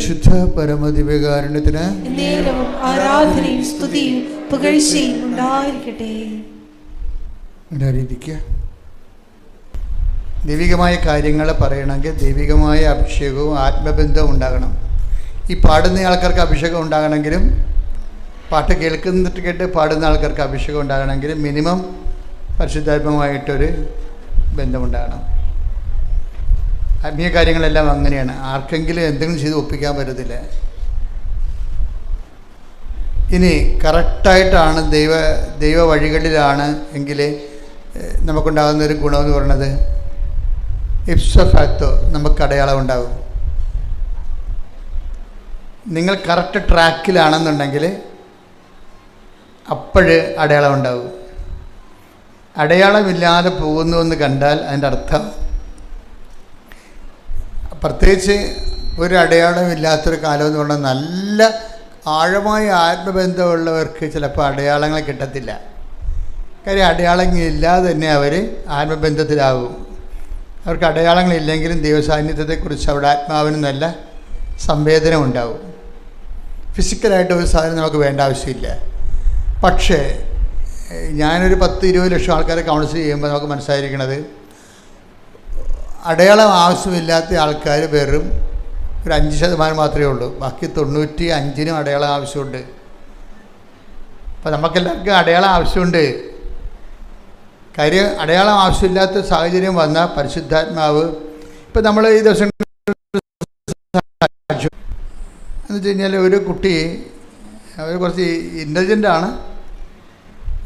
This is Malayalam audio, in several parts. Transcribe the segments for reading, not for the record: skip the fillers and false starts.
പരിശുദ്ധ പരമദിവ്യകാരുണ്യത്തിന് നേരവും ആരാധനയും സ്തുതിയും പുകഴ്ചയും ഉണ്ടായിരിക്കട്ടെ. ദൈവികമായ കാര്യങ്ങൾ പറയണമെങ്കിൽ ദൈവികമായ അഭിഷേകവും ആത്മബന്ധവും ഉണ്ടാകണം. ഈ പാടുന്ന ആൾക്കാർക്ക് അഭിഷേകം ഉണ്ടാകണമെങ്കിലും പാട്ട് കേൾക്കുന്നിട്ട് കേട്ട് പാടുന്ന ആൾക്കാർക്ക് അഭിഷേകം ഉണ്ടാകണമെങ്കിലും മിനിമം പരിശുദ്ധാത്മകമായിട്ടൊരു ബന്ധമുണ്ടാകണം. ആത്മീയ കാര്യങ്ങളെല്ലാം അങ്ങനെയാണ്. ആർക്കെങ്കിലും എന്തെങ്കിലും ചെയ്ത് ഒപ്പിക്കാൻ പറ്റത്തില്ല. ഇനി കറക്റ്റായിട്ടാണ് ദൈവ വഴികളിലാണ് എങ്കിൽ നമുക്കുണ്ടാകുന്നൊരു ഗുണമെന്ന് പറയുന്നത് ഇപ്സ ഫാക്ടോ നമുക്ക് അടയാളം ഉണ്ടാകും. നിങ്ങൾ കറക്റ്റ് ട്രാക്കിലാണെന്നുണ്ടെങ്കിൽ അപ്പോഴ് അടയാളം ഉണ്ടാകും. അടയാളമില്ലാതെ പോകുന്നു എന്ന് കണ്ടാൽ അതിൻ്റെ അർത്ഥം, പ്രത്യേകിച്ച് ഒരു അടയാളമില്ലാത്തൊരു കാലം എന്ന് പറഞ്ഞാൽ നല്ല ആഴമായ ആത്മബന്ധമുള്ളവർക്ക് ചിലപ്പോൾ അടയാളങ്ങൾ കിട്ടത്തില്ല. കാര്യം അടയാളങ്ങളില്ലാതെ തന്നെ അവർ ആത്മബന്ധത്തിലാകും. അവർക്ക് അടയാളങ്ങളില്ലെങ്കിലും ദൈവസാന്നിധ്യത്തെക്കുറിച്ച് അവിടെ ആത്മാവിന് നല്ല സംവേദനം ഉണ്ടാവും. ഫിസിക്കലായിട്ട് ഒരു സാധനം നമുക്ക് വേണ്ട ആവശ്യമില്ല. പക്ഷേ ഞാനൊരു 10-20 ലക്ഷം ആൾക്കാരെ കൗൺസിൽ ചെയ്യുമ്പോൾ നമുക്ക് മനസ്സിലായിരിക്കണത്, അടയാളം ആവശ്യമില്ലാത്ത ആൾക്കാർ വെറും ഒരു 5% മാത്രമേ ഉള്ളൂ. ബാക്കി 95% അടയാളം ആവശ്യമുണ്ട്. അപ്പോൾ നമുക്കെല്ലാവർക്കും അടയാളം ആവശ്യമുണ്ട്. കാര്യം അടയാളം ആവശ്യമില്ലാത്ത സാഹചര്യം വന്നാൽ പരിശുദ്ധാത്മാവ്, ഇപ്പം നമ്മൾ ഈ ദിവസം എന്ന് വെച്ച് കഴിഞ്ഞാൽ ഒരു കുട്ടി, അവർ കുറച്ച് ഇൻ്റലിജൻ്റാണ്.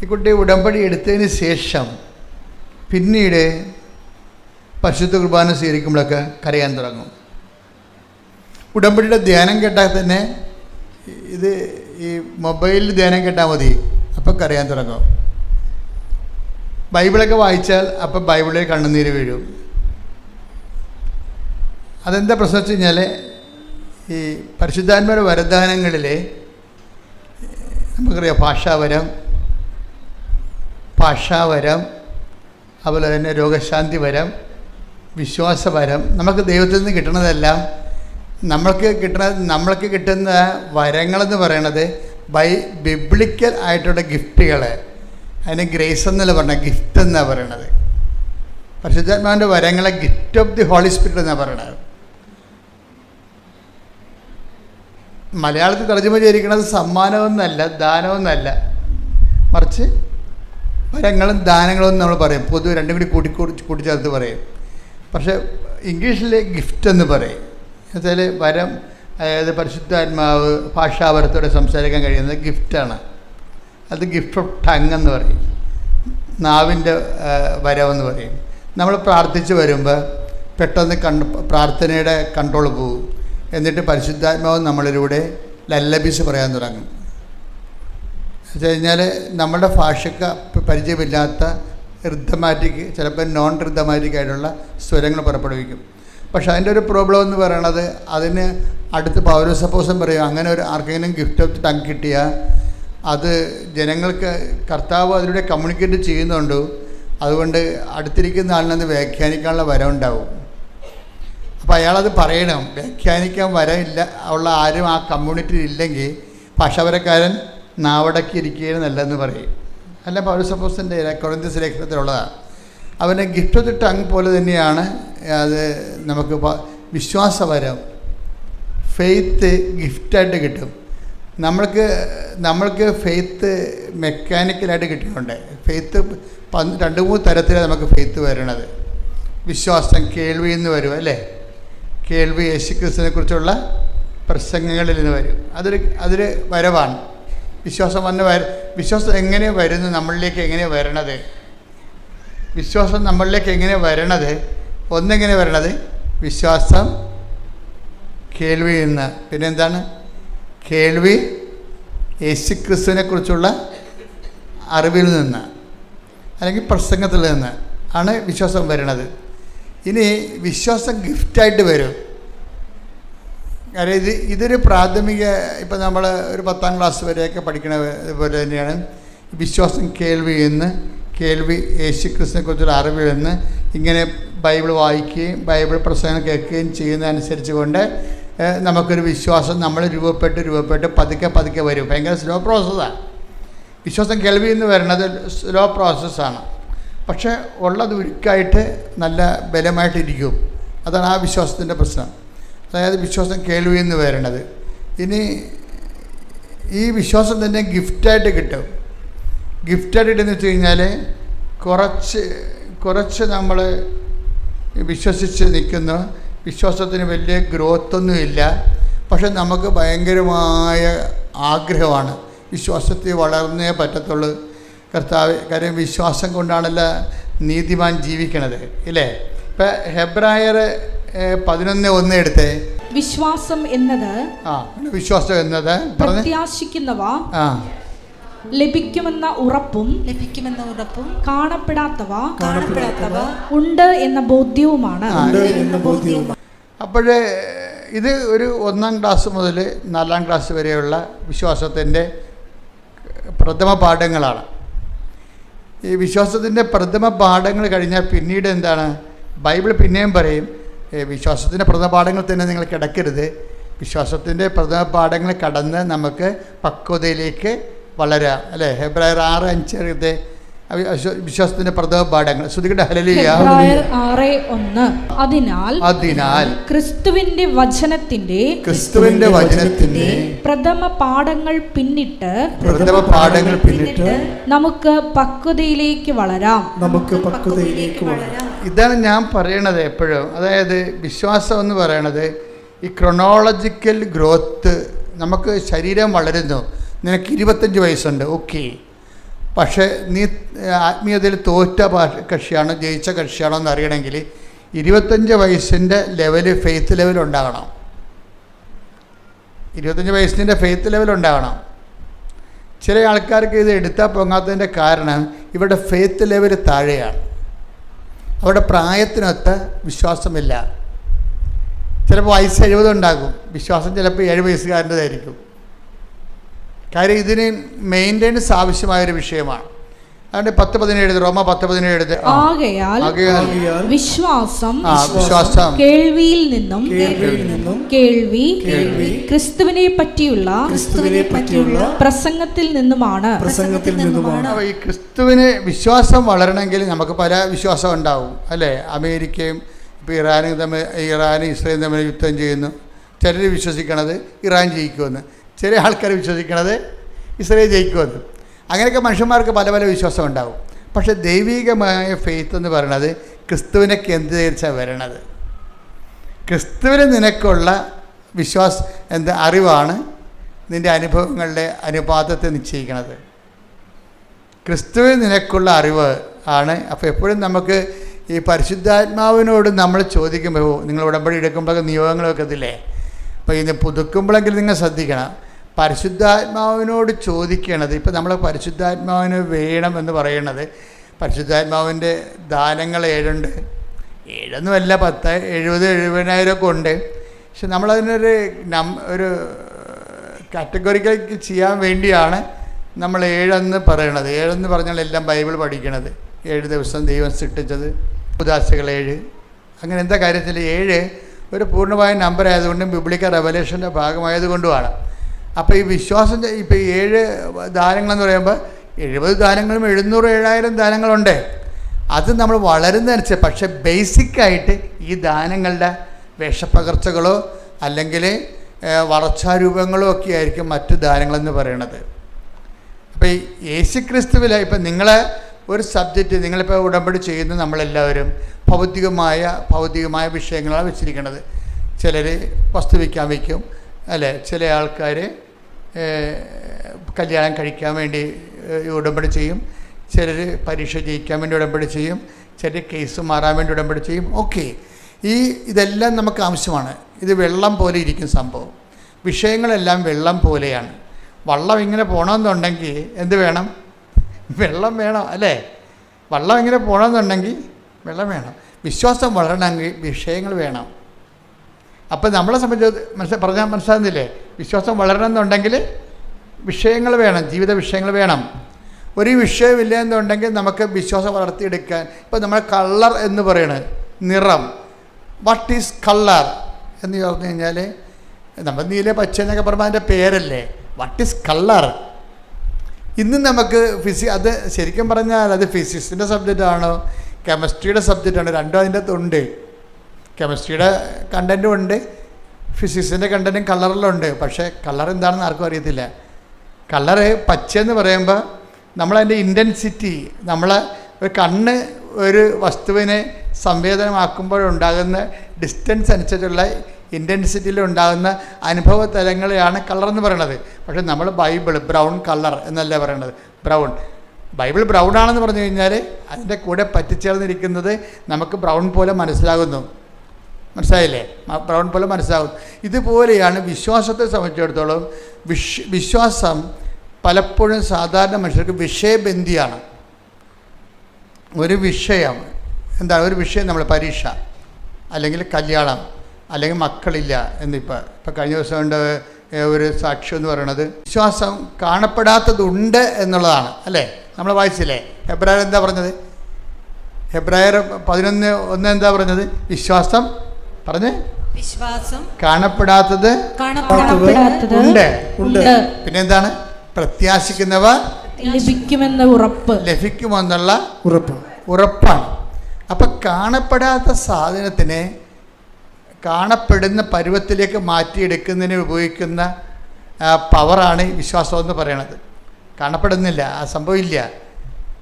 ഈ കുട്ടി ഉടമ്പടി എടുത്തതിന് ശേഷം പിന്നീട് പരിശുദ്ധ കുർബാന സ്വീകരിക്കുമ്പോഴൊക്കെ കരയാൻ തുടങ്ങും. ഉടമ്പടിയുടെ ധ്യാനം കേട്ടാൽ തന്നെ, ഇത് ഈ മൊബൈലിൽ ധ്യാനം കേട്ടാൽ മതി, അപ്പം കരയാൻ തുടങ്ങും. ബൈബിളൊക്കെ വായിച്ചാൽ അപ്പം ബൈബിളിൽ കണ്ണുനീര് വീഴും. അതെന്താ പ്രശ്നം വെച്ച് കഴിഞ്ഞാൽ, ഈ പരിശുദ്ധാത്മാരുടെ വരദാനങ്ങളിൽ നമുക്കറിയാം ഭാഷാവരം, അതുപോലെ തന്നെ രോഗശാന്തി വരം, വിശ്വാസവരം. നമുക്ക് ദൈവത്തിൽ നിന്ന് കിട്ടുന്നതെല്ലാം നമ്മൾക്ക് കിട്ടുന്ന വരങ്ങളെന്ന് പറയണത് ബിബ്ലിക്കൽ ആയിട്ടുള്ള ഗിഫ്റ്റുകൾ. അതിന് ഗ്രേസ് എന്നല്ല പറഞ്ഞത്, ഗിഫ്റ്റ് എന്നാണ് പറയണത്. പരിശുദ്ധാത്മാവിൻ്റെ വരങ്ങളെ gift of the holy spirit എന്നാണ് പറയണത്. മലയാളത്തിൽ തർജ്ജമ ചെയ്തിരിക്കുന്നത് സമ്മാനമൊന്നല്ല, ദാനമൊന്നല്ല, മറിച്ച് വരങ്ങളും ദാനങ്ങളും നമ്മൾ പറയും. പൊതുവെ രണ്ടും കൂടി കൂട്ടിച്ചേർത്ത് പറയും. പക്ഷേ ഇംഗ്ലീഷിൽ ഗിഫ്റ്റ് എന്ന് പറയും. എന്നുവെച്ചാൽ വരം, അതായത് പരിശുദ്ധാത്മാവ് ഭാഷാവരത്തോടെ സംസാരിക്കാൻ കഴിയുന്നത് ഗിഫ്റ്റാണ്. അത് ഗിഫ്റ്റ് ഓഫ് ടങ് എന്ന് പറയും, നാവിൻ്റെ വരമെന്ന് പറയും. നമ്മൾ പ്രാർത്ഥിച്ച് വരുമ്പോൾ പെട്ടെന്ന് പ്രാർത്ഥനയുടെ കൺട്രോൾ പോകും. എന്നിട്ട് പരിശുദ്ധാത്മാവ് നമ്മളിലൂടെ ലല്ലബീസ് പറയാൻ തുടങ്ങും. എന്ന് വെച്ച് കഴിഞ്ഞാൽ നമ്മുടെ ഭാഷയ്ക്ക് പരിചയമില്ലാത്ത റിഥമാറ്റിക്, ചിലപ്പോൾ നോൺ റിഥമാറ്റിക് ആയിട്ടുള്ള സ്വരങ്ങൾ പുറപ്പെടുവിക്കും. പക്ഷെ അതിൻ്റെ ഒരു പ്രോബ്ലം എന്ന് പറയണത്, അതിന് അടുത്ത് പൗലോസപ്പോസ്തലൻ പറയും, അങ്ങനെ ഒരു ആർക്കെങ്കിലും ഗിഫ്റ്റ് ഓഫ് ടങ് കിട്ടിയാൽ അത് ജനങ്ങൾക്ക് കർത്താവ് അതിലൂടെ കമ്മ്യൂണിക്കേറ്റ് ചെയ്യുന്നുണ്ട്. അതുകൊണ്ട് അടുത്തിരിക്കുന്ന ആളിനത് വ്യാഖ്യാനിക്കാനുള്ള വരം ഉണ്ടാവും. അപ്പോൾ അയാളത് പറയണം. വ്യാഖ്യാനിക്കാൻ വരമില്ല ഉള്ള ആരും ആ കമ്മ്യൂണിറ്റിയിൽ ഇല്ലെങ്കിൽ ഭാഷാപരക്കാരൻ നാവടക്കിയിരിക്കുകയും നല്ലതെന്ന് പറയും. അല്ല, പൗലോസപ്പോസ്തലൻ്റെ കൊരിന്ത്യസ് ലേഖനത്തിലുള്ളതാണ്. അവൻ്റെ ഗിഫ്റ്റ് ഓഫ് ദി ടങ് പോലെ തന്നെയാണ് അത് നമുക്ക് വിശ്വാസവരം, ഫെയ്ത്ത് ഗിഫ്റ്റായിട്ട് കിട്ടും. നമ്മൾക്ക് ഫെയ്ത്ത് മെക്കാനിക്കലായിട്ട് കിട്ടിയിട്ടുണ്ട്. ഫെയ്ത്ത് 2-3 തരത്തിലാണ് നമുക്ക് ഫെയ്ത്ത് വരണത്. വിശ്വാസം കേൾവിയിൽ നിന്ന് വരും, അല്ലേ? കേൾവി യേശുക്രിസ്തുവിനെ കുറിച്ചുള്ള പ്രസംഗങ്ങളിൽ നിന്ന് വരും. അതൊരു വരവാണ്. വിശ്വാസം എങ്ങനെ വരുന്നു, നമ്മളിലേക്ക് എങ്ങനെ വരണത്? വിശ്വാസം നമ്മളിലേക്ക് എങ്ങനെ വരണത്? ഒന്നെങ്ങനെ വരണത്? വിശ്വാസം കേൾവിയിൽ നിന്ന്. പിന്നെന്താണ്? കേൾവി യേശുക്രിസ്തുവിനെ കുറിച്ചുള്ള അറിവിൽ നിന്ന്, അല്ലെങ്കിൽ പ്രസംഗത്തിൽ നിന്ന് ആണ് വിശ്വാസം വരണത്. ഇനി വിശ്വാസം ഗിഫ്റ്റായിട്ട് വരും. കാര്യം ഇതൊരു പ്രാഥമിക, ഇപ്പം നമ്മൾ ഒരു 10ാം ക്ലാസ് വരെയൊക്കെ പഠിക്കണ പോലെ തന്നെയാണ് വിശ്വാസം. കേൾവി യേശുക്രിസ്തുവിനെ കുറിച്ചുള്ള അറിവിൽ നിന്ന് ഇങ്ങനെ ബൈബിൾ വായിക്കുകയും ബൈബിൾ പ്രസംഗം കേൾക്കുകയും ചെയ്യുന്നതനുസരിച്ച് കൊണ്ട് നമുക്കൊരു വിശ്വാസം നമ്മൾ രൂപപ്പെട്ട് പതുക്കെ വരും. ഭയങ്കര സ്ലോ പ്രോസസ്സാണ്. വിശ്വാസം കേൾവിയിൽ നിന്ന് വരുന്നത് സ്ലോ പ്രോസസ്സാണ്. പക്ഷേ ഉള്ളത് ഉരുക്കായിട്ട് നല്ല ബലമായിട്ടിരിക്കും. അതാണ് ആ വിശ്വാസത്തിൻ്റെ പ്രശ്നം. അതായത് വിശ്വാസം കേൾവിയിൽ നിന്ന് വരണത്. ഇനി ഈ വിശ്വാസം തന്നെ ഗിഫ്റ്റായിട്ട് കിട്ടും. ഗിഫ്റ്റായിട്ട് കിട്ടുമെന്ന് വെച്ച് കഴിഞ്ഞാൽ കുറച്ച് നമ്മൾ വിശ്വസിച്ച് നിൽക്കുന്നു. വിശ്വാസത്തിന് വലിയ ഗ്രോത്തൊന്നുമില്ല. പക്ഷെ നമുക്ക് ഭയങ്കരമായ ആഗ്രഹമാണ് വിശ്വാസത്തിൽ വളർന്നേ പറ്റത്തുള്ളൂ. കർത്താവ്, കാര്യം വിശ്വാസം കൊണ്ടാണല്ലോ നീതിമാൻ ജീവിക്കണത്, ഇല്ലേ? ഇപ്പം ഹെബ്രായർ 11:1 എടുത്തേ. വിശ്വാസം എന്നത് പ്രത്യാശിക്കുന്നവ, ലഭിക്കുമെന്ന ഉറപ്പും കാണപ്പെടാത്തവ ഉണ്ട് എന്ന ബോധ്യവുമാണ്. അപ്പോഴേ ഇത് ഒരു 1ാം ക്ലാസ് മുതൽ 4ാം ക്ലാസ് വരെയുള്ള വിശ്വാസത്തിൻ്റെ പ്രഥമ പാഠങ്ങളാണ്. ഈ വിശ്വാസത്തിൻ്റെ പ്രഥമ പാഠങ്ങൾ കഴിഞ്ഞാൽ പിന്നീട് എന്താണ്? ബൈബിൾ പിന്നെയും പറയും, വിശ്വാസത്തിൻ്റെ പ്രഥമ പാഠങ്ങൾ തന്നെ നിങ്ങൾ കിടക്കരുത്. വിശ്വാസത്തിൻ്റെ പ്രഥമ പാഠങ്ങൾ കടന്ന് നമുക്ക് പക്വതയിലേക്ക് വളരാം, അല്ലേ? ഹെബ്രായർ 6:5 വിശ്വാസത്തിന്റെ പ്രഥമ പാഠങ്ങൾ. ശ്രുതികട്ടെ ഹല്ലേലൂയ. ഹെബ്രായർ 6:1 അതിനാൽ ക്രിസ്തുവിന്റെ വചനത്തിന്റെ പ്രഥമ പാഠങ്ങൾ പിന്നിട്ട് നമുക്ക് പക്വതയിലേക്ക് വളരാം. ഇതാണ് ഞാൻ പറയണത് എപ്പോഴും. അതായത് വിശ്വാസം എന്ന് പറയണത് ഈ ക്രൊണോളജിക്കൽ ഗ്രോത്ത്. നമുക്ക് ശരീരം വളരുന്നു. നിനക്ക് 25 വയസ്സുണ്ട്, ഓക്കെ. പക്ഷേ നീ ആത്മീയതയിൽ തോറ്റ കക്ഷിയാണോ ജയിച്ച കക്ഷിയാണോ എന്ന് അറിയണമെങ്കിൽ 25 വയസ്സിൻ്റെ ഫെയ്ത്ത് ലെവൽ ഉണ്ടാകണം. 25 വയസ്സിൻ്റെ ഫെയ്ത്ത് ലെവൽ ഉണ്ടാകണം. ചില ആൾക്കാർക്ക് ഇത് എടുത്താൽ പൊങ്ങാത്തതിൻ്റെ കാരണം ഇവരുടെ ഫെയ്ത്ത് ലെവൽ താഴെയാണ്. അവരുടെ പ്രായത്തിനൊത്ത വിശ്വാസമില്ല. ചിലപ്പോൾ വയസ്സ് 70 ഉണ്ടാകും, വിശ്വാസം ചിലപ്പോൾ 7 വയസ്സുകാരൻ്റെതായിരിക്കും. കാര്യം ഇതിന് മെയിൻ്റെനൻസ് ആവശ്യമായൊരു വിഷയമാണ്. അതുകൊണ്ട് 10:17 റോമ 10:17 ആകയാൽ വിശ്വാസം കേൾവിയിൽ നിന്നും കേൾവി ക്രിസ്തുവിനെ പറ്റിയുള്ള പ്രസംഗത്തിൽ നിന്നുമാണ്. ഈ ക്രിസ്തുവിന് വിശ്വാസം വളരണമെങ്കിൽ നമുക്ക് പല വിശ്വാസം ഉണ്ടാവും, അല്ലേ? അമേരിക്കയും ഇപ്പോൾ ഇറാനും ഇസ്രയേലും തമ്മിൽ യുദ്ധം ചെയ്യുന്നു. ചിലർ വിശ്വസിക്കണത് ഇറാൻ ജയിക്കുമെന്ന്, ചില ആൾക്കാർ വിശ്വസിക്കണത് ഇസ്രയേൽ ജയിക്കുമെന്ന്. അങ്ങനെയൊക്കെ മനുഷ്യന്മാർക്ക് പല പല വിശ്വാസം ഉണ്ടാവും. പക്ഷേ ദൈവികമായ ഫെയ്ത്ത് എന്ന് പറയുന്നത് ക്രിസ്തുവിനെ കേന്ദ്രീകരിച്ചാണ് വരണത്. ക്രിസ്തുവിന് നിനക്കുള്ള അറിവാണ് നിൻ്റെ അനുഭവങ്ങളുടെ അനുപാതത്തെ നിശ്ചയിക്കുന്നത്. ക്രിസ്തുവിന് നിനക്കുള്ള അറിവ് ആണ്. അപ്പോൾ എപ്പോഴും നമുക്ക് ഈ പരിശുദ്ധാത്മാവിനോട് നമ്മൾ ചോദിക്കുമ്പോൾ, നിങ്ങൾ ഉടമ്പടി എടുക്കുമ്പോൾ നിയോഗങ്ങളൊക്കെ ഇതില്ലേ, അപ്പോൾ ഇത് പുതുക്കുമ്പോഴെങ്കിലും നിങ്ങൾ ശ്രദ്ധിക്കണം. പരിശുദ്ധാത്മാവിനോട് ചോദിക്കണത്, ഇപ്പോൾ നമ്മൾ പരിശുദ്ധാത്മാവിന് വേണമെന്ന് പറയണത്, പരിശുദ്ധാത്മാവിൻ്റെ ദാനങ്ങൾ 7 7ഒന്നുമല്ല, 10, 70, 70,000 ഒക്കെ ഉണ്ട്. പക്ഷെ നമ്മളതിനൊരു ഒരു കാറ്റഗറിക്കലേക്ക് ചെയ്യാൻ വേണ്ടിയാണ് നമ്മൾ 7 പറയണത്. 7 പറഞ്ഞാൽ എല്ലാം ബൈബിൾ പഠിക്കണത്. 7 ദിവസം ദൈവം സൃഷ്ടിച്ചത്, ഉദാശകൾ 7, അങ്ങനെ എന്താ കാര്യത്തിൽ 7 ഒരു പൂർണ്ണമായ നമ്പർ ആയതുകൊണ്ടും ബിബ്ലിക്കൽ റെവലേഷൻ്റെ ഭാഗമായതുകൊണ്ടുമാണ്. അപ്പോൾ ഈ വിശ്വാസം, ഇപ്പോൾ 7 ദാനങ്ങളെന്ന് പറയുമ്പോൾ 70 ദാനങ്ങളും 700, 7000 ദാനങ്ങളുണ്ട്. അത് നമ്മൾ വളരുന്നതനുസരിച്ച്. പക്ഷേ ബേസിക്കായിട്ട് ഈ ദാനങ്ങളുടെ വേഷപ്പകർച്ചകളോ അല്ലെങ്കിൽ വളർച്ചാരൂപങ്ങളോ ഒക്കെ ആയിരിക്കും മറ്റു ദാനങ്ങളെന്ന് പറയണത്. അപ്പോൾ ഈ യേശുക്രിസ്തുവിൽ ഇപ്പം നിങ്ങളെ ഒരു സബ്ജക്റ്റ് നിങ്ങളിപ്പോൾ ഉടമ്പടി ചെയ്യുന്ന നമ്മളെല്ലാവരും ഭൗതികമായ വിഷയങ്ങളാണ് വെച്ചിരിക്കുന്നത്. ചിലർ വസ്തു വയ്ക്കാൻ വയ്ക്കും, അല്ലേ? ചില ആൾക്കാർ കല്യാണം കഴിക്കാൻ വേണ്ടി ഉടമ്പടി ചെയ്യും, ചിലർ പരീക്ഷ ജയിക്കാൻ വേണ്ടി ഉടമ്പടി ചെയ്യും, ചിലർ കേസ് മാറാൻ വേണ്ടി ഉടമ്പടി ചെയ്യും. ഓക്കെ, ഇതെല്ലാം നമുക്ക് ആവശ്യമാണ്. ഇത് വെള്ളം പോലെ ഇരിക്കും സംഭവം. വിഷയങ്ങളെല്ലാം വെള്ളം പോലെയാണ്. വള്ളം ഇങ്ങനെ പോകണമെന്നുണ്ടെങ്കിൽ എന്ത് വേണം? വെള്ളം വേണം, അല്ലേ? വള്ളം ഇങ്ങനെ പോകണമെന്നുണ്ടെങ്കിൽ വെള്ളം വേണം. വിശ്വാസം വളരണമെങ്കിൽ വിഷയങ്ങൾ വേണം. അപ്പം നമ്മളെ സംബന്ധിച്ച് പറഞ്ഞാൽ മനസ്സിലാകുന്നില്ലേ? വിശ്വാസം വളരണമെന്നുണ്ടെങ്കിൽ വിഷയങ്ങൾ വേണം, ജീവിത വിഷയങ്ങൾ വേണം. ഒരു വിഷയമില്ല എന്നുണ്ടെങ്കിൽ നമുക്ക് വിശ്വാസം വളർത്തിയെടുക്കാൻ, ഇപ്പോൾ നമ്മൾ കളർ എന്ന് പറയണത് നിറം. വാട്ട് ഈസ് കളർ എന്ന് പറഞ്ഞു കഴിഞ്ഞാൽ നമ്മൾ നീല പച്ച എന്നൊക്കെ പറയുമ്പോൾ അതിൻ്റെ പേരല്ലേ. What is colour? ഇന്ന് നമുക്ക് അത് ശരിക്കും പറഞ്ഞാൽ അത് ഫിസിക്സിൻ്റെ സബ്ജക്റ്റാണോ കെമിസ്ട്രിയുടെ സബ്ജക്റ്റാണോ, രണ്ടും അതിൻ്റെ അകത്തുണ്ട്. കെമിസ്ട്രിയുടെ കണ്ടൻറ്റും ഉണ്ട്, ഫിസിക്സിൻ്റെ കണ്ടൻറ്റും കളറിലുണ്ട്. പക്ഷേ കളർ എന്താണെന്ന് ആർക്കും അറിയത്തില്ല. കളറ് പച്ചയെന്ന് പറയുമ്പോൾ നമ്മളതിൻ്റെ ഇൻറ്റൻസിറ്റി, നമ്മളെ ഒരു കണ്ണ് ഒരു വസ്തുവിനെ സംവേദനമാക്കുമ്പോഴുണ്ടാകുന്ന ഡിസ്റ്റൻസ് അനുസരിച്ചുള്ള ഇൻറ്റൻസിറ്റിയിൽ ഉണ്ടാകുന്ന അനുഭവ തലങ്ങളെയാണ് കളർ എന്ന് പറയണത്. പക്ഷേ നമ്മൾ ബൈബിൾ ബ്രൗൺ കളർ എന്നല്ല പറയണത്. ബൈബിൾ ബ്രൗൺ ആണെന്ന് പറഞ്ഞു കഴിഞ്ഞാൽ അതിൻ്റെ കൂടെ പറ്റിച്ചേർന്നിരിക്കുന്നത് നമുക്ക് ബ്രൗൺ പോലെ മനസ്സിലാകുന്നു. മനസ്സിലായില്ലേ? ബ്രൗൺ പോലെ മനസ്സിലാകും. ഇതുപോലെയാണ് വിശ്വാസത്തെ സംബന്ധിച്ചിടത്തോളം. വിശ്വാസം പലപ്പോഴും സാധാരണ മനുഷ്യർക്ക് വിഷയബന്ധിയാണ്. ഒരു വിഷയം എന്താണ്? ഒരു വിഷയം, നമ്മൾ പരീക്ഷ, അല്ലെങ്കിൽ കല്യാണം, അല്ലെങ്കിൽ മക്കളില്ല എന്നിപ്പോൾ കഴിഞ്ഞ ദിവസം കൊണ്ട് ഒരു സാക്ഷ്യം എന്ന് പറയുന്നത് വിശ്വാസം കാണപ്പെടാത്തതുണ്ട് എന്നുള്ളതാണ് അല്ലേ? നമ്മൾ വായിച്ചില്ലേ? ഹെബ്രായർ എന്താ പറഞ്ഞത്? ഹെബ്രായർ 11:1 എന്താ പറഞ്ഞത്? വിശ്വാസം പറഞ്ഞ് വിശ്വാസം കാണപ്പെടാത്തത് ഉണ്ട്. പിന്നെന്താണ്? പ്രത്യാശിക്കുന്നവ ലഭിക്കുമെന്നുള്ള ഉറപ്പാണ്. അപ്പം കാണപ്പെടാത്ത സാധനത്തിനെ കാണപ്പെടുന്ന പരുവത്തിലേക്ക് മാറ്റിയെടുക്കുന്നതിന് ഉപയോഗിക്കുന്ന പവറാണ് വിശ്വാസം എന്ന് പറയണത്. കാണപ്പെടുന്നില്ല, ആ സംഭവമില്ല.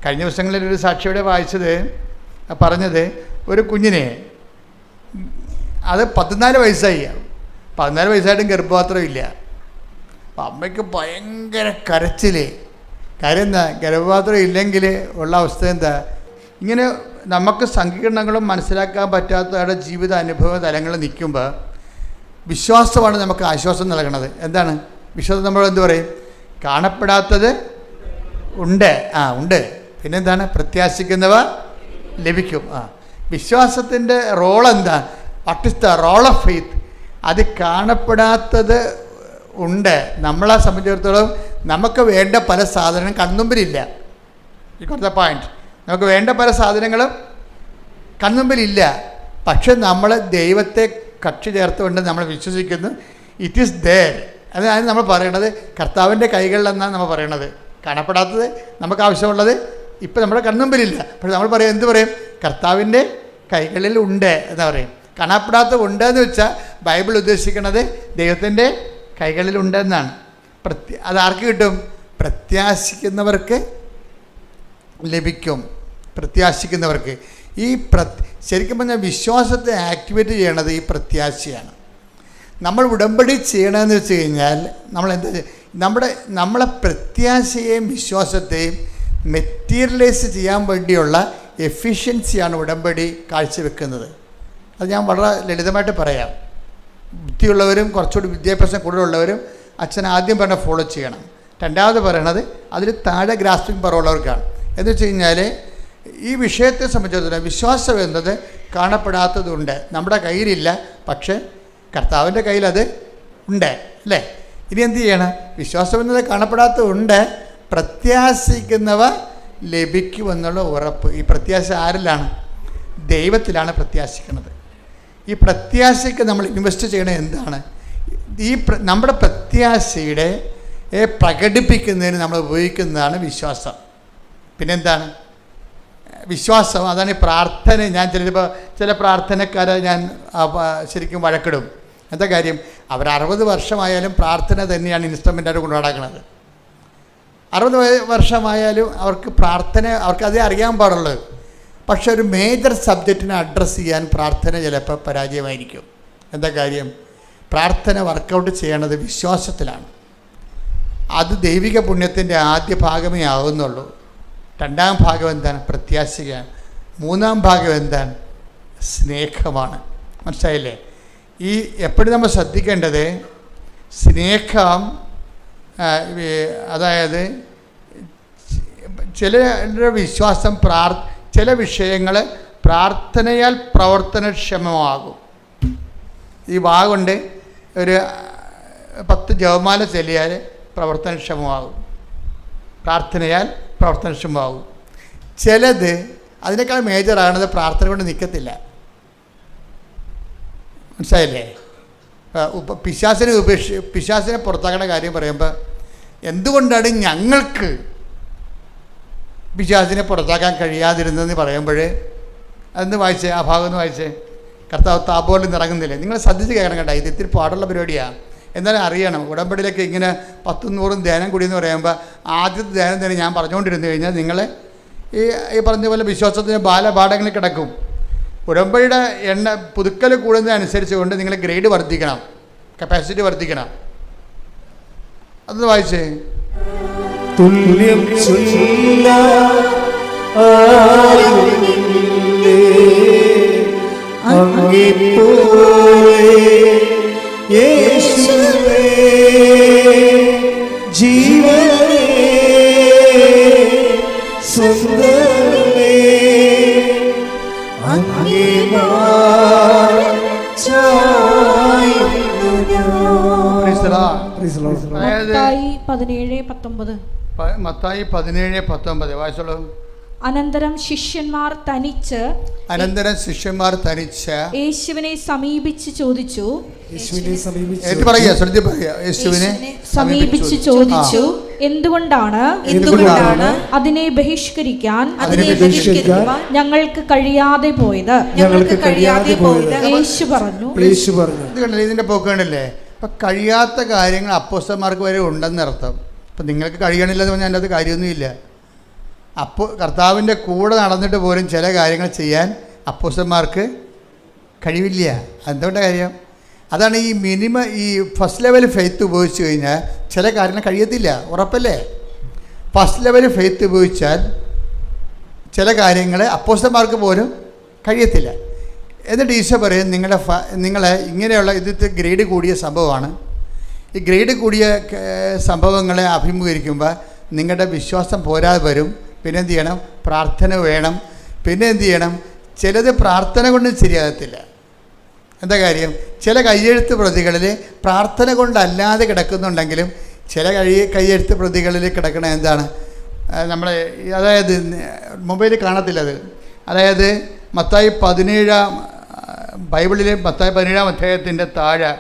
കഴിഞ്ഞ ദിവസങ്ങളിൽ ഒരു സാക്ഷിയുടെ വായിച്ചത് പറഞ്ഞത് ഒരു കുഞ്ഞിനെ, അത് 14 വയസ്സായി, 14 വയസ്സായിട്ടും ഗർഭപാത്രം ഇല്ല. അപ്പം അമ്മയ്ക്ക് ഭയങ്കര കരച്ചിൽ. കാര്യം എന്താ? ഗർഭപാത്രം ഇല്ലെങ്കിൽ ഉള്ള അവസ്ഥ എന്താ? ഇങ്ങനെ നമുക്ക് സങ്കീർണങ്ങളും മനസ്സിലാക്കാൻ പറ്റാത്തവരുടെ ജീവിത അനുഭവ തലങ്ങൾ നിൽക്കുമ്പോൾ വിശ്വാസമാണ് നമുക്ക് ആശ്വാസം നൽകണത്. എന്താണ് വിശ്വാസം? നമ്മൾ എന്ത് പറയും? കാണപ്പെടാത്തത് ഉണ്ട്. ഉണ്ട്. പിന്നെന്താണ്? പ്രത്യാശിക്കുന്നവ ലഭിക്കും. വിശ്വാസത്തിൻ്റെ റോൾ എന്താ? What is the role of faith? അത് കാണപ്പെടാത്തത് ഉണ്ട്. നമ്മളെ സംബന്ധിച്ചിടത്തോളം നമുക്ക് വേണ്ട പല സാധനങ്ങളും കൺമുമ്പിലില്ല. ഈ കൊടുത്ത പോയിന്റ്, നമുക്ക് വേണ്ട പല സാധനങ്ങളും കൺമുമ്പിലില്ല. പക്ഷെ നമ്മൾ ദൈവത്തെ കക്ഷി ചേർത്തുകൊണ്ട് നമ്മൾ വിശ്വസിക്കുന്നു. It is there. അതാണ് നമ്മൾ പറയണത്. കർത്താവിൻ്റെ കൈകളിലെന്നാണ് നമ്മൾ പറയണത്. കാണപ്പെടാത്തത് നമുക്ക് ആവശ്യമുള്ളത് ഇപ്പം നമ്മുടെ കൺമുമ്പിലില്ല. പക്ഷെ നമ്മൾ പറയും, എന്ത് പറയും? കർത്താവിൻ്റെ കൈകളിൽ ഉണ്ട് എന്ന് പറയും. കാണപ്പെടാത്ത ഉണ്ട് എന്ന് വെച്ചാൽ ബൈബിൾ ഉദ്ദേശിക്കുന്നത് ദൈവത്തിൻ്റെ കൈകളിലുണ്ടെന്നാണ്. അതാർക്ക് കിട്ടും? പ്രത്യാശിക്കുന്നവർക്ക് ലഭിക്കും. പ്രത്യാശിക്കുന്നവർക്ക്. ശരിക്കും പറഞ്ഞാൽ വിശ്വാസത്തെ ആക്ടിവേറ്റ് ചെയ്യണത് ഈ പ്രത്യാശയാണ്. നമ്മൾ ഉടമ്പടി ചെയ്യണമെന്ന് വെച്ച് കഴിഞ്ഞാൽ നമ്മൾ എന്താ, നമ്മളെ പ്രത്യാശയെയും വിശ്വാസത്തെയും മെറ്റീരിയലൈസ് ചെയ്യാൻ വേണ്ടിയുള്ള എഫിഷ്യൻസിയാണ് ഉടമ്പടി കാഴ്ചവെക്കുന്നത്. അത് ഞാൻ വളരെ ലളിതമായിട്ട് പറയാം. ബുദ്ധിയുള്ളവരും കുറച്ചുകൂടി വിദ്യാഭ്യാസം കൂടുതലുള്ളവരും അച്ഛൻ ആദ്യം പറഞ്ഞ ഫോളോ ചെയ്യണം. രണ്ടാമത് പറയണത് അതിൽ താഴെ ഗ്രാസ്പിംഗ് പവറുള്ളവർക്കാണ്. എന്ന് വെച്ച് കഴിഞ്ഞാൽ ഈ വിഷയത്തെ സംബന്ധിച്ചിടത്തോളം വിശ്വാസം എന്നത് കാണപ്പെടാത്തതുണ്ട്, നമ്മുടെ കയ്യിലില്ല, പക്ഷേ കർത്താവിൻ്റെ കയ്യിൽ അത് ഉണ്ട് അല്ലേ? ഇനി എന്ത് ചെയ്യണം? വിശ്വാസം എന്നത് കാണപ്പെടാത്തതുണ്ട്, പ്രത്യാശിക്കുന്നവ ലഭിക്കുമെന്നുള്ള ഉറപ്പ്. ഈ പ്രത്യാശ ആരിലാണ്? ദൈവത്തിലാണ് പ്രത്യാശിക്കുന്നത്. ഈ പ്രത്യാശയ്ക്ക് നമ്മൾ ഇൻവെസ്റ്റ് ചെയ്യണത് എന്താണ്? നമ്മുടെ പ്രത്യാശയുടെ പ്രകടിപ്പിക്കുന്നതിന് നമ്മൾ ഉപയോഗിക്കുന്നതാണ് വിശ്വാസം. പിന്നെന്താണ് വിശ്വാസം? അതാണ് ഈ പ്രാർത്ഥന. ഞാൻ ചില പ്രാർത്ഥനക്കാരെ ഞാൻ ശരിക്കും വഴക്കിടും. എന്താ കാര്യം? അവർ 60 വർഷമായാലും പ്രാർത്ഥന തന്നെയാണ് ഇൻസ്ട്രുമെൻ്റായിട്ട് കൊണ്ടു നടക്കുന്നത്. 60 വർഷമായാലും അവർക്ക് പ്രാർത്ഥന, അവർക്കതേ അറിയാൻ പാടുള്ളൂ. പക്ഷെ ഒരു മേജർ സബ്ജക്റ്റിനെ അഡ്രസ്സ് ചെയ്യാൻ പ്രാർത്ഥന ചിലപ്പോൾ പരാജയമായിരിക്കും. എന്താ കാര്യം? പ്രാർത്ഥന വർക്കൗട്ട് ചെയ്യണത് വിശ്വാസത്തിലാണ്. അത് ദൈവിക പുണ്യത്തിൻ്റെ ആദ്യ ഭാഗമേ ആകുന്നുള്ളൂ. രണ്ടാം ഭാഗം എന്താണ്? പ്രത്യാശയാണ്. മൂന്നാം ഭാഗം എന്താണ്? സ്നേഹമാണ്. മനസ്സിലായില്ലേ? ഈ എപ്പോഴും നമ്മൾ ശ്രദ്ധിക്കേണ്ടത് സ്നേഹം, അതായത് ചില വിശ്വാസം ചില വിഷയങ്ങൾ പ്രാർത്ഥനയാൽ പ്രവർത്തനക്ഷമമാകും. ഈ കൊണ്ട് ഒരു 10 ജപമാല ചൊല്ലിയാൽ പ്രവർത്തനക്ഷമമാകും, പ്രാർത്ഥനയാൽ പ്രവർത്തനക്ഷമമാകും. ചിലത് അതിനേക്കാൾ മേജറാണത് പ്രാർത്ഥന കൊണ്ട് നിൽക്കത്തില്ല. മനസ്സിലായില്ലേ? പിശാചിനെ പുറത്താക്കേണ്ട കാര്യം പറയുമ്പോൾ എന്തുകൊണ്ടാണ് ഞങ്ങൾക്ക് പിശാചിനെ പുറത്താക്കാൻ കഴിയാതിരുന്നതെന്ന് പറയുമ്പോൾ അതൊന്ന് വായിച്ചേ, ആ ഭാഗം ഒന്ന് വായിച്ചേ. കർത്താവ് താപോലിൽ നിറങ്ങുന്നില്ലേ? നിങ്ങൾ ശ്രദ്ധിച്ച് കേൾക്കണം കേട്ടോ, ഇത് ഇത്തിരി പാടുള്ള പരിപാടിയാണ്. എന്നാലും അറിയണം, ഉടമ്പടിയിലൊക്കെ ഇങ്ങനെ 10-100 ധ്യാനം കൂടി എന്ന് പറയുമ്പോൾ ആദ്യത്തെ ധ്യാനം തന്നെ ഞാൻ പറഞ്ഞുകൊണ്ടിരുന്നു കഴിഞ്ഞാൽ നിങ്ങൾ ഈ പറഞ്ഞ പോലെ വിശ്വാസത്തിന് ബാലപാഠങ്ങളിൽ കിടക്കും. ഉടമ്പടിയുടെ പുതുക്കൽ കൂടുന്നതനുസരിച്ച് കൊണ്ട് നിങ്ങൾ ഗ്രേഡ് വർദ്ധിക്കണം, കപ്പാസിറ്റി വർദ്ധിക്കണം. അതൊന്ന് വായിച്ചേ. തുല്യം യേശുവേ ജീവനേ സുന്ദരനേ അങ്ങേ മത്തായി 17:19 വായിച്ചോളൂ. അനന്തരം ശിഷ്യന്മാർ തനിച്ച് യേശുവിനെ സമീപിച്ച് ചോദിച്ചു എന്തുകൊണ്ടാണ് അതിനെ ബഹിഷ്കരിക്കാൻ ഞങ്ങൾക്ക് കഴിയാതെ പോയത്? യേശു പറഞ്ഞു. ഇതിന്റെ പോക്കണ്ടല്ലേ, ഇപ്പൊ കഴിയാത്ത കാര്യങ്ങൾ അപ്പോസ്തലന്മാർക്ക് വരെ ഉണ്ടെന്നർത്ഥം. ഇപ്പം നിങ്ങൾക്ക് കഴിയണില്ലെന്ന് പറഞ്ഞാൽ അതിൻ്റെ അത് കാര്യമൊന്നുമില്ല. അപ്പോൾ കർത്താവിൻ്റെ കൂടെ നടന്നിട്ട് പോലും ചില കാര്യങ്ങൾ ചെയ്യാൻ അപ്പോസ്തലന്മാർക്ക് കഴിവില്ല. എന്തുകൊണ്ടാണ് കാര്യം? അതാണ് ഈ ഈ ഫസ്റ്റ് ലെവൽ ഫെയ്ത്ത് ഉപയോഗിച്ച് കഴിഞ്ഞാൽ ചില കാര്യങ്ങൾ കഴിയത്തില്ല, ഉറപ്പല്ലേ? ഫസ്റ്റ് ലെവൽ ഫെയ്ത്ത് ഉപയോഗിച്ചാൽ ചില കാര്യങ്ങൾ അപ്പോസ്തലന്മാർക്ക് പോലും കഴിയത്തില്ല. എന്നിട്ട് ഈശോ പറയും, നിങ്ങളെ ഇങ്ങനെയുള്ള ഇത് ഗ്രേഡ് കൂടിയ സംഭവമാണ്. ഈ ഗ്രേഡ് കൂടിയ സംഭവങ്ങളെ അഭിമുഖീകരിക്കുമ്പോൾ നിങ്ങളുടെ വിശ്വാസം പോരാതെ വരും. പിന്നെ എന്ത് ചെയ്യണം? പ്രാർത്ഥന വേണം. പിന്നെ എന്ത് ചെയ്യണം? ചിലത് പ്രാർത്ഥന കൊണ്ടും ശരിയാകത്തില്ല. എന്താ കാര്യം? ചില കയ്യെഴുത്ത് പ്രതികളിൽ പ്രാർത്ഥന കൊണ്ടല്ലാതെ കിടക്കുന്നുണ്ടെങ്കിലും ചില കയ്യെഴുത്ത് പ്രതികളിൽ കിടക്കണ എന്താണ്? നമ്മളെ അതായത് മൊബൈലിൽ കാണത്തില്ലത്. അതായത് മത്തായി 17 ബൈബിളിലെ മത്തായി 17 അധ്യായത്തിൻ്റെ താഴെ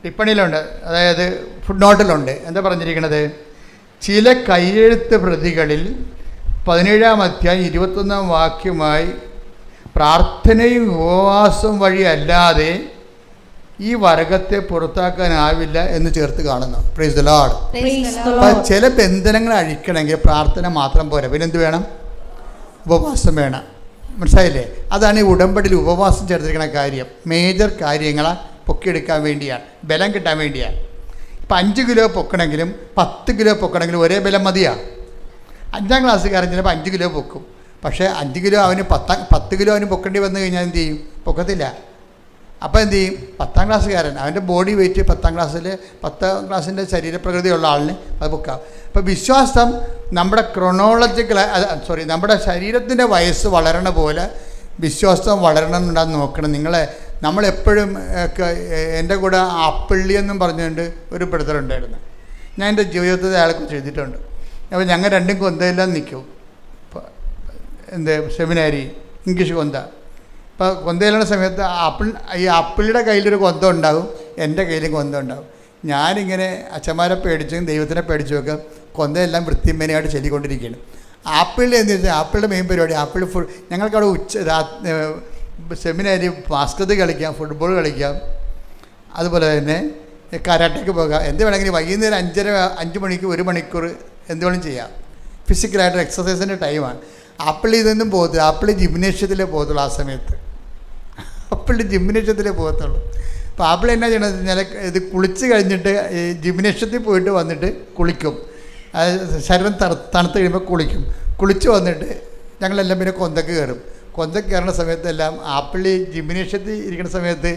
ടിപ്പണിയിലുണ്ട്, അതായത് ഫുഡ് നോട്ടിലുണ്ട്. എന്താ പറഞ്ഞിരിക്കുന്നത്? ചില കയ്യെഴുത്ത് പ്രതികളിൽ 17 അധ്യായം 21 വാക്യമായി പ്രാർത്ഥനയും ഉപവാസവും വഴി അല്ലാതെ ഈ വർഗത്തെ പുറത്താക്കാനാവില്ല എന്ന് ചേർത്ത് കാണുന്നു. Praise the Lord. ചില ബന്ധനങ്ങൾ അഴിക്കണമെങ്കിൽ പ്രാർത്ഥന മാത്രം പോരാ, പിന്നെ എന്ത് വേണം? ഉപവാസം വേണം. മനസ്സിലായില്ലേ? അതാണ് ഈ ഉടമ്പടിയിൽ ഉപവാസം ചേർത്തിരിക്കുന്ന കാര്യം. മേജർ കാര്യങ്ങളെ പൊക്കിയെടുക്കാൻ വേണ്ടിയാണ്, ബലം കിട്ടാൻ വേണ്ടിയാണ്. ഇപ്പം 5 കിലോ പൊക്കണമെങ്കിലും 10 കിലോ പൊക്കണമെങ്കിലും ഒരേ ബലം മതിയാണ്. 5ാം ക്ലാസ്സുകാരൻ ചിലപ്പോൾ 5 കിലോ പൊക്കും. പക്ഷേ 5 കിലോ അവന് 10 കിലോ അവന് പൊക്കേണ്ടി വന്നു കഴിഞ്ഞാൽ എന്ത് ചെയ്യും? പൊക്കത്തില്ല. അപ്പോൾ എന്ത് ചെയ്യും? 10ാം ക്ലാസ്സുകാരൻ അവൻ്റെ ബോഡി വെയിറ്റ് 10ാം ക്ലാസ്സിൻ്റെ ശരീരപ്രകൃതിയുള്ള ആളിന് അത് പൊക്കാം. അപ്പോൾ വിശ്വാസം നമ്മുടെ നമ്മുടെ ശരീരത്തിൻ്റെ വയസ്സ് വളരണ പോലെ വിശ്വാസം വളരണം എന്നുണ്ടാകുന്ന നോക്കണം. നമ്മളെപ്പോഴും എൻ്റെ കൂടെ ആപ്പിള്ളി എന്നും പറഞ്ഞുകൊണ്ട് ഒരു ബ്രദറുണ്ടായിരുന്നു. ഞാൻ എൻ്റെ ജീവിതത്തിൽ അയാളെക്കുറിച്ച് എഴുതിയിട്ടുണ്ട്. അപ്പോൾ ഞങ്ങൾ രണ്ടും കൊന്തയെല്ലാം നിൽക്കും. സെമിനാരി ഇംഗ്ലീഷ് കൊന്ത. ഇപ്പോൾ കൊന്തയിലുള്ള സമയത്ത് ഈ ആപ്പിളിയുടെ കയ്യിലൊരു കൊന്ത ഉണ്ടാകും, എൻ്റെ കയ്യിലും കൊന്ത ഉണ്ടാകും. ഞാനിങ്ങനെ അച്ഛന്മാരെ പേടിച്ചും ദൈവത്തിനെ പേടിച്ചുമൊക്കെ കൊന്തയെല്ലാം വൃത്തിമേനയായിട്ട് ചൊല്ലിക്കൊണ്ടിരിക്കുകയാണ്. ആപ്പിളിൽ എന്ന് വെച്ചാൽ ആപ്പിളിൻ്റെ മെയിൻ പരിപാടി ഞങ്ങൾക്കവിടെ സെമിനാരി ബാസ്കറ്റ് കളിക്കാം, ഫുട്ബോൾ കളിക്കാം, അതുപോലെ തന്നെ കരാട്ടയ്ക്ക് പോകാം. എന്ത് വേണമെങ്കിലും വൈകുന്നേരം 5 മണിക്ക് 1 മണിക്കൂർ എന്ത് വേണം ചെയ്യാം. ഫിസിക്കലായിട്ട് എക്സസൈസിൻ്റെ ടൈമാണ്. ആപ്പിളിൽ ഇതൊന്നും പോകത്തില്ല. ആപ്പിൾ ജിംനേഷ്യത്തിലേ പോകത്തുള്ളൂ. ആ സമയത്ത് ആപ്പിൾ ജിംനേഷ്യത്തിലേ പോകത്തുള്ളൂ. അപ്പോൾ ആപ്പിൾ എന്നാ ചെയ്യണമെന്ന് വെച്ചാൽ ഇത് കുളിച്ച് കഴിഞ്ഞിട്ട് ഈ ജിംനേഷ്യത്തിൽ പോയിട്ട് വന്നിട്ട് കുളിക്കും. ശരീരം തണുത്ത് കഴിയുമ്പോൾ കുളിച്ച് വന്നിട്ട് ഞങ്ങളെല്ലാം പിന്നെ കൊന്തക്ക് കയറും. കൊന്തക്ക് കയറുന്ന സമയത്തെല്ലാം ആപ്പിൾ ജിംനേഷ്യത്തിൽ ഇരിക്കുന്ന സമയത്ത്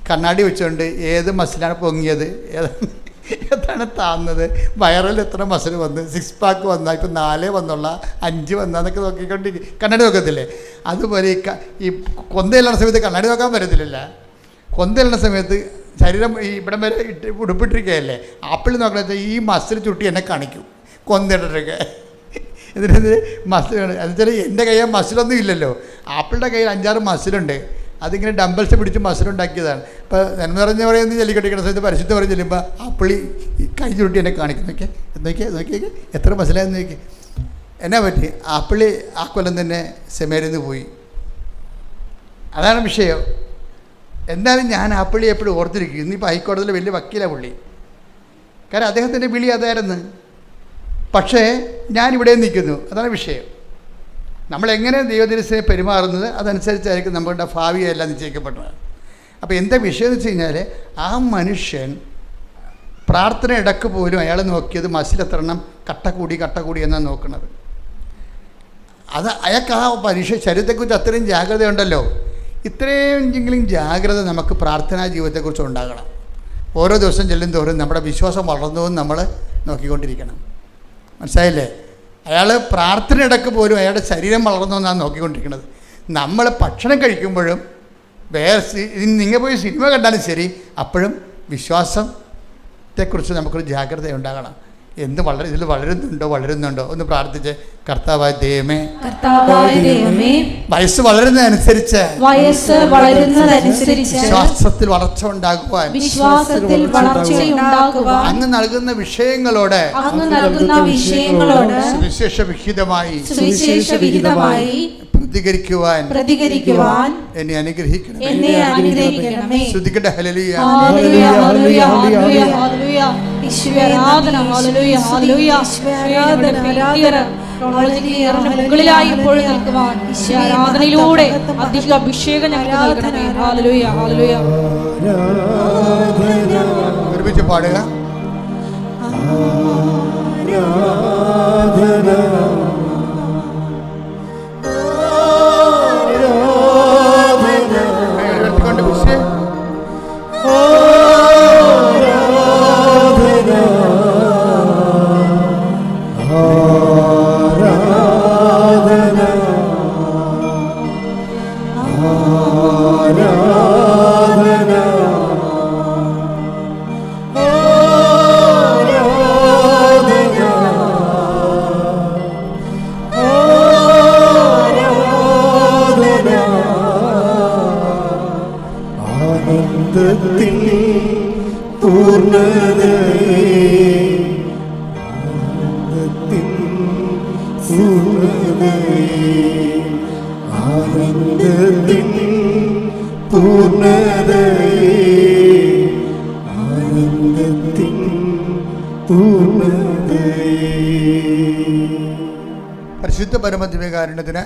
കണ്ണാടി വെച്ചുകൊണ്ട് ഏത് മസിലാണ് പൊങ്ങിയത്, ഏതാണ് താന്നത്, വയറിൽ എത്ര മസിൽ വന്ന്, 6 പാക്ക് വന്നാൽ ഇപ്പം 4 വന്നുള്ള 5 വന്നതൊക്കെ നോക്കിക്കൊണ്ടിരിക്കും. കണ്ണാടി നോക്കത്തില്ലേ? അതുപോലെ ഈ കൊന്തയിലുള്ള സമയത്ത് കണ്ണാടി നോക്കാൻ പറ്റത്തില്ല. കൊന്തയിലുള്ള സമയത്ത് ശരീരം ഇവിടം വരെ ഉടുപ്പിട്ടിരിക്കുകയല്ലേ. ആപ്പിൾ നോക്കണ ഈ മസിൽ ചുട്ടി എന്നെ കാണിക്കും കൊന്തയിട്ടൊക്കെ. ഇതിന് മസിൽ എന്നുവെച്ചാൽ എൻ്റെ കയ്യിൽ മസിലൊന്നും ഇല്ലല്ലോ. ആപ്പിളിൻ്റെ കയ്യിൽ 5-6 മസിലുണ്ട്. അതിങ്ങനെ ഡംബൽസ് പിടിച്ച് മസിലുണ്ടാക്കിയതാണ്. ഇപ്പോൾ നന്മ നിറഞ്ഞ പറയുന്നത് ജല്ലിക്കെട്ടിക്കുന്ന സമയത്ത് പരിശുദ്ധ പറഞ്ഞ് ചെല്ലുമ്പോൾ ആപ്പിളി കൈ ചുരുട്ടി എന്നെ കാണിക്കും. നോക്കിയേ എത്ര മസിലായെന്ന് നോക്കി. എന്നാ പറ്റി? ആപ്പിളി ആ കൊല്ലം തന്നെ സെമേരിന്ന് പോയി. അതാണ് വിഷയം. എന്നാലും ഞാൻ ആപ്പിളി എപ്പോഴും ഓർത്തിരിക്കും. ഇന്നിപ്പോൾ ഹൈക്കോടതിയിൽ വലിയ വക്കീലാണ് പുള്ളി. കാരണം അദ്ദേഹത്തിൻ്റെ വിളി അതായിരുന്നു. പക്ഷേ ഞാനിവിടെ നിൽക്കുന്നു. അതാണ് വിഷയം. നമ്മളെങ്ങനെ ദൈവദിനത്തിന് പെരുമാറുന്നത് അതനുസരിച്ചായിരിക്കും നമ്മളുടെ ഭാവിയെല്ലാം നിശ്ചയിക്കപ്പെട്ടത്. അപ്പോൾ എന്താ വിഷയം എന്ന് വെച്ച് കഴിഞ്ഞാൽ, ആ മനുഷ്യൻ പ്രാർത്ഥന ഇടക്ക് പോലും അയാൾ നോക്കിയത് മസിലെത്തണം, കട്ട കൂടി എന്നാണ് നോക്കുന്നത്. അത് അയാൾക്ക് ആ ശരീരത്തെക്കുറിച്ച് അത്രയും ജാഗ്രതയുണ്ടല്ലോ. ഇത്രയെങ്കിലും ജാഗ്രത നമുക്ക് പ്രാർത്ഥനാ ജീവിതത്തെക്കുറിച്ച് ഉണ്ടാകണം. ഓരോ ദിവസം ചെല്ലും തോറും നമ്മുടെ വിശ്വാസം വളർന്നതും നമ്മൾ നോക്കിക്കൊണ്ടിരിക്കണം. മനസ്സിലായില്ലേ? അയാൾ പ്രാർത്ഥന ഇടക്ക് പോലും അയാളുടെ ശരീരം വളർന്നതെന്നാണ് നോക്കിക്കൊണ്ടിരിക്കുന്നത്. നമ്മൾ ഭക്ഷണം കഴിക്കുമ്പോഴും നിങ്ങൾ പോയി സിനിമ കണ്ടാലും ശരി, അപ്പോഴും വിശ്വാസത്തെക്കുറിച്ച് നമുക്കൊരു ജാഗ്രത ഉണ്ടാകണം. ഇതിൽ വളരുന്നുണ്ടോ ഒന്ന് പ്രാർത്ഥിച്ച്. കർത്താവായ ദൈവമേ, വയസ്സ് വളരുന്നതനുസരിച്ച് വിശ്വാസത്തിൽ വളർച്ച ഉണ്ടാകുവാൻ അങ്ങ് നൽകുന്ന വിഷയങ്ങളോട് സുവിശേഷ വിഹിതമായി പ്രതികരിക്കുവാൻ എന്നെ അനുഗ്രഹിക്കണം. ശ്രദ്ധിക്കട്ടെ. ഹല്ലേലൂയ. മുകളിലായി ഇപ്പോഴും നിൽക്കുവാൻ ആരാധനയിലൂടെ അധിക അഭിഷേകം ഞങ്ങൾക്ക് നൽകണമേ. Hallelujah, hallelujah. ഒരുമിച്ച് പാടുക. പരിശുദ്ധ പരമദിവ്യകാരുണ്യത്തിന്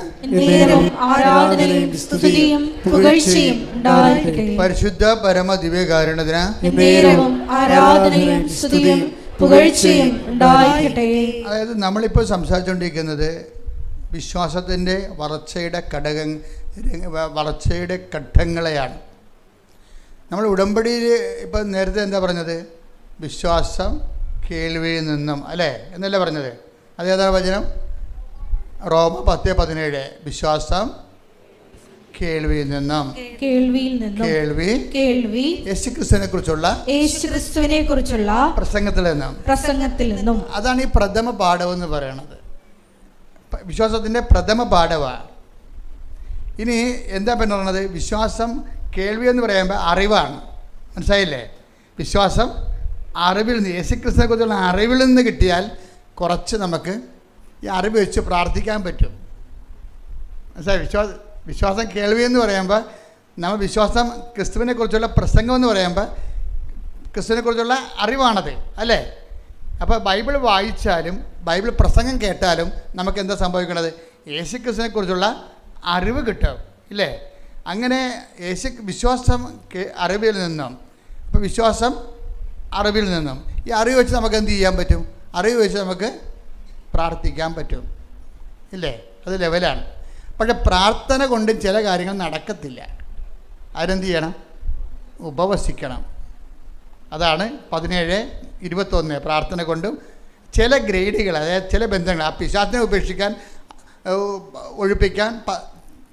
ആരാധനയും സ്തുതിയും പുകഴ്ചയും ഉണ്ടായിരിക്കട്ടെ. പരിശുദ്ധ പരമദിവ്യകാരുണ്യത്തിന് ആരാധനയും സ്തുതിയും പുകഴ്ചയും ഉണ്ടായിരിക്കട്ടെ. അതായത് നമ്മളിപ്പോൾ സംസാരിച്ചുകൊണ്ടിരിക്കുന്നത് വിശ്വാസത്തിൻ്റെ വളർച്ചയുടെ ഘട്ടങ്ങളെയാണ്. നമ്മൾ ഉടമ്പടിയിൽ ഇപ്പം നേരത്തെ എന്താ പറഞ്ഞത്? വിശ്വാസം കേൾവിയിൽ നിന്നും, അല്ലേ എന്നല്ലേ പറഞ്ഞത്? അതേതാ വചനം? റോമ 10:17. വിശ്വാസം കേൾവിയിൽ നിന്നും, കേൾവി യേശുക്രിസ്തുവിനെ കുറിച്ചുള്ള പ്രസംഗത്തിൽ നിന്നും. അതാണ് ഈ പ്രഥമ പാഠം എന്ന് പറയുന്നത്. വിശ്വാസത്തിൻ്റെ പ്രഥമ പാഠമാണ്. ഇനി എന്താ പറയുന്നത്? വിശ്വാസം കേൾവി എന്ന് പറയുമ്പോൾ അറിവാണ്. മനസ്സിലായില്ലേ? വിശ്വാസം അറിവിൽ നിന്ന്, യേശുക്രിസ്തുവിനെ കുറിച്ചുള്ള അറിവിൽ നിന്ന് കിട്ടിയാൽ കുറച്ച് നമുക്ക് ഈ അറിവ് വെച്ച് പ്രാർത്ഥിക്കാൻ പറ്റും. മനസ്സിലായി? വിശ്വാസം കേൾവി എന്ന് പറയുമ്പോൾ നമ്മൾ വിശ്വാസം ക്രിസ്തുവിനെ കുറിച്ചുള്ള പ്രസംഗം എന്ന് പറയുമ്പോൾ ക്രിസ്തുവിനെ കുറിച്ചുള്ള അറിവാണത്, അല്ലേ? അപ്പോൾ ബൈബിൾ വായിച്ചാലും ബൈബിൾ പ്രസംഗം കേട്ടാലും നമുക്ക് എന്താ സംഭവിക്കുന്നത്? യേശുക്രിസ്തുവിനെ കുറിച്ചുള്ള അറിവ് കിട്ടും, ഇല്ലേ? അങ്ങനെ വിശ്വാസം അറിവിൽ നിന്നും, അപ്പോൾ വിശ്വാസം അറിവിൽ നിന്നും, ഈ അറിവ് വെച്ച് നമുക്ക് എന്ത് ചെയ്യാൻ പറ്റും? അറിവ് വെച്ച് നമുക്ക് പ്രാർത്ഥിക്കാൻ പറ്റും, ഇല്ലേ? അത് ലെവലാണ്. പക്ഷെ പ്രാർത്ഥന കൊണ്ട് ചില കാര്യങ്ങൾ നടക്കത്തില്ല. അതിനെന്ത് ചെയ്യണം? ഉപവസിക്കണം. അതാണ് 17:21. പ്രാർത്ഥന കൊണ്ടും ചില ഗ്രേഡുകൾ, അതായത് ചില ബന്ധങ്ങൾ, ആ പിശാചിനെ ഉപേക്ഷിക്കാൻ ഒഴിപ്പിക്കാൻ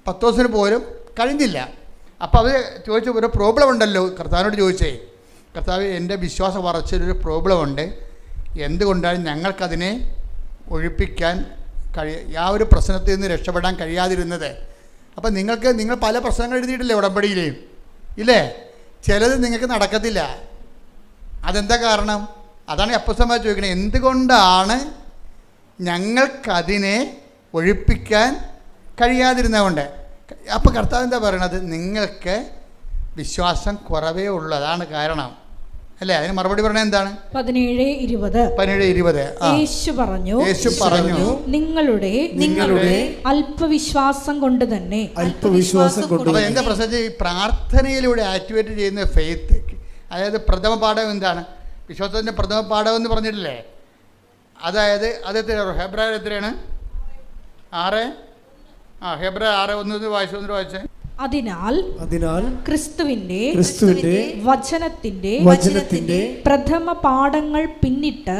പത്തോസിന് പോലും കഴിഞ്ഞില്ല. അപ്പോൾ അവർ ചോദിച്ചു, ഒരു പ്രോബ്ലം ഉണ്ടല്ലോ. കർത്താവിനോട് ചോദിച്ചേ, കർത്താവ്, എൻ്റെ വിശ്വാസ വളർച്ചയിലൊരു പ്രോബ്ലം ഉണ്ട്, എന്തുകൊണ്ടാണ് ഞങ്ങൾക്കതിനെ ഒഴിപ്പിക്കാൻ ആ ഒരു പ്രശ്നത്തിൽ നിന്ന് രക്ഷപ്പെടാൻ കഴിയാതിരുന്നത്? അപ്പം നിങ്ങൾ പല പ്രശ്നങ്ങൾ എഴുതിയിട്ടില്ലേ ഉടമ്പടിയിൽ, ഇല്ലേ? ചിലത് നിങ്ങൾക്ക് നടക്കത്തില്ല. അതെന്താ കാരണം? അതാണ് അപ്പോസ്തലന്മാർ ചോദിക്കുന്നത്, എന്തുകൊണ്ടാണ് ഞങ്ങൾക്കതിനെ ഒഴിപ്പിക്കാൻ കഴിയാതിരുന്നതുകൊണ്ട്? അപ്പോൾ കർത്താവ് എന്താ പറയണത്? നിങ്ങൾക്ക് വിശ്വാസം കുറവേ ഉള്ളൂ, അതാണ് കാരണം, അല്ലേ? അതിന് മറുപടി പറഞ്ഞത് എന്താണ്? 17:20 യേശു പറഞ്ഞു നിങ്ങളുടെ അല്പവിശ്വാസം കൊണ്ട് തന്നെ. അപ്പോൾ എന്താ പ്രശ്നം? ഈ പ്രാർത്ഥനയിലൂടെ ആക്ടിവേറ്റ് ചെയ്യുന്ന ഫെയ്ത്ത്, അതായത് പ്രഥമ പാഠം എന്താണ്? വിശ്വാസത്തിൻ്റെ പ്രഥമ പാഠം എന്ന് പറഞ്ഞിട്ടില്ലേ? അതായത് അത് ഹെബ്രായർ എത്രയാണ്? 6 ഹെബ്രായർ 6:1 വായിച്ചേ. അതിനാൽ ക്രിസ്തുവിന്റെ വചനത്തിന്റെ പ്രഥമ പാഠങ്ങൾ പിന്നിട്ട്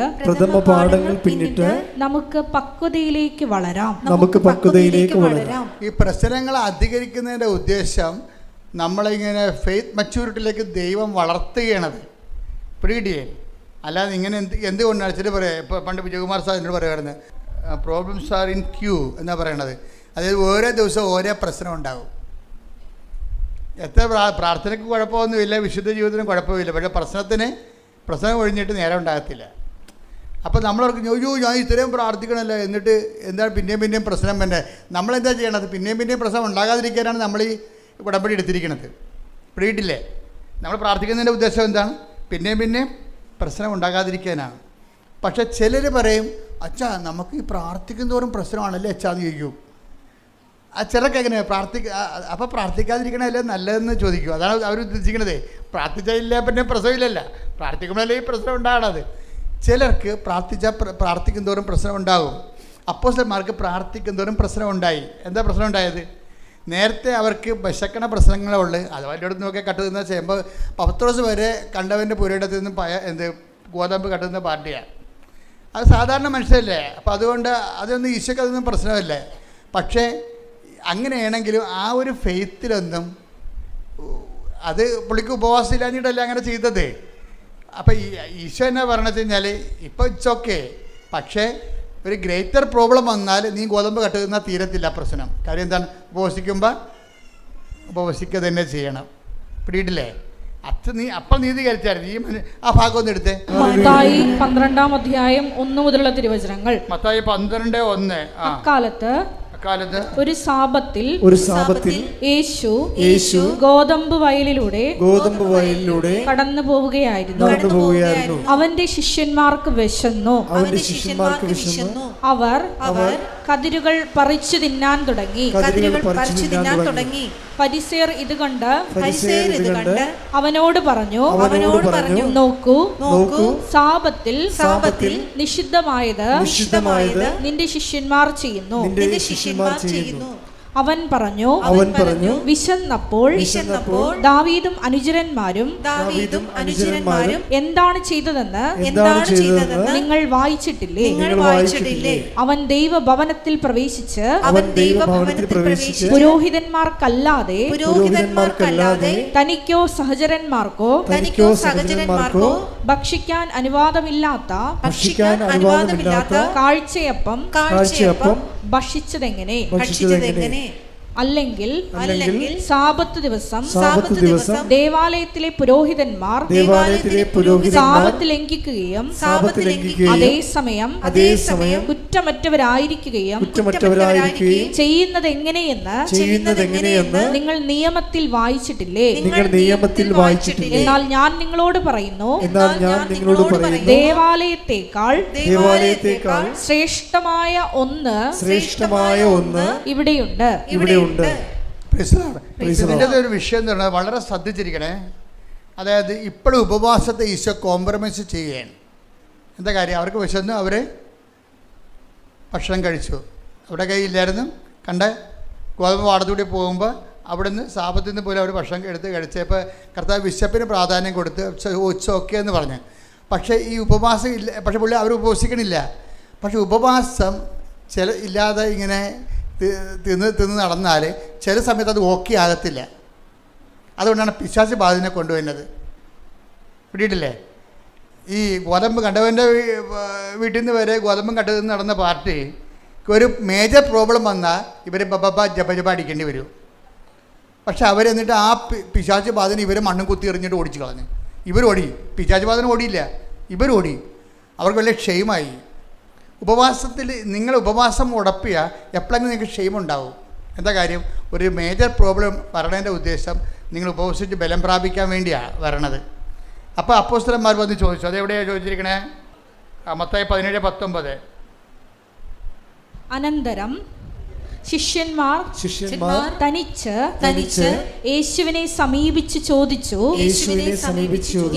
നമുക്ക് പക്വതയിലേക്ക് വളരാം. ഈ പ്രശ്നങ്ങൾ അധികരിക്കുന്നതിൻ്റെ ഉദ്ദേശം നമ്മളിങ്ങനെ ഫെയ്ത്ത് മച്യൂരിറ്റിയിലേക്ക് ദൈവം വളർത്തുകയാണത്. പിടികിട്ടിയേ? അല്ലാതെ ഇങ്ങനെ എന്തുകൊണ്ടാണ് ചില പറയാം. ഇപ്പോൾ പണ്ട് വിജയകുമാർ സാർ എന്നോട് പറയുമായിരുന്നു, പ്രോബ്ലംസ് ആർ ഇൻ ക്യൂ എന്നാണ് പറയണത്. അതായത് ഓരോ ദിവസവും ഓരോ പ്രശ്നം ഉണ്ടാകും. എത്ര പ്രാർത്ഥനയ്ക്ക് കുഴപ്പമൊന്നുമില്ല, വിശുദ്ധ ജീവിതത്തിനും കുഴപ്പമില്ല, പക്ഷേ പ്രശ്നം ഒഴിഞ്ഞിട്ട് നേരം ഉണ്ടാകത്തില്ല. അപ്പോൾ നമ്മളവർക്ക് ഞാൻ ഇത്രയും പ്രാർത്ഥിക്കണമല്ലോ, എന്നിട്ട് എന്താണ് പിന്നെയും പ്രശ്നം തന്നെ? നമ്മളെന്താ ചെയ്യണത്? പിന്നെയും പ്രശ്നം ഉണ്ടാകാതിരിക്കാനാണ് നമ്മൾ ഈ ഉടമ്പടി എടുത്തിരിക്കുന്നത്. പിടിയിട്ടില്ലേ? നമ്മൾ പ്രാർത്ഥിക്കുന്നതിൻ്റെ ഉദ്ദേശം എന്താണ്? പിന്നെയും പ്രശ്നം ഉണ്ടാകാതിരിക്കാനാണ്. പക്ഷേ ചിലർ പറയും, അച്ഛാ നമുക്ക് ഈ പ്രാർത്ഥിക്കുന്നതോറും പ്രശ്നമാണല്ലേ അച്ഛാന്ന് ചോദിക്കും. ചിലർക്ക് എങ്ങനെ അപ്പോൾ പ്രാർത്ഥിക്കാതിരിക്കണമല്ലേ നല്ലതെന്ന് ചോദിക്കും. അതാണ് അവർ ഉദ്ദേശിക്കണത്. പ്രാർത്ഥിച്ചില്ല പിന്നെ പ്രശ്നമില്ലല്ല, പ്രാർത്ഥിക്കുമ്പോഴല്ലേ ഈ പ്രശ്നം ഉണ്ടാകണത്. ചിലർക്ക് പ്രാർത്ഥിക്കുന്നതോറും പ്രശ്നം ഉണ്ടാകും. അപ്പോസ്തലന്മാർക്ക് പ്രാർത്ഥിക്കുന്നതോറും പ്രശ്നം ഉണ്ടായി. എന്താ പ്രശ്നം ഉണ്ടായത്? നേരത്തെ അവർക്ക് വിശക്കണ പ്രശ്നങ്ങളുള്ളു. അത് വലിയോടത്ത് നോക്കി കട്ടുന്ന ചെയ്യുമ്പോൾ പത്രോസ് വരെ കണ്ടവൻ്റെ പുരയിടത്തിൽ നിന്ന് ഗോതമ്പ് കട്ടുന്ന പാർട്ടിയാണ്. അത് സാധാരണ മനുഷ്യരല്ലേ. അപ്പോൾ അതുകൊണ്ട് അതൊന്നും ഈശോയ്ക്ക് അതൊന്നും പ്രശ്നമല്ലേ. പക്ഷേ അങ്ങനെയാണെങ്കിലും ആ ഒരു ഫെയ്ത്തിലൊന്നും അത് പുള്ളിക്ക് ഉപവാസം ഇല്ലാഞ്ഞിട്ടല്ല അങ്ങനെ ചെയ്തത്. അപ്പോൾ ഈശോ എന്നാ പറഞ്ഞത് കഴിഞ്ഞാൽ, ഇപ്പോൾ ഇറ്റ്സ് ഓക്കെ, പക്ഷേ ഒരു ഗ്രേറ്റർ പ്രോബ്ലം വന്നാൽ നീ ഗോതമ്പ് കട്ടുന്ന തീരത്തില്ല പ്രശ്നം. കാര്യം എന്താണ്? ഉപവസിക്കുക തന്നെ ചെയ്യണം. പിടിയിട്ടില്ലേ? അപ്പോൾ നീതീകരിച്ചായിരുന്നു. ഈ ആ ഭാഗം ഒന്ന് എടുത്തേ. മത്തായി 12-ാം 1 മുതലുള്ള തിരുവചനങ്ങൾ. മത്തായി 12:1. അക്കാലത്ത് ഒരു സാബത്തിൽ യേശു ഗോതമ്പ് വയലിലൂടെ കടന്നു പോവുകയായിരുന്നു. അവന്റെ ശിഷ്യന്മാർക്ക് വിശന്നു. അവർ കതിരുകൾ പറിച്ചു തിന്നാൻ തുടങ്ങി. ഫരിസേയർ ഇത് കണ്ട് അവനോട് പറഞ്ഞു, നോക്കൂ, സാബത്തിൽ നിഷിദ്ധമായത് നിന്റെ ശിഷ്യന്മാർ ചെയ്യുന്നു. അവൻ പറഞ്ഞു, വിശന്നപ്പോൾ ദാവീദും അനുചരന്മാരും എന്താണ് ചെയ്തതെന്ന് നിങ്ങൾ വായിച്ചിട്ടില്ലേ? അവൻ ദൈവഭവനത്തിൽ പ്രവേശിച്ച് പുരോഹിതന്മാർക്കല്ലാതെ തനിക്കോ സഹചരന്മാർക്കോ ഭക്ഷിക്കാൻ അനുവാദമില്ലാത്ത കാഴ്ചയപ്പം ഭക്ഷിച്ചതെങ്ങനെ? അല്ലെങ്കിൽ സാബത്ത് ദിവസം ദേവാലയത്തിലെ പുരോഹിതന്മാർ സാബത്ത് ലംഘിക്കുകയും അതേസമയം കുറ്റമറ്റവരായിരിക്കുകയും ചെയ്യുന്നത് എങ്ങനെയെന്ന് നിങ്ങൾ നിയമത്തിൽ വായിച്ചിട്ടില്ലേ? എന്നാൽ ഞാൻ നിങ്ങളോട് പറയുന്നു, ദേവാലയത്തെക്കാൾ ശ്രേഷ്ഠമായ ഒന്ന് ഇവിടെയുണ്ട്. ഇതിൻ്റെ ഒരു വിഷയം എന്ന് പറഞ്ഞാൽ വളരെ ശ്രദ്ധിച്ചിരിക്കണേ. അതായത് ഇപ്പോഴും ഉപവാസത്തെ ഈശോ കോംപ്രമൈസ് ചെയ്യുകയാണ്. എന്താ കാര്യം? അവർക്ക് വിശന്ന് അവർ ഭക്ഷണം കഴിച്ചു. അവിടെ കയ്യില്ലായിരുന്നു. ഗോതമ്പ് പാടത്തൂടി പോകുമ്പോൾ അവിടുന്ന് സാബത്തിൽ നിന്ന് പോലും അവർ ഭക്ഷണം എടുത്ത് കഴിച്ചപ്പോൾ കർത്താവ് വിശപ്പിന് പ്രാധാന്യം കൊടുത്ത് ഇറ്റ്സ് ഓക്കെ എന്ന് പറഞ്ഞു. പക്ഷേ ഈ ഉപവാസം ഇല്ല. പക്ഷേ പുള്ളി അവർ ഉപവസിക്കണില്ല. പക്ഷെ ഉപവാസം ഇല്ലാതെ ഇങ്ങനെ തിന്ന് നടന്നാൽ ചില സമയത്ത് അത് ഓക്കെ ആകത്തില്ല. അതുകൊണ്ടാണ് പിശാച് ബാധനെ കൊണ്ടുവരുന്നത്. പിടിയിട്ടില്ലേ? ഈ ഗോതമ്പ് കണ്ടവൻ്റെ വീട്ടിൽ നിന്ന് വരെ ഗോതമ്പും കണ്ടു നടന്ന പാർട്ടി ഒരു മേജർ പ്രോബ്ലം വന്നാൽ ഇവർ ജപ അടിക്കേണ്ടി വരും. പക്ഷെ അവരെന്നിട്ട് ആ പിശാച് ബാധന ഇവരെ മണ്ണും കുത്തി എറിഞ്ഞിട്ട് ഓടിച്ച് കളഞ്ഞു. ഇവരോടി, പിശാച് ബാധന ഓടിയില്ല, ഇവരോടി. അവർക്ക് വലിയ ക്ഷയമായി. ഉപവാസത്തിൽ നിങ്ങൾ ഉപവാസം ഉടപ്പിയ എപ്പോഴെങ്കിലും നിങ്ങൾക്ക് ക്ഷയമുണ്ടാവും. എന്താ കാര്യം? ഒരു മേജർ പ്രോബ്ലം വരണതിൻ്റെ ഉദ്ദേശം നിങ്ങൾ ഉപവസിച്ച് ബലം പ്രാപിക്കാൻ വേണ്ടിയാണ് വരണത്. അപ്പോൾ അപ്പോസ്തലന്മാർ വന്ന് ചോദിച്ചു. അതെവിടെയാണ് ചോദിച്ചിരിക്കണേ? മത്തായി 17:19. അനന്തരം ശിഷ്യന്മാർ തനിച്ച് യേശുവിനെ സമീപിച്ച് ചോദിച്ചു,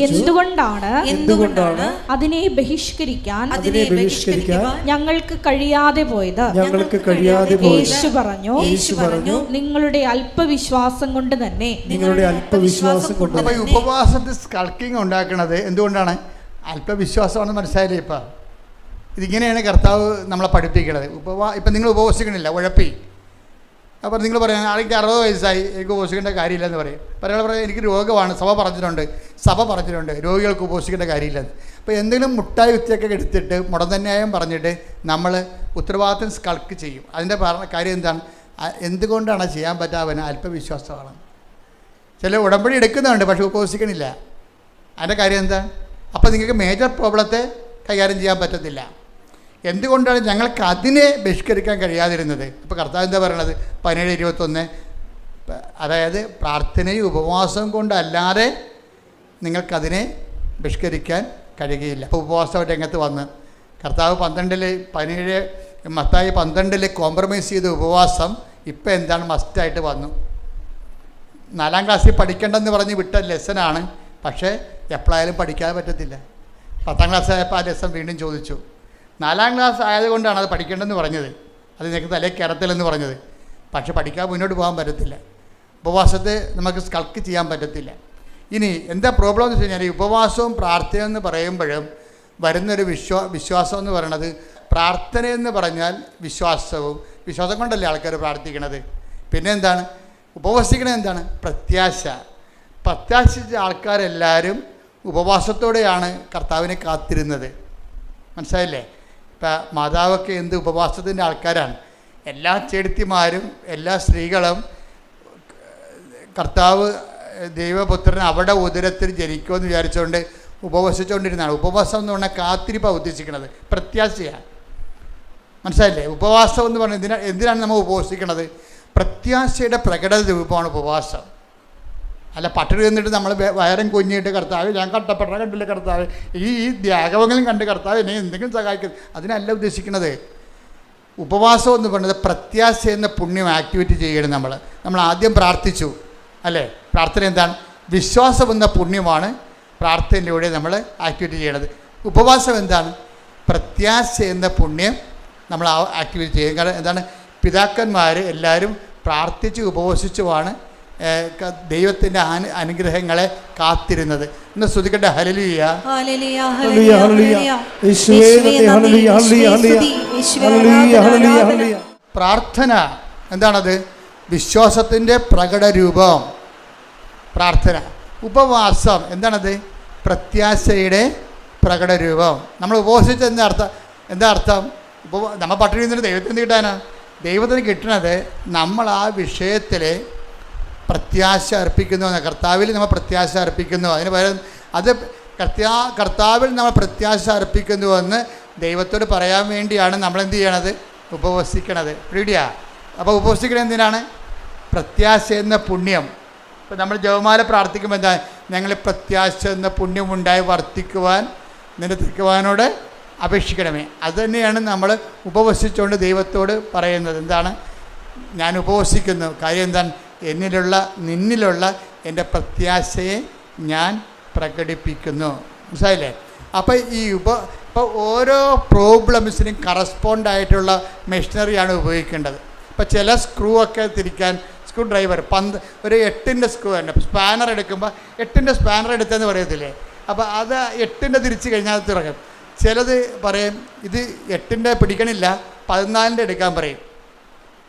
എന്തുകൊണ്ടാണ് അതിനെ ബഹിഷ്കരിക്കാൻ ഞങ്ങൾക്ക് കഴിയാതെ പോയത്? യേശു പറഞ്ഞു, നിങ്ങളുടെ അല്പവിശ്വാസം കൊണ്ട് തന്നെ. അപ്പോൾ ഈ ഉപവാസത്തിൽ സ്കൾക്കിങ് ഉണ്ടാക്കുന്നത് എന്തുകൊണ്ടാണ്? അല്പവിശ്വാസമാണെന്ന് മനസ്സിലായില്ലേ? ഇപ്പം ഇതിങ്ങനെയാണ് കർത്താവ് നമ്മളെ പഠിപ്പിക്കുന്നത്. ഇപ്പം നിങ്ങൾ ഉപവസിക്കണില്ല, ഉഴപ്പി. അപ്പോൾ നിങ്ങൾ പറയാം, ആൾക്ക് 60 വയസ്സായി, എനിക്ക് ഉപവസിക്കേണ്ട കാര്യമില്ലെന്ന് പറയും. പറയാം എനിക്ക് രോഗമാണ്, സഭ പറഞ്ഞിട്ടുണ്ട് രോഗികൾക്ക് ഉപവസിക്കേണ്ട കാര്യമില്ലെന്ന്. അപ്പോൾ എന്തെങ്കിലും മുട്ടായി വിത്തൊക്കെ എടുത്തിട്ട് മുടന്തന്യായം പറഞ്ഞിട്ട് നമ്മൾ ഉത്തരവാദിത്വം സ്കൾക്ക് ചെയ്യും. അതിൻ്റെ കാര്യം എന്താണ്? എന്തുകൊണ്ടാണ് ചെയ്യാൻ പറ്റാവന്? അല്പവിശ്വാസമാണ്. ചില ഉടമ്പടി എടുക്കുന്നുണ്ട്, പക്ഷെ ഉപവസിക്കണില്ല. അതിൻ്റെ കാര്യം എന്താ? അപ്പോൾ നിങ്ങൾക്ക് മേജർ പ്രോബ്ലത്തെ കൈകാര്യം ചെയ്യാൻ പറ്റത്തില്ല. എന്തുകൊണ്ടാണ് ഞങ്ങൾക്ക് അതിനെ ബഹിഷ്കരിക്കാൻ കഴിയാതിരുന്നത്? ഇപ്പോൾ കർത്താവ് എന്താ പറയണത്? 17:21. അതായത് പ്രാർത്ഥനയും ഉപവാസവും കൊണ്ടല്ലാതെ നിങ്ങൾക്കതിനെ ബഹിഷ്കരിക്കാൻ കഴിയുകയില്ല. അപ്പോൾ ഉപവാസം രംഗത്ത് വന്ന് കർത്താവ് 17 മത്തായി 12 കോംപ്രമൈസ് ചെയ്ത ഉപവാസം ഇപ്പം എന്താണ്? മസ്റ്റായിട്ട് വന്നു. 4ാം ക്ലാസ്സിൽ പഠിക്കേണ്ടെന്ന് പറഞ്ഞ് വിട്ട ലെസനാണ്, പക്ഷേ എപ്പോഴായാലും പഠിക്കാതെ പറ്റത്തില്ല. 10ാം ക്ലാസ് ആയപ്പോൾ ആ ലെസൺ വീണ്ടും ചോദിച്ചു. 4ാം ക്ലാസ് ആയതുകൊണ്ടാണ് അത് പഠിക്കേണ്ടെന്ന് പറഞ്ഞത്, അത് നിനക്ക് തലേ കയറത്തില്ലെന്ന് പറഞ്ഞത്. പക്ഷെ പഠിക്കാതെ മുന്നോട്ട് പോകാൻ പറ്റത്തില്ല. ഉപവാസത്തെ നമുക്ക് സ്കൾക്ക് ചെയ്യാൻ പറ്റത്തില്ല. ഇനി എന്താ പ്രോബ്ലം എന്ന് വെച്ച് കഴിഞ്ഞാൽ, ഈ ഉപവാസവും പ്രാർത്ഥനയും എന്ന് പറയുമ്പോഴും വരുന്നൊരു വിശ്വാസം എന്ന് പറയുന്നത്, പ്രാർത്ഥനയെന്ന് പറഞ്ഞാൽ വിശ്വാസം കൊണ്ടല്ലേ ആൾക്കാർ പ്രാർത്ഥിക്കണത്. പിന്നെ എന്താണ് ഉപവസിക്കണത്? എന്താണ്? പ്രത്യാശിച്ച ആൾക്കാരെല്ലാവരും ഉപവാസത്തോടെയാണ് കർത്താവിനെ കാത്തിരുന്നത്. മനസ്സിലായില്ലേ? ഇപ്പം മാതാവൊക്കെ എന്ത് ഉപവാസത്തിൻ്റെ ആൾക്കാരാണ്. എല്ലാ ചേടത്തിമാരും എല്ലാ സ്ത്രീകളും കർത്താവ് ദൈവപുത്രൻ അവിടെ ഉദരത്തിൽ ജനിക്കുമെന്ന് വിചാരിച്ചുകൊണ്ട് ഉപവസിച്ചുകൊണ്ടിരുന്നതാണ്. ഉപവാസം എന്ന് പറഞ്ഞാൽ കാത്തിരിപ്പാണ് ഉദ്ദേശിക്കുന്നത്, പ്രത്യാശയാണ്. മനസ്സിലായില്ലേ? ഉപവാസം എന്ന് പറഞ്ഞാൽ എന്തിനാണ് നമ്മൾ ഉപവസിക്കുന്നത്? പ്രത്യാശയുടെ പ്രകടന രൂപമാണ് ഉപവാസം. അല്ല പട്ടിണി നിന്നിട്ട് നമ്മൾ വയറും കുഞ്ഞിട്ട് കർത്താവ് ഞാൻ കട്ടപ്പെട്ട കണ്ടില്ല കർത്താവ്, ഈ ത്യാഗങ്ങളും കണ്ട് കർത്താവ് എന്നെ എന്തെങ്കിലും സഹായിക്കും, അതിനല്ല ഉദ്ദേശിക്കുന്നത്. ഉപവാസം എന്ന് പറയുന്നത് പ്രത്യാശ എന്ന പുണ്യം ആക്ടിവിറ്റി ചെയ്യണം. നമ്മൾ ആദ്യം പ്രാർത്ഥിച്ചു അല്ലേ? പ്രാർത്ഥന എന്താണ്? വിശ്വാസം എന്ന പുണ്യമാണ് പ്രാർത്ഥനയിലൂടെ നമ്മൾ ആക്ടിവിറ്റി ചെയ്യണത്. ഉപവാസം എന്താണ്? പ്രത്യാശ എന്ന പുണ്യം നമ്മൾ ആക്ടിവിറ്റി ചെയ്യും. കാരണം എന്താണ്? പിതാക്കന്മാർ എല്ലാവരും പ്രാർത്ഥിച്ച് ഉപവസിച്ചുമാണ് ദൈവത്തിൻ്റെ അനുഗ്രഹങ്ങളെ കാത്തിരുന്നത്. ഇന്ന് സ്തുതിക്കട്ടെ. ഹല്ലേലൂയ. പ്രാർത്ഥന എന്താണത്? വിശ്വാസത്തിൻ്റെ പ്രകടരൂപം പ്രാർത്ഥന. ഉപവാസം എന്താണത്? പ്രത്യാശയുടെ പ്രകടരൂപം. നമ്മൾ ഉപവസിച്ച എന്താ അർത്ഥം? നമ്മൾ പട്ടിണി നിന്നിട്ട് ദൈവത്തിന് കിട്ടാനാണ്. ദൈവത്തിന് കിട്ടുന്നത് നമ്മൾ ആ വിഷയത്തിൽ പ്രത്യാശ അർപ്പിക്കുന്നു. കർത്താവിൽ നമ്മൾ പ്രത്യാശ അർപ്പിക്കുന്നു. അതിന് പകരം അത് കർത്താവിൽ നമ്മൾ പ്രത്യാശ അർപ്പിക്കുന്നുവെന്ന് ദൈവത്തോട് പറയാൻ വേണ്ടിയാണ് നമ്മളെന്ത് ചെയ്യണത്? ഉപവസിക്കണത്. പിടിയാ. അപ്പോൾ ഉപവസിക്കണത് എന്തിനാണ്? പ്രത്യാശ എന്ന പുണ്യം. ഇപ്പോൾ നമ്മൾ ജപമാല പ്രാർത്ഥിക്കുമ്പോൾ എന്താ? ഞങ്ങൾ പ്രത്യാശ എന്ന പുണ്യമുണ്ടായി വർദ്ധിക്കുവാൻ നിരത്തിക്കുവാനോട് അപേക്ഷിക്കണമേ. അതുതന്നെയാണ് നമ്മൾ ഉപവസിച്ചുകൊണ്ട് ദൈവത്തോട് പറയുന്നത്. എന്താണ്? ഞാൻ ഉപവസിക്കുന്നു. കാര്യം എന്താണ്? നിന്നിലുള്ള എൻ്റെ പ്രത്യാശയെ ഞാൻ പ്രകടിപ്പിക്കുന്നു. മനസ്സിലായില്ലേ? അപ്പോൾ ഇപ്പോൾ ഓരോ പ്രോബ്ലംസിനും കറസ്പോണ്ടായിട്ടുള്ള മെഷീനറിയാണ് ഉപയോഗിക്കേണ്ടത്. ഇപ്പോൾ ചില സ്ക്രൂ ഒക്കെ തിരിക്കാൻ സ്ക്രൂ ഡ്രൈവർ ഒരു 8ൻ്റെ സ്ക്രൂ ഉണ്ട്. സ്പാനർ എടുക്കുമ്പോൾ 8ൻ്റെ സ്പാനർ എടുത്തെന്ന് പറയത്തില്ലേ? അപ്പോൾ അത് 8ൻ്റെ തിരിച്ച് കഴിഞ്ഞാൽ തിറക്കും. ചിലത് പറയും ഇത് 8ൻ്റെ പിടിക്കണില്ല 14ൻ്റെ എടുക്കാൻ പറയും.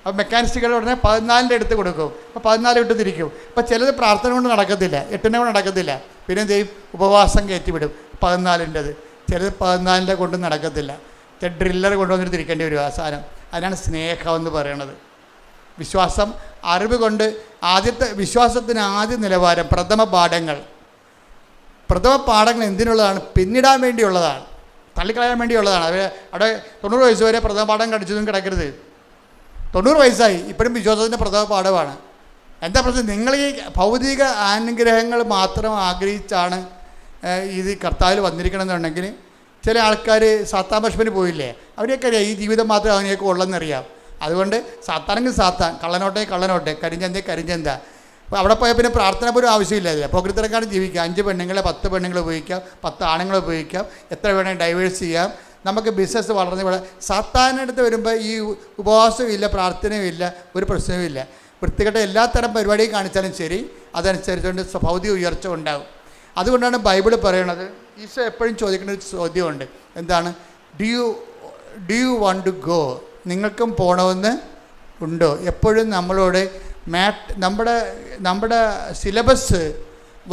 അപ്പോൾ മെക്കാനിസ്റ്റുകൾ ഉടനെ 14ൻ്റെ എടുത്ത് കൊടുക്കും. അപ്പോൾ 14 ഇട്ട് തിരിക്കും. അപ്പോൾ ചിലത് പ്രാർത്ഥന കൊണ്ട് നടക്കത്തില്ല, 8ൻ്റെ കൊണ്ട് നടക്കത്തില്ല. പിന്നെ എന്ത് ചെയ്യും? ഉപവാസം കയറ്റിവിടും 14ൻ്റെത്. ചിലത് 14ൻ്റെ കൊണ്ട് നടക്കത്തില്ല. ഡ്രില്ലർ കൊണ്ടുവന്നിട്ട് തിരിക്കേണ്ടി വരും ആ സാധനം. അതിനാണ് സ്നേഹം എന്ന് പറയണത്. വിശ്വാസം അറിവ് കൊണ്ട് ആദ്യത്തെ വിശ്വാസത്തിന് ആദ്യ നിലവാരം പ്രഥമ പാഠങ്ങൾ എന്തിനുള്ളതാണ്? പിന്നിടാൻ വേണ്ടിയുള്ളതാണ്, തള്ളിക്കളയാൻ വേണ്ടിയുള്ളതാണ്. അവിടെ 90 വയസ്സ് വരെ പ്രഥമ പാഠം കടിച്ചതും കിടക്കരുത്. 90 വയസ്സായി ഇപ്പോഴും വിശ്വാസത്തിൻ്റെ പ്രഥമ പാഠമാണ്. എന്താ പ്രശ്നം? നിങ്ങൾ ഈ ഭൗതിക അനുഗ്രഹങ്ങൾ മാത്രം ആഗ്രഹിച്ചാണ് ഇത് കർത്താവിൽ വന്നിരിക്കണമെന്നുണ്ടെങ്കിൽ ചില ആൾക്കാർ സാത്താൻ ഭക്ഷണത്തിന് പോയില്ലേ, അവരെയൊക്കെ അറിയാം ഈ ജീവിതം മാത്രമേ അവനെയൊക്കെ ഉള്ളെന്നറിയാം. അതുകൊണ്ട് സാത്താനെങ്കിൽ സാത്താൻ, കള്ളനോട്ടെ, കരിഞ്ചന്ത. അപ്പോൾ അവിടെ പോയാൽ പിന്നെ പ്രാർത്ഥന പോലും ആവശ്യമില്ല. പോക്കറ്റിത്തരക്കാണ് ജീവിക്കുക. 5 പെണ്ണുങ്ങളെ 10 പെണ്ണുങ്ങളെ ഉപയോഗിക്കാം, 10 ആണുങ്ങളെ ഉപയോഗിക്കാം, എത്ര വേണമെങ്കിൽ ഡൈവേഴ്സ് ചെയ്യാം. നമുക്ക് ബിസിനസ് വളർന്ന് ഇവിടെ സാത്താനടുത്ത് വരുമ്പോൾ ഈ ഉപവാസവും ഇല്ല, പ്രാർത്ഥനയും ഇല്ല, ഒരു പ്രശ്നവും ഇല്ല. വൃത്തികെട്ട എല്ലാത്തരം പരിപാടിയും കാണിച്ചാലും ശരി, അതനുസരിച്ചുകൊണ്ട് ഭൗതിക ഉയർച്ച ഉണ്ടാകും. അതുകൊണ്ടാണ് ബൈബിൾ പറയണത്, ഈശോ എപ്പോഴും ചോദിക്കുന്ന ഒരു ചോദ്യമുണ്ട്. എന്താണ്? Do you want to go? നിങ്ങൾക്കും പോകണമെന്ന് ഉണ്ടോ? എപ്പോഴും നമ്മളോട് നമ്മുടെ സിലബസ്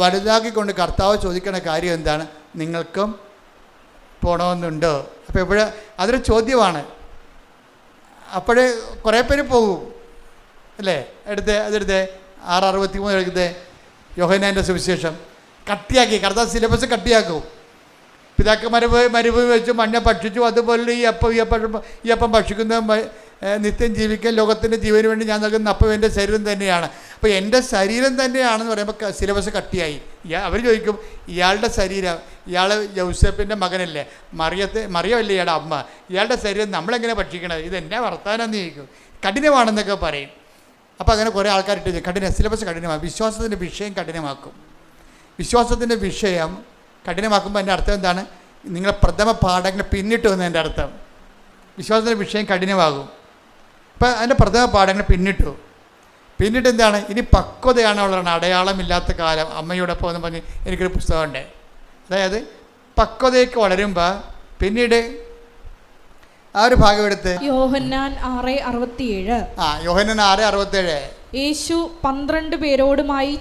വലുതാക്കിക്കൊണ്ട് കർത്താവ് ചോദിക്കുന്ന കാര്യം എന്താണ്? നിങ്ങൾക്കും പോകണമെന്നുണ്ടോ? അപ്പോൾ എപ്പോഴും അതൊരു ചോദ്യമാണ്. അപ്പോഴേ കുറേ പേര് പോകും അല്ലേ? അതെടുത്തേ 6:63 എടുത്തേ യോഹന്നാൻ്റെ സുവിശേഷം. കട്ടിയാക്കി കർത്താവ് സിലബസ് കട്ടിയാക്കും. പിതാക്കന്മാരെ മരുഭൂമി വെച്ച് മഞ്ഞ ഭക്ഷിച്ചു, അതുപോലെ ഈ അപ്പം ഭക്ഷിക്കുന്ന നിത്യം ജീവിക്കാൻ ലോകത്തിൻ്റെ ജീവന് വേണ്ടി ഞാൻ നൽകുന്ന അപ്പം എൻ്റെ ശരീരം തന്നെയാണ്. അപ്പോൾ എൻ്റെ ശരീരം തന്നെയാണെന്ന് പറയുമ്പോൾ സിലബസ് കട്ടിയായി. അവർ ചോദിക്കും, ഇയാളുടെ ശരീരം, ഇയാൾ യൗസേപ്പിൻ്റെ മകനല്ലേ, മറിയമല്ലേ ഇയാളുടെ അമ്മ, ഇയാളുടെ ശരീരം നമ്മളെങ്ങനെ ഭക്ഷിക്കണത്? ഇതെന്നെ വർത്താനെന്ന് ചോദിക്കും. കഠിനമാണെന്നൊക്കെ പറയും. അപ്പോൾ അങ്ങനെ കുറേ ആൾക്കാർ ഇട്ട് സിലബസ് കഠിനമാക്കും. വിശ്വാസത്തിൻ്റെ വിഷയം കഠിനമാക്കും. വിശ്വാസത്തിൻ്റെ വിഷയം കഠിനമാക്കുമ്പോൾ എൻ്റെ അർത്ഥം എന്താണ്? നിങ്ങളെ പ്രഥമ പാഠങ്ങൾ പിന്നിട്ട് വന്നതിൻ്റെ അർത്ഥം. വിശ്വാസത്തിൻ്റെ വിഷയം കഠിനമാകും. ഇപ്പം അതിൻ്റെ പ്രഥമ പാഠങ്ങൾ പിന്നിട്ട് എന്താണ്? ഇനി പക്വതയാണ് ഉള്ളതാണ്. അടയാളമില്ലാത്ത കാലം അമ്മയോടൊപ്പം എന്ന് പറഞ്ഞ് എനിക്കൊരു പുസ്തകമുണ്ട്. അതായത് പക്വതയ്ക്ക് വളരുമ്പോൾ പിന്നീട് ആ ഒരു ഭാഗം എടുത്ത് യോഹന്നാൻ 6:67. യോഹന്നാൻ 6:67. യേശു 12 പേരോടുമായി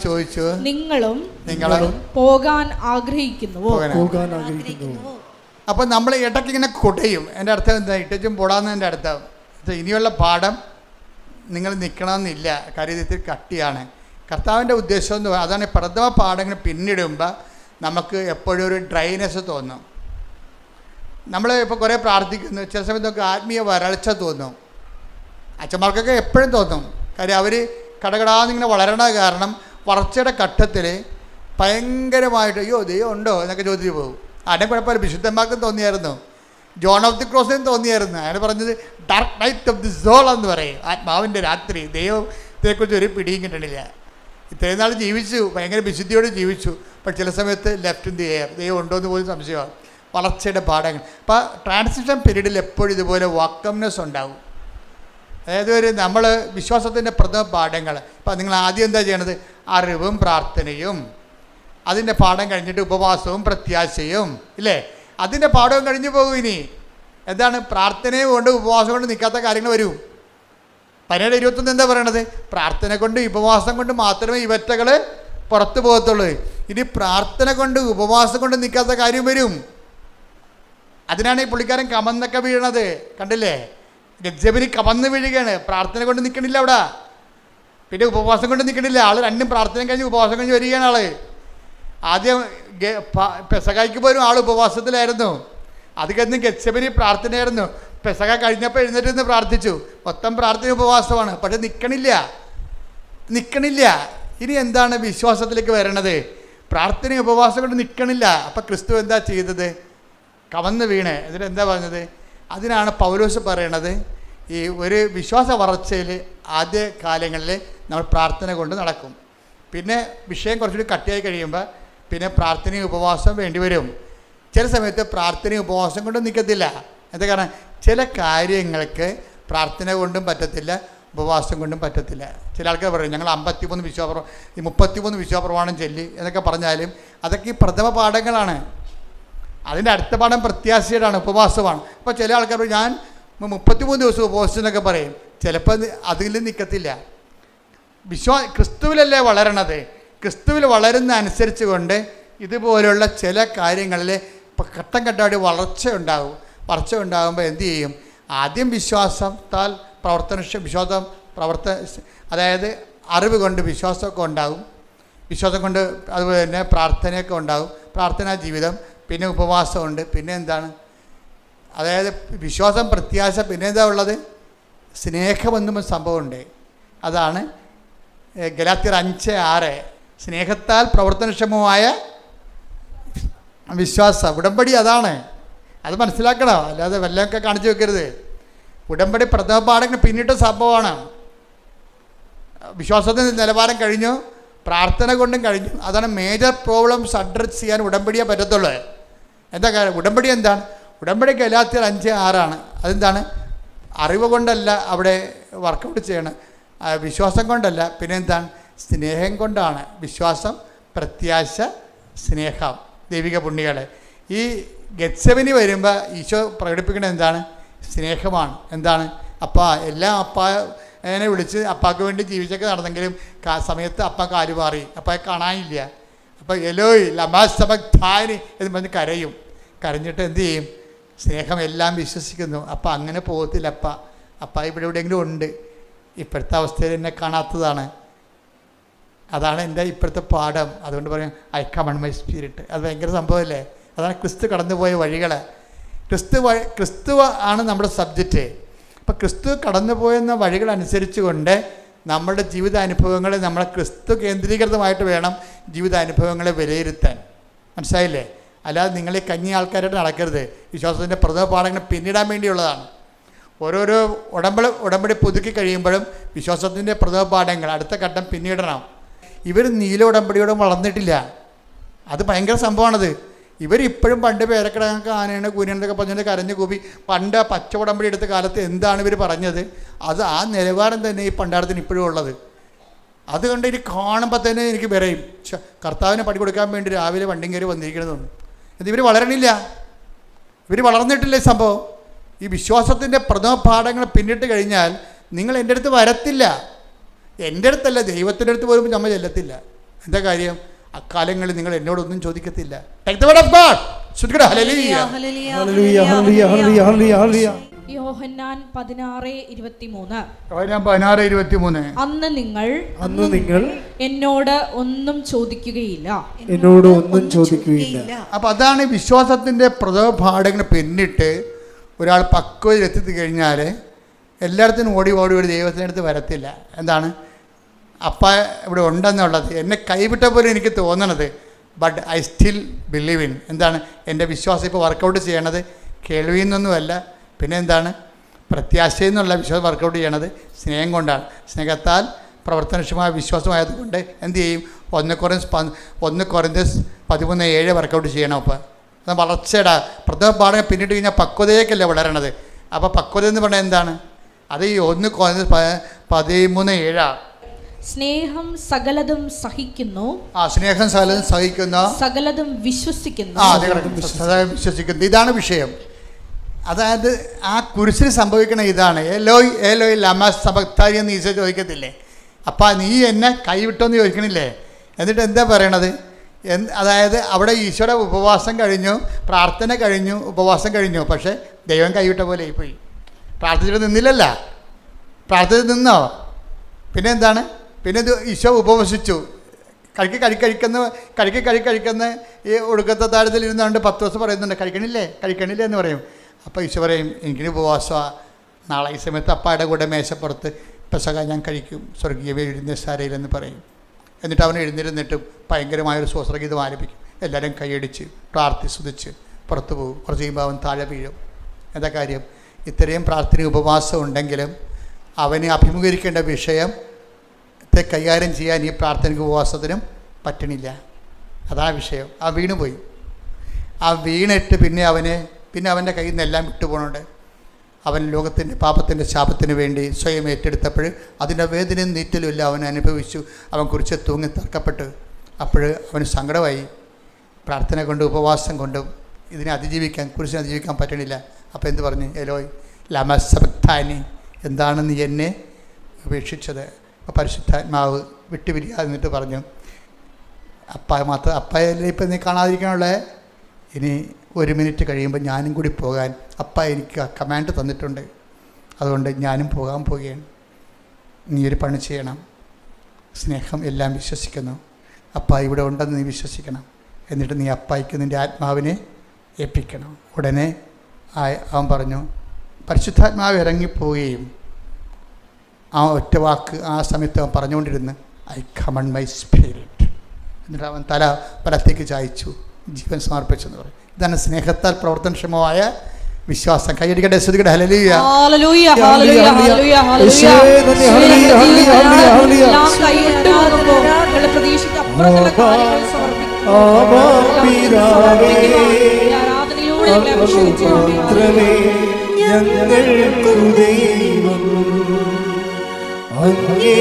ചോദിച്ചു, നിങ്ങളും പോകാൻ ആഗ്രഹിക്കുന്നുവോ? അപ്പം നമ്മൾ ഇടയ്ക്ക് ഇങ്ങനെ കൊടയും. എൻ്റെ അർത്ഥം എന്താ? ഇട്ടും പോടാന്നതിൻ്റെ അർത്ഥം ഇനിയുള്ള പാഠം നിങ്ങൾ നിൽക്കണമെന്നില്ല, കാര്യത്തിൽ കട്ടിയാണ്. കർത്താവിൻ്റെ ഉദ്ദേശം എന്ന് പറയുന്നത് അതാണ്. പ്രഥമ പാഠങ്ങൾ പിന്നിടുമ്പോൾ നമുക്ക് എപ്പോഴും ഒരു ഡ്രൈനെസ് തോന്നും. നമ്മൾ ഇപ്പോൾ കുറേ പ്രാർത്ഥിക്കുന്നു, ചില സമയത്ത് നമുക്ക് ആത്മീയ വരൾച്ച തോന്നും. അച്ഛന്മാർക്കൊക്കെ എപ്പോഴും തോന്നും. കാര്യം അവർ കടകടാന്നിങ്ങനെ വളരണ കാരണം വളർച്ചയുടെ ഘട്ടത്തിൽ ഭയങ്കരമായിട്ട് ദൈവം ഉണ്ടോ എന്നൊക്കെ ചോദിച്ചു പോകും. ആരും കുഴപ്പമില്ല, വിശുദ്ധന്മാർക്കും തോന്നിയായിരുന്നു, ജോൺ ഓഫ് ദി ക്രോസിനും തോന്നിയായിരുന്നു. അയാൾ പറഞ്ഞത് dark night of the soul എന്ന് പറയും, ആത്മാവിൻ്റെ രാത്രി. ദൈവത്തെക്കുറിച്ച് ഒരു പിടിയും കിട്ടണില്ല. ഇത്രയും നാൾ ജീവിച്ചു, ഭയങ്കര വിശുദ്ധിയോട് ജീവിച്ചു. പക്ഷെ ചില സമയത്ത് ലെഫ്റ്റ് ഇൻ ദി എയർ, ദൈവം ഉണ്ടോ എന്ന് പോലും സംശയമാണ്. വളർച്ചയുടെ പാഠങ്ങൾ. അപ്പോൾ ട്രാൻസിഷൻ പീരീഡിൽ എപ്പോഴും ഇതുപോലെ വാക്കംനെസ് ഉണ്ടാവും. അതായത് നമ്മൾ വിശ്വാസത്തിൻ്റെ പ്രഥമ പാഠങ്ങൾ. ഇപ്പം നിങ്ങൾ ആദ്യം എന്താ ചെയ്യണത്? അറിവും പ്രാർത്ഥനയും. അതിൻ്റെ പാഠം കഴിഞ്ഞിട്ട് ഉപവാസവും പ്രത്യാശയും ഇല്ലേ? അതിൻ്റെ പാഠവും കഴിഞ്ഞു പോകും. ഇനി എന്താണ്? പ്രാർത്ഥനയും കൊണ്ട് ഉപവാസം കൊണ്ട് നിൽക്കാത്ത കാര്യങ്ങൾ വരും. 17:21 എന്താ പറയണത്? പ്രാർത്ഥന കൊണ്ട് ഉപവാസം കൊണ്ട് മാത്രമേ ഇവറ്റകൾ പുറത്തു പോകത്തുള്ളൂ. ഇനി പ്രാർത്ഥന കൊണ്ട് ഉപവാസം കൊണ്ട് നിൽക്കാത്ത കാര്യം വരും. അതിനാണ് ഈ പുള്ളിക്കാരൻ കമന്നൊക്കെ വീഴണത്. കണ്ടില്ലേ? ഗദ്ജബിന് കമന്ന് വീഴുകയാണ്. പ്രാർത്ഥന കൊണ്ട് നിൽക്കണില്ല അവിടെ, പിന്നെ ഉപവാസം കൊണ്ട് നിൽക്കണില്ല. ആൾ രണ്ടും പ്രാർത്ഥന കഴിഞ്ഞ് ഉപവാസം കഴിഞ്ഞ് വരികയാണ്. ആൾ ആദ്യം പെസകായ്ക്ക് പോലും ആൾ ഉപവാസത്തിലായിരുന്നു. അത് കഴിഞ്ഞ് ഗദ്ജബിന് പ്രാർത്ഥനയായിരുന്നു. പെസക കഴിഞ്ഞപ്പോൾ എഴുന്നേറ്റ് നിന്ന് പ്രാർത്ഥിച്ചു. മൊത്തം പ്രാർത്ഥന ഉപവാസമാണ്. പക്ഷെ നിൽക്കണില്ല. ഇനി എന്താണ് വിശ്വാസത്തിലേക്ക് വരണത്? പ്രാർത്ഥന ഉപവാസം കൊണ്ട് നിൽക്കണില്ല. അപ്പം ക്രിസ്തു എന്താ ചെയ്തത്? കമന്ന് വീണ്. എന്നിട്ട് എന്താ പറഞ്ഞത്? അതിനാണ് പൗലോസ് പറയണത്, ഈ ഒരു വിശ്വാസ വളർച്ചയിൽ ആദ്യ കാലങ്ങളിൽ നമ്മൾ പ്രാർത്ഥന കൊണ്ട് നടക്കും. പിന്നെ വിഷയം കുറച്ചുകൂടി കട്ടിയായി കഴിയുമ്പോൾ പിന്നെ പ്രാർത്ഥനയും ഉപവാസം വേണ്ടി വരും. ചില സമയത്ത് പ്രാർത്ഥനയും ഉപവാസം കൊണ്ടും നിൽക്കത്തില്ല. എന്താ കാരണം? ചില കാര്യങ്ങൾക്ക് പ്രാർത്ഥന കൊണ്ടും പറ്റത്തില്ല, ഉപവാസം കൊണ്ടും പറ്റത്തില്ല. ചില ആൾക്കാർ പറയും ഞങ്ങൾ 33 വിശ്വാസപ്രമാണം ചൊല്ലി എന്നൊക്കെ പറഞ്ഞാലും അതൊക്കെ ഈ പ്രഥമ പാഠങ്ങളാണ്. അതിൻ്റെ അടുത്ത പാഠം പ്രത്യാശയുടെയാണ്, ഉപവാസമാണ്. അപ്പോൾ ചില ആൾക്കാർ ഞാൻ 33 ദിവസം ഉപവാസിച്ചെന്നൊക്കെ പറയും. ചിലപ്പോൾ അതിൽ നിൽക്കത്തില്ല. ക്രിസ്തുവിലല്ലേ വളരണത്. ക്രിസ്തുവിൽ വളരുന്ന അനുസരിച്ച് കൊണ്ട് ഇതുപോലുള്ള ചില കാര്യങ്ങളിൽ ഘട്ടം ഘട്ടമായിട്ട് വളർച്ച ഉണ്ടാകുമ്പോൾ എന്തു ചെയ്യും? ആദ്യം വിശ്വാസത്താൽ വിശ്വാസം അതായത് അറിവ് കൊണ്ട് വിശ്വാസമൊക്കെ ഉണ്ടാകും, വിശ്വാസം കൊണ്ട് അതുപോലെ തന്നെ പ്രാർത്ഥനയൊക്കെ ഉണ്ടാകും, പ്രാർത്ഥനാ ജീവിതം, പിന്നെ ഉപവാസമുണ്ട്, പിന്നെ എന്താണ്, അതായത് വിശ്വാസം, പ്രത്യാശ, പിന്നെ എന്താ ഉള്ളത്, സ്നേഹമെന്നും സംഭവമുണ്ട്. അതാണ് ഗലാത്യർ 5:6 സ്നേഹത്താൽ പ്രവർത്തനക്ഷമമായ വിശ്വാസം. ഉടമ്പടി അതാണ്, അത് മനസ്സിലാക്കണം. അല്ലാതെ വല്ലതൊക്കെ കാണിച്ചു വെക്കരുത്. ഉടമ്പടി പ്രഥമ പാഠങ്ങൾ പിന്നിട്ട സംഭവമാണ്. വിശ്വാസത്തിൻ്റെ നിലവാരം കഴിഞ്ഞു, പ്രാർത്ഥന കൊണ്ടും കഴിഞ്ഞു. അതാണ് മേജർ പ്രോബ്ലംസ് അഡ്രസ് ചെയ്യാൻ ഉടമ്പടിയെ പറ്റത്തുള്ളൂ. എന്താ കാര്യം? ഉടമ്പടി എന്താണ്? ഉടമ്പടി ഗലാത്യർ 5:6 അതെന്താണ്? അറിവ് കൊണ്ടല്ല അവിടെ വർക്കൗട്ട് ചെയ്യണം, വിശ്വാസം കൊണ്ടല്ല, പിന്നെ എന്താണ്? സ്നേഹം കൊണ്ടാണ്. വിശ്വാസം, പ്രത്യാശ, സ്നേഹം. ദൈവിക പുണ്യങ്ങളെ, ഈ ഗെത്സെമനി വരുമ്പോൾ ഈശോ പ്രകടിപ്പിക്കുന്നത് എന്താണ്? സ്നേഹമാണ്. എന്താണ്? എല്ലാം അപ്പാനെ വിളിച്ച് അപ്പാക്ക് വേണ്ടി ജീവിച്ചൊക്കെ നടന്നെങ്കിലും സമയത്ത് അപ്പ കാല് മാറി, അപ്പായെ കാണാനില്ല. അപ്പോൾ എലോയ് ലമാ സബക്താനി എന്ന് പറഞ്ഞ് കരയും. കരഞ്ഞിട്ട് എന്ത് ചെയ്യും? സ്നേഹം എല്ലാം വിശ്വസിക്കുന്നു. അപ്പം അങ്ങനെ പോകത്തില്ല. അപ്പ ഇവിടെ എവിടെയെങ്കിലും ഉണ്ട്, ഇപ്പോഴത്തെ അവസ്ഥയിൽ എന്നെ കാണാത്തതാണ്. അതാണ് എൻ്റെ ഇപ്പോഴത്തെ പാഠം. അതുകൊണ്ട് പറയും I come on my spirit. അത് ഭയങ്കര സംഭവമല്ലേ? അതാണ് ക്രിസ്തു കടന്നുപോയ വഴികൾ. ക്രിസ്തു ആണ് നമ്മുടെ സബ്ജക്റ്റ്. അപ്പം ക്രിസ്തു കടന്നുപോയെന്ന വഴികൾ അനുസരിച്ച് കൊണ്ട് നമ്മുടെ ജീവിതാനുഭവങ്ങളെ നമ്മളെ ക്രിസ്തു കേന്ദ്രീകൃതമായിട്ട് വേണം ജീവിതാനുഭവങ്ങളെ വിലയിരുത്താൻ. മനസ്സിലായില്ലേ? അല്ലാതെ നിങ്ങൾ ഈ കഞ്ഞി ആൾക്കാരായിട്ട് നടക്കരുത്. വിശ്വാസത്തിൻ്റെ പ്രഥമ പാഠങ്ങൾ പിന്നിടാൻ വേണ്ടിയുള്ളതാണ്. ഓരോരോ ഉടമ്പടി പുതുക്കി കഴിയുമ്പോഴും വിശ്വാസത്തിൻ്റെ പ്രഥമ പാഠങ്ങൾ അടുത്ത ഘട്ടം പിന്നിടണം. ഇവർ നീല ഉടമ്പടിയോടും വളർന്നിട്ടില്ല. അത് ഭയങ്കര സംഭവമാണത്. ഇവരിപ്പോഴും പണ്ട് പേരക്കിടങ്ങൾക്ക് ആനയാണ് കൂനിയാണെന്നൊക്കെ പറഞ്ഞിട്ട് കരഞ്ഞു കൂപ്പി പണ്ട് പച്ച ഉടമ്പടി എടുത്ത കാലത്ത് എന്താണ് ഇവർ പറഞ്ഞത്, അത് ആ നിലവാരം തന്നെ ഈ പണ്ടാരത്തിന് ഇപ്പോഴും ഉള്ളത്. അതുകൊണ്ട് ഇനി കാണുമ്പോൾ തന്നെ എനിക്ക് പറയും, കർത്താവിനെ പടി കൊടുക്കാൻ വേണ്ടി രാവിലെ വണ്ടിയും കയറി വന്നിരിക്കണമെന്ന്. ഇവർ വളരണില്ല, ഇവർ വളർന്നിട്ടില്ല. ഈ സംഭവം ഈ വിശ്വാസത്തിൻ്റെ പ്രഥമ പാഠങ്ങൾ പിന്നിട്ട് കഴിഞ്ഞാൽ നിങ്ങൾ എൻ്റെ അടുത്ത് വരത്തില്ല. എൻ്റെ അടുത്തല്ല, ദൈവത്തിൻ്റെ അടുത്ത് പോലും നമ്മൾ ചെല്ലത്തില്ല. എന്താ കാര്യം? അക്കാലങ്ങളിൽ നിങ്ങൾ എന്നോടൊന്നും ചോദിക്കത്തില്ല. യോഹന്നാൻ 16:23 അന്ന് നിങ്ങൾ എന്നോട് ഒന്നും ചോദിക്കുകയില്ല. അപ്പം അതാണ് വിശ്വാസത്തിൻ്റെ പ്രഥമ പാഠങ്ങൾ പിന്നിട്ട് ഒരാൾ പക്വതയിലെത്തി കഴിഞ്ഞാൽ എല്ലായിടത്തിനും ഓടി ദൈവത്തിൻ്റെ അടുത്ത് വരത്തില്ല. എന്താണ്? അപ്പ ഇവിടെ ഉണ്ടെന്നുള്ളത് എന്നെ കൈവിട്ട പോലെ എനിക്ക് തോന്നണത്, but I still believe in. എന്താണ്? എൻ്റെ വിശ്വാസം ഇപ്പോൾ വർക്കൗട്ട് ചെയ്യണത് കേൾവിയിൽ നിന്നൊന്നുമല്ല, പിന്നെ എന്താണ്? പ്രത്യാശയിൽ നിന്നുള്ള വിശ്വാസം വർക്കൗട്ട് ചെയ്യണത് സ്നേഹം കൊണ്ടാണ്. സ്നേഹത്താൽ പ്രവർത്തനക്ഷമമായ വിശ്വാസമായതുകൊണ്ട് എന്ത് ചെയ്യും? 1 Corinthians 13:7 വർക്കൗട്ട് ചെയ്യണം. അപ്പോൾ അത് വളർച്ചയുടെ പ്രഥമ പാഠം പിന്നിട്ട് കഴിഞ്ഞാൽ പക്വതയേക്കല്ലേ വളരണത്. അപ്പോൾ പക്വത എന്ന് പറഞ്ഞാൽ എന്താണ്? അത് ഈ 1 Corinthians 13:7 സ്നേഹം സകലതും സഹിക്കുന്നു, സ്നേഹം സകലതും സഹിക്കുന്നു, സകലതും വിശ്വസിക്കുന്നു. വിശ്വസിക്കുന്നു. ഇതാണ് വിഷയം. അതായത് ആ കുരിശിൽ സംഭവിക്കണ ഇതാണ്. ഏലോയ് ഏലോയ് ലമാ സബക്താനി എന്ന് ഈശോ ചോദിക്കത്തില്ലേ? അപ്പം നീ എന്നെ കൈവിട്ടോന്ന് ചോദിക്കണില്ലേ? എന്നിട്ട് എന്താ പറയണത്? അതായത് അവിടെ ഈശോയുടെ ഉപവാസം കഴിഞ്ഞു, പ്രാർത്ഥന കഴിഞ്ഞു, ഉപവാസം കഴിഞ്ഞു. പക്ഷേ ദൈവം കൈവിട്ട പോലെ ആയിപ്പോയി. പ്രാർത്ഥിച്ചിട്ട് നിന്നില്ലല്ല, പ്രാർത്ഥിച്ച് നിന്നോ? പിന്നെ എന്താണ്? പിന്നെ ഇത് ഈശോ ഉപവസിച്ചു. കഴിക്കുന്ന ഈ ഒടുക്കത്തെ താഴത്തിൽ ഇരുന്നുകൊണ്ട് 10 ദിവസം പറയുന്നുണ്ട് കഴിക്കണില്ലേ എന്ന് പറയും. അപ്പോൾ ഈശോ പറയും എനിക്കിനി ഉപവാസമാണ്, നാളെ ഈ സമയത്ത് അപ്പായുടെ കൂടെ മേശപ്പുറത്ത് പെസക ഞാൻ കഴിക്കും, സ്വർഗീയ എഴുന്നേസാരയിലെന്ന് പറയും. എന്നിട്ട് അവൻ എഴുന്നേരുന്നിട്ടും ഭയങ്കരമായൊരു സ്വസ്ത്രഗീതം ആലപിക്കും. എല്ലാവരും കൈയടിച്ച് പ്രാർത്ഥിച്ചുതിച്ച് പുറത്തു പോകും. കുറച്ച് കഴിയുമ്പോൾ അവൻ താഴെ വീഴും. എന്താ കാര്യം? ഇത്രയും പ്രാർത്ഥന ഉപവാസം ഉണ്ടെങ്കിലും അവന് അഭിമുഖീകരിക്കേണ്ട വിഷയത്തെ കൈകാര്യം ചെയ്യാൻ ഈ പ്രാർത്ഥനയ്ക്ക് ഉപവാസത്തിനും പറ്റണില്ല. അതാണ് വിഷയം. ആ വീണുപോയി. ആ വീണിട്ട് പിന്നെ അവൻ്റെ കയ്യിൽ നിന്നെല്ലാം വിട്ടുപോകുന്നുണ്ട്. അവൻ ലോകത്തിൻ്റെ പാപത്തിൻ്റെ ശാപത്തിന് വേണ്ടി സ്വയം ഏറ്റെടുത്തപ്പോൾ അതിൻ്റെ വേദനയും നീറ്റലുമില്ല അവൻ അനുഭവിച്ചു. അവൻ കുറിച്ച് തൂങ്ങി തർക്കപ്പെട്ട് അപ്പോൾ അവന് സങ്കടമായി. പ്രാർത്ഥന കൊണ്ടും ഉപവാസം കൊണ്ടും കുരിശിനെ അതിജീവിക്കാൻ പറ്റണില്ല. അപ്പോൾ എന്ത് പറഞ്ഞു? എലോയ് ലമാ സബക്താനി, എന്താണ് നീ എന്നെ ഉപേക്ഷിച്ചത്? അപ്പോൾ പരിശുദ്ധാത്മാവ് വിട്ടുപിരിയാതെ നിന്നിട്ട് പറഞ്ഞു, അപ്പായല്ലേ ഇപ്പം നീ കാണാതിരിക്കാനുള്ളത്, ഇനി 1 മിനിറ്റ് കഴിയുമ്പോൾ ഞാനും കൂടി പോകാൻ അപ്പ എനിക്ക് കമാൻഡ് തന്നിട്ടുണ്ട്. അതുകൊണ്ട് ഞാനും പോകാൻ പോവുകയാണ്. നീ ഒരു പണി ചെയ്യണം. സ്നേഹം എല്ലാം വിശ്വസിക്കുന്നു. അപ്പ ഇവിടെ ഉണ്ടെന്ന് നീ വിശ്വസിക്കണം. എന്നിട്ട് നീ അപ്പായിക്ക് നിൻ്റെ ആത്മാവിനെ ഏൽപ്പിക്കണം. ഉടനെ അവൻ പറഞ്ഞു, പരിശുദ്ധാത്മാവ് ഇറങ്ങിപ്പോവുകയും ആ ഒറ്റ വാക്ക് ആ സമയത്ത് അവൻ പറഞ്ഞുകൊണ്ടിരുന്ന്, ഐ കമൺ മൈ സ്പിരിറ്റ്. എന്നിട്ട് അവൻ തല വലത്തേക്ക് ചായച്ചു, ജീവൻ സമർപ്പിച്ചെന്ന് പറയും. ഇതാണ് സ്നേഹത്താൽ പ്രവർത്തനക്ഷമമായ വിശ്വാസം. കൈയടിക്കട്ടെ, ശ്രദ്ധിക്കട്ടെ. ഹല്ലേലൂയ, ഹല്ലേലൂയ, ഹല്ലേലൂയ, ഹല്ലേലൂയ, ഹല്ലേലൂയ. എല്ലാം കൈയിട്ട് പോകുമ്പോൾ നിങ്ങളുടെ പ്രതീക്ഷയ്ക്ക് അപ്പുറത്തുള്ള കാര്യങ്ങൾ സമർപ്പിക്കുന്നു. ആരാധനയിലൂടെ ഞങ്ങളെ അഭിഷേകിച്ചു. ഞങ്ങൾക്കു ദൈവം അങ്ങേ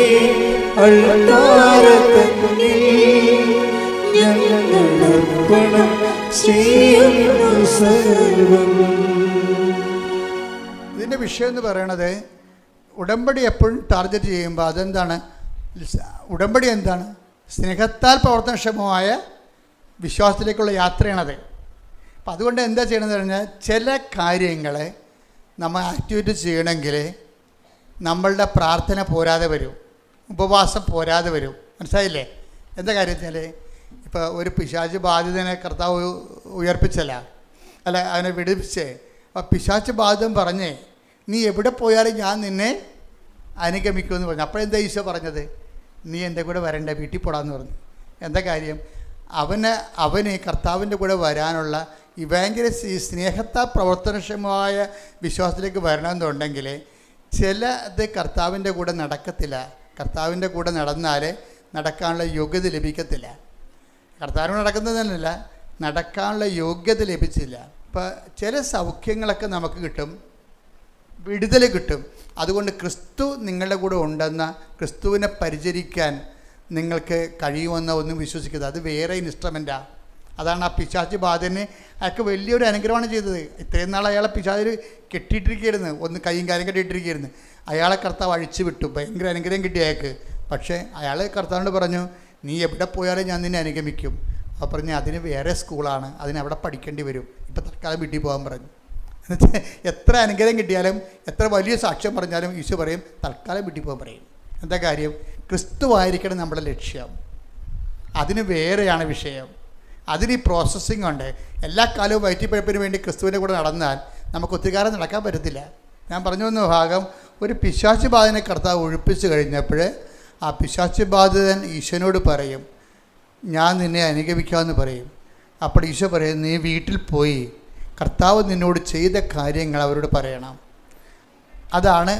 അൾത്താരതന്നിൽ ഞങ്ങളർപ്പണം ചെയ്യുന്നു സർവം. ഇതിൻ്റെ വിഷയം എന്ന് പറയണത്, ഉടമ്പടി എപ്പോഴും ടാർഗറ്റ് ചെയ്യുമ്പോൾ അതെന്താണ്? ഉടമ്പടി എന്താണ്? സ്നേഹത്താൽ പ്രവർത്തനക്ഷമമായ വിശ്വാസത്തിലേക്കുള്ള യാത്രയാണത്. അപ്പം അതുകൊണ്ട് എന്താ ചെയ്യണമെന്ന് പറഞ്ഞാൽ, ചില കാര്യങ്ങളെ നമ്മൾ ആക്ടിവേറ്റ് ചെയ്യണമെങ്കിൽ നമ്മളുടെ പ്രാർത്ഥന പോരാതെ വരും, ഉപവാസം പോരാതെ വരും. മനസ്സിലായില്ലേ? എന്താ കാര്യത്തിൽ? ഇപ്പോൾ ഒരു പിശാച് ബാധിതനെ കർത്താവ് ഉയർപ്പിച്ചല്ല, അല്ല അവനെ വിടുവിച്ചേ. അപ്പോൾ പിശാച് ബാധിതൻ പറഞ്ഞേ, നീ എവിടെ പോയാലും ഞാൻ നിന്നെ അനുഗമിക്കുമെന്ന് പറഞ്ഞു. അപ്പോഴെന്താ ഈശോ പറഞ്ഞത്? നീ എൻ്റെ കൂടെ വരണ്ട, വീട്ടിൽ പോടാന്ന് പറഞ്ഞു. എന്താ കാര്യം? അവന് കർത്താവിൻ്റെ കൂടെ വരാനുള്ള ഇവാഞ്ചലിസ്റ്റ്, ഈ സ്നേഹത്താൽ പ്രവർത്തനക്ഷമമായ വിശ്വാസത്തിലേക്ക് വരണമെന്നുണ്ടെങ്കിൽ ചിലത് കർത്താവിൻ്റെ കൂടെ നടക്കത്തില്ല. കർത്താവിൻ്റെ കൂടെ നടന്നാൽ നടക്കാനുള്ള യോഗ്യത ലഭിക്കത്തില്ല. കർത്താവിനോട് നടക്കുന്നതല്ല, നടക്കാനുള്ള യോഗ്യത ലഭിച്ചില്ല. ഇപ്പോൾ ചില സൗഖ്യങ്ങളൊക്കെ നമുക്ക് കിട്ടും, വിടുതൽ കിട്ടും. അതുകൊണ്ട് ക്രിസ്തു നിങ്ങളുടെ കൂടെ ഉണ്ടെന്ന, ക്രിസ്തുവിനെ പരിചരിക്കാൻ നിങ്ങൾക്ക് കഴിയുമെന്ന ഒന്നും വിശ്വസിക്കരുത്. അത് വേറെ ഇൻസ്ട്രുമെൻറ്റാണ്. അതാണ് ആ പിശാച് ബാധനെ അയാൾക്ക് വലിയൊരു അനുഗ്രഹമാണ് ചെയ്തത്. ഇത്രയും നാൾ അയാളെ പിശാച് കെട്ടിയിട്ടിരിക്കുകയായിരുന്നു, ഒന്ന് കൈയും കാര്യം കെട്ടിയിട്ടിരിക്കുകയായിരുന്നു. അയാളെ കർത്താവ് അഴിച്ചു വിട്ടു, ഭയങ്കര അനുഗ്രഹം കിട്ടി അയാൾക്ക്. പക്ഷേ അയാൾ കർത്താവിനോട് പറഞ്ഞു, നീ എവിടെ പോയാലും ഞാൻ നിന്നെ അനുഗമിക്കും. അപ്പോൾ പറഞ്ഞു, അതിന് വേറെ സ്കൂളാണ്, അതിനവിടെ പഠിക്കേണ്ടി വരും, ഇപ്പം തൽക്കാലം വീട്ടിൽ പോകാൻ പറഞ്ഞു. എന്നുവെച്ചാൽ എത്ര അനുഗ്രഹം കിട്ടിയാലും എത്ര വലിയ സാക്ഷ്യം പറഞ്ഞാലും ഈശോ പറയും തൽക്കാലം വീട്ടിൽ പോകാൻ പറയും. എന്താ കാര്യം? ക്രിസ്തുവായിരിക്കണം നമ്മുടെ ലക്ഷ്യം. അതിന് വേറെയാണ് വിഷയം. അതിന് ഈ പ്രോസസ്സിംഗ് ഉണ്ട്. എല്ലാ കാലവും വയറ്റിപ്പഴപ്പിന് വേണ്ടി ക്രിസ്തുവിൻ്റെ കൂടെ നടന്നാൽ നമുക്ക് ഒത്തിരി കാലം നടക്കാൻ പറ്റത്തില്ല. ഞാൻ പറഞ്ഞു വന്ന ഭാഗം, ഒരു പിശാച് ബാധിതനെ കർത്താവ് ഒഴിപ്പിച്ച് കഴിഞ്ഞപ്പോൾ ആ പിശാച് ബാധിതൻ ഈശോനോട് പറയും, ഞാൻ നിന്നെ അനുഗമിക്കാമെന്ന് പറയും. അപ്പോൾ ഈശോ പറയും, നീ വീട്ടിൽ പോയി കർത്താവ് നിന്നോട് ചെയ്ത കാര്യങ്ങൾ അവരോട് പറയണം. അതാണ്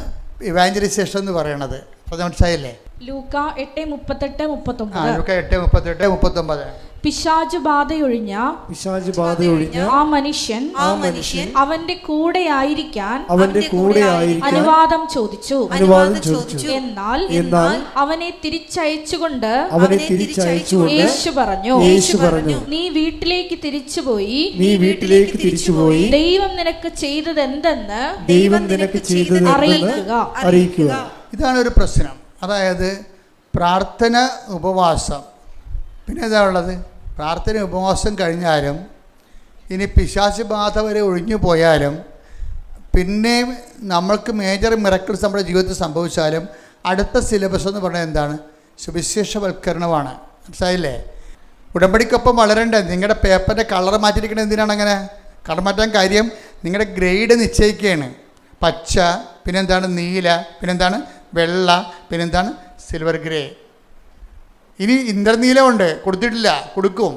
ഇവാഞ്ചലൈസേഷൻ എന്ന് പറയണത്. അത് മനസ്സിലായില്ലേ? ലൂക്ക 8:38-39. ലൂക്ക 8:38-39. പിശാച് ബാധയൊഴിഞ്ഞ ആ മനുഷ്യൻ അവന്റെ കൂടെ ആയിരിക്കാൻ അനുവാദം ചോദിച്ചു. എന്നാൽ അവനെ തിരിച്ചയച്ചുകൊണ്ട് യേശു പറഞ്ഞു, നീ വീട്ടിലേക്ക് തിരിച്ചുപോയി ദൈവം നിനക്ക് ചെയ്തത് എന്തെന്ന് അറിയിക്കുക. ഇതാണ് ഒരു പ്രശ്നം. അതായത് പ്രാർത്ഥന, ഉപവാസം. പിന്നെ എന്താ ഉള്ളത്? പ്രാർത്ഥന ഉപവാസം കഴിഞ്ഞാലും ഇനി പിശാച് ബാധ വരെ ഒഴിഞ്ഞു പോയാലും പിന്നെയും നമ്മൾക്ക് മേജർ മിറക്കിൾസ് നമ്മുടെ ജീവിതത്തിൽ സംഭവിച്ചാലും അടുത്ത സിലബസ് എന്ന് പറയുന്നത് എന്താണ്? സുവിശേഷവൽക്കരണമാണ്. മനസ്സിലായില്ലേ? ഉടമ്പടിക്കൊപ്പം വളരണ്ടേ? നിങ്ങളുടെ പേപ്പറിൻ്റെ കളർ മാറ്റിയിരിക്കുന്നത് എന്തിനാണ്? അങ്ങനെ കളർ മാറ്റാൻ കാര്യം നിങ്ങളുടെ ഗ്രേഡ് നിശ്ചയിക്കുകയാണ്. പച്ച, പിന്നെന്താണ് നീല, പിന്നെന്താണ് വെള്ള, പിന്നെന്താണ് സിൽവർ ഗ്രേ. ഇനി ഇന്ദ്രനീലമുണ്ട്, കൊടുത്തിട്ടില്ല, കൊടുക്കും.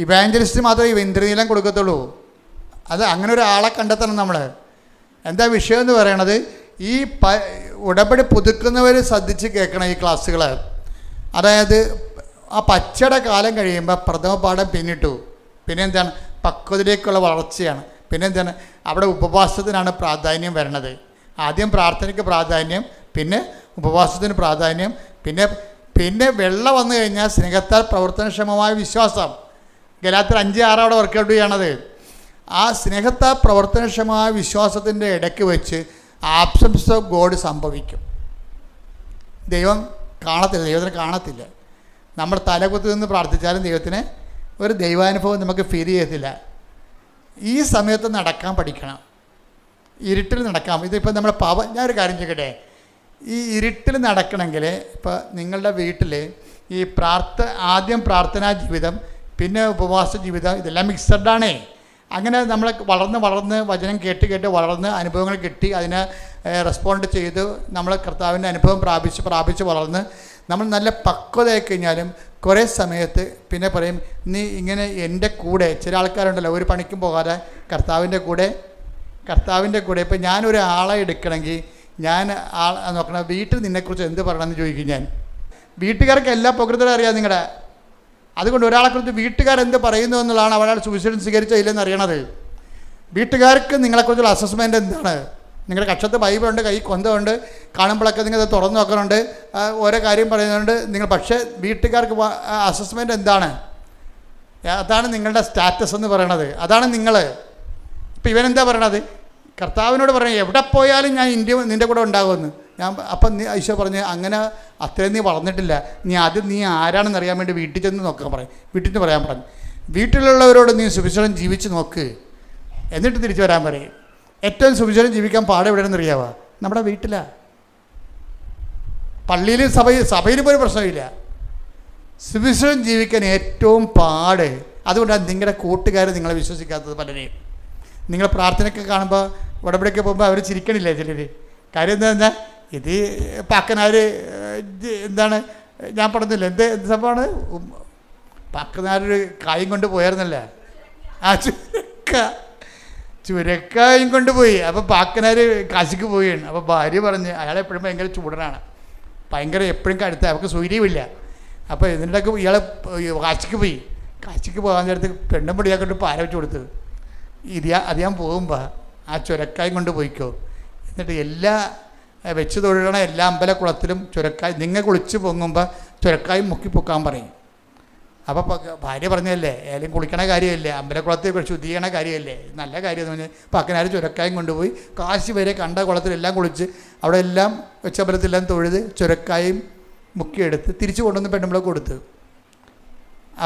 ഇവാഞ്ചലിസ്റ്റ് മാത്രമേ ഇന്ദ്രനീലം കൊടുക്കത്തുള്ളൂ. അത് അങ്ങനെ ഒരാളെ കണ്ടെത്തണം നമ്മൾ. എന്താ വിഷയം എന്ന് പറയണത്? ഈ ഉടമ്പടി പുതുക്കുന്നവർ ശ്രദ്ധിച്ച് കേൾക്കണം ഈ ക്ലാസ്സുകൾ. അതായത് ആ പച്ചയുടെ കാലം കഴിയുമ്പോൾ പ്രഥമ പാഠം പിന്നിട്ടു. പിന്നെ എന്താണ്? പക്വതയിലേക്കുള്ള വളർച്ചയാണ്. പിന്നെ എന്താണ്? അവിടെ ഉപവാസത്തിനാണ് പ്രാധാന്യം വരണത്. ആദ്യം പ്രാർത്ഥനയ്ക്ക് പ്രാധാന്യം, പിന്നെ ഉപവാസത്തിന് പ്രാധാന്യം, പിന്നെ വെള്ളം വന്നു കഴിഞ്ഞാൽ സ്നേഹത്താൽ പ്രവർത്തനക്ഷമമായ വിശ്വാസം. ഗലാത്യർ 5:6 അവിടെ വർക്കൗട്ട് ചെയ്യണത്. ആ സ്നേഹത്താൽ പ്രവർത്തനക്ഷമമായ വിശ്വാസത്തിൻ്റെ ഇടയ്ക്ക് വെച്ച് ആബ്സൻസ് ഓഫ് ഗോഡ് സംഭവിക്കും. ദൈവത്തിന് കാണത്തില്ല. നമ്മൾ തലകുത്തി നിന്ന് പ്രാർത്ഥിച്ചാലും ദൈവത്തിന് ഒരു ദൈവാനുഭവം നമുക്ക് ഫീൽ ചെയ്യത്തില്ല. ഈ സമയത്ത് നടക്കാൻ പഠിക്കണം. ഇരുട്ടിൽ നടക്കാം. ഇതിപ്പോൾ നമ്മുടെ ഞാനൊരു കാര്യം ചോദിക്കട്ടെ, ഈ ഇരുട്ടിൽ നടക്കണമെങ്കിൽ ഇപ്പോൾ നിങ്ങളുടെ വീട്ടിൽ ഈ ആദ്യം പ്രാർത്ഥനാ ജീവിതം, പിന്നെ ഉപവാസ ജീവിതം, ഇതെല്ലാം മിക്സഡാണേ. അങ്ങനെ നമ്മൾ വളർന്ന് വചനം കേട്ട് വളർന്ന് അനുഭവങ്ങൾ കിട്ടി, അതിനെ റെസ്പോണ്ട് ചെയ്ത് നമ്മൾ കർത്താവിൻ്റെ അനുഭവം പ്രാപിച്ച് വളർന്ന് നമ്മൾ നല്ല പക്വതയായി കഴിഞ്ഞാലും കുറേ സമയത്ത് പിന്നെ പറയും, നീ ഇങ്ങനെ എൻ്റെ കൂടെ, ചില ആൾക്കാരുണ്ടല്ലോ ഒരു പണിക്കും പോകാതെ കർത്താവിൻ്റെ കൂടെ. ഇപ്പം ഞാനൊരു ആളെ എടുക്കണമെങ്കിൽ ഞാൻ നോക്കണം, വീട്ടിൽ നിന്നെക്കുറിച്ച് എന്ത് പറയണമെന്ന് ചോദിക്കും ഞാൻ. വീട്ടുകാർക്ക് എല്ലാ പ്രകൃതവും അറിയാം നിങ്ങളുടെ. അതുകൊണ്ട് ഒരാളെക്കുറിച്ച് വീട്ടുകാരെന്ത് പറയുന്നു എന്നുള്ളതാണ് അവരാൾ സുവിശേഷം സ്വീകരിച്ചോ ഇല്ലെന്ന് അറിയണത്. വീട്ടുകാർക്ക് നിങ്ങളെക്കുറിച്ചുള്ള അസസ്മെൻ്റ് എന്താണ്? നിങ്ങളുടെ കക്ഷത്ത് ബൈബിളുണ്ട്, കൈ കൊന്തമുണ്ട്, കാണുമ്പോഴൊക്കെ നിങ്ങൾ തുറന്നു നോക്കുന്നുണ്ട്, ഓരോ കാര്യം പറയുന്നുണ്ട് നിങ്ങൾ. പക്ഷേ വീട്ടുകാർക്ക് അസസ്മെൻ്റ് എന്താണ്? അതാണ് നിങ്ങളുടെ സ്റ്റാറ്റസ് എന്ന് പറയണത്. അതാണ് നിങ്ങൾ. ഇപ്പം ഇവനെന്താ പറയണത്? കർത്താവിനോട് പറഞ്ഞു, എവിടെ പോയാലും ഞാൻ നിൻ്റെ കൂടെ ഉണ്ടാകുമെന്ന്. അപ്പം ഈശോ പറഞ്ഞ്, അങ്ങനെ അത്രയും നീ വളർന്നിട്ടില്ല, നീ ആരാണെന്ന് അറിയാൻ വേണ്ടി വീട്ടിൽ ചെന്ന് നോക്കാൻ പറയും. വീട്ടിൽ നിന്ന് പറയാൻ പറഞ്ഞു. വീട്ടിലുള്ളവരോട് നീ സുവിശേഷം ജീവിച്ച് നോക്ക്, എന്നിട്ട് തിരിച്ചു വരാൻ പറയും. ഏറ്റവും സുവിശേഷം ജീവിക്കാൻ പാട് എവിടെയാണെന്ന് അറിയാവോ? നമ്മുടെ വീട്ടിലാണ്. പള്ളിയിലും സഭയിലും പോലും പ്രശ്നമില്ല. സുവിശേഷം ജീവിക്കാൻ ഏറ്റവും പാട്. അതുകൊണ്ടാണ് നിങ്ങളുടെ കൂട്ടുകാർ നിങ്ങളെ വിശ്വസിക്കാത്തത്. പലരെയും നിങ്ങൾ പ്രാർത്ഥനയൊക്കെ കാണുമ്പോൾ, ഉടമ്പടിയൊക്കെ പോകുമ്പോൾ അവർ ചിരിക്കണില്ലേ ചിലർ? കാര്യം എന്താ, ഇത് പാക്കനാർ എന്താണ് ഞാൻ പറഞ്ഞില്ല, എന്ത് സംഭവമാണ്, പാക്കനാരൊരു കായും കൊണ്ട് പോയായിരുന്നല്ല, ആ ചുരക്കായും കൊണ്ടുപോയി. അപ്പോൾ പാക്കനാർ കാശിക്ക് പോവുകയാണ്. അപ്പോൾ ഭാര്യ പറഞ്ഞ്, അയാളെപ്പോഴും ഭയങ്കര ചൂടനാണ്, എപ്പോഴും കടുത്ത, അവർക്ക് സൂര്യമില്ല. അപ്പോൾ ഇതിൻ്റെയൊക്കെ ഇയാളെ കാശിക്ക് പോകാൻ നേരത്ത് പെണ്ണും പൊടിയാക്കൊണ്ട് പാര വെച്ച് കൊടുത്തത്. അത് ഞാൻ പോകുമ്പോൾ ആ ചുരക്കായും കൊണ്ട് പോയിക്കോ, എന്നിട്ട് എല്ലാ വെച്ച് തൊഴിലണ എല്ലാ അമ്പലക്കുളത്തിലും ചുരക്കായ് നിങ്ങൾ കുളിച്ച് പൊങ്ങുമ്പോൾ ചുരക്കായും മുക്കി പൊക്കാൻ പറയും. അപ്പോൾ ഭാര്യ പറഞ്ഞതല്ലേ, ഏലും കുളിക്കണ കാര്യമല്ലേ, അമ്പലക്കുളത്തിൽ ശുദ്ധീകരണ കാര്യമല്ലേ, നല്ല കാര്യം എന്ന് പറഞ്ഞാൽ പക്കനാർ ചുരക്കായും കൊണ്ടുപോയി കാശി വരെ കണ്ട കുളത്തിലെല്ലാം കുളിച്ച് അവിടെ എല്ലാം വെച്ചമ്പലത്തിലെല്ലാം തൊഴുത് ചുരക്കായും മുക്കിയെടുത്ത് തിരിച്ചു കൊണ്ടുവന്ന് പെണ്ണുമ്പളെ കൊടുത്ത്.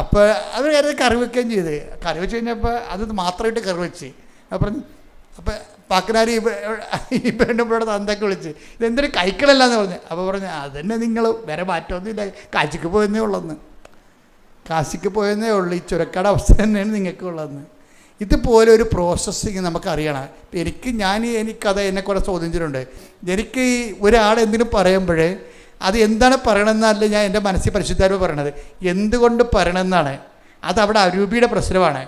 അപ്പോൾ അവർ കാര്യം കറി വയ്ക്കുകയും ചെയ്ത്. കറി വെച്ച് കഴിഞ്ഞപ്പോൾ അത് മാത്രമായിട്ട് കറി വെച്ച്. അപ്പം പാക്കനാർ ഈ പെണ്ണുമ്പോഴോട് തന്തൊക്കെ വിളിച്ച്, ഇതെന്തൊരു കൈക്കളല്ലാന്ന് പറഞ്ഞു. അപ്പോൾ പറഞ്ഞു, അതന്നെ നിങ്ങൾ വേറെ മാറ്റമൊന്നുമില്ല, കാശിക്ക് പോയെന്നേ ഉള്ളെന്ന്. ഈ ചുരക്കാട് അവസ്ഥ തന്നെയാണ് നിങ്ങൾക്ക് ഉള്ളതെന്ന്. ഇതുപോലെ ഒരു പ്രോസസ്സിങ് നമുക്കറിയണം. എനിക്കത് എന്നെ കുറേ ചോദിച്ചിട്ടുണ്ട്. എനിക്ക് ഈ ഒരാൾ എന്തിനും പറയുമ്പോഴേ അത് എന്താണ് പറയണമെന്നല്ല ഞാൻ എൻ്റെ മനസ്സിൽ പരിശുദ്ധാത്മാവ് പറയണത്, എന്തുകൊണ്ട് പറയണമെന്നാണ്. അതവിടെ അരൂപിയുടെ പ്രശ്നമാണ്.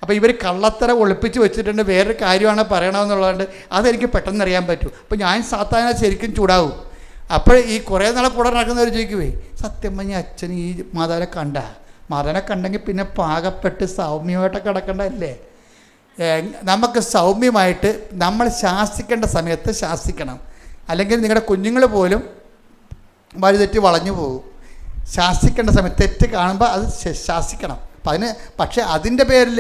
അപ്പോൾ ഇവർ കള്ളത്തര ഒളിപ്പിച്ച് വെച്ചിട്ടുണ്ട്, വേറൊരു കാര്യമാണ് പറയണമെന്നുള്ളതുകൊണ്ട് അതെനിക്ക് പെട്ടെന്ന് അറിയാൻ പറ്റും. അപ്പോൾ ഞാൻ സാധാരണ ശരിക്കും ചൂടാവും. അപ്പോൾ ഈ കുറേ നാളെ കൂടെ നടക്കുന്നവർ ചോദിക്കുവേ, സത്യം പറഞ്ഞ അച്ഛൻ ഈ മാതാവിനെ കണ്ടെങ്കിൽ പിന്നെ പാകപ്പെട്ട് സൗമ്യമായിട്ടൊക്കെ കിടക്കേണ്ടതല്ലേ? നമുക്ക് സൗമ്യമായിട്ട് നമ്മൾ ശാസിക്കേണ്ട സമയത്ത് ശാസിക്കണം. അല്ലെങ്കിൽ നിങ്ങളുടെ കുഞ്ഞുങ്ങൾ പോലും വഴിതെറ്റി വളഞ്ഞു പോകും. ശാസിക്കേണ്ട സമയത്ത് തെറ്റ് കാണുമ്പോൾ അത് ശാസിക്കണം. പക്ഷേ അതിൻ്റെ പേരിൽ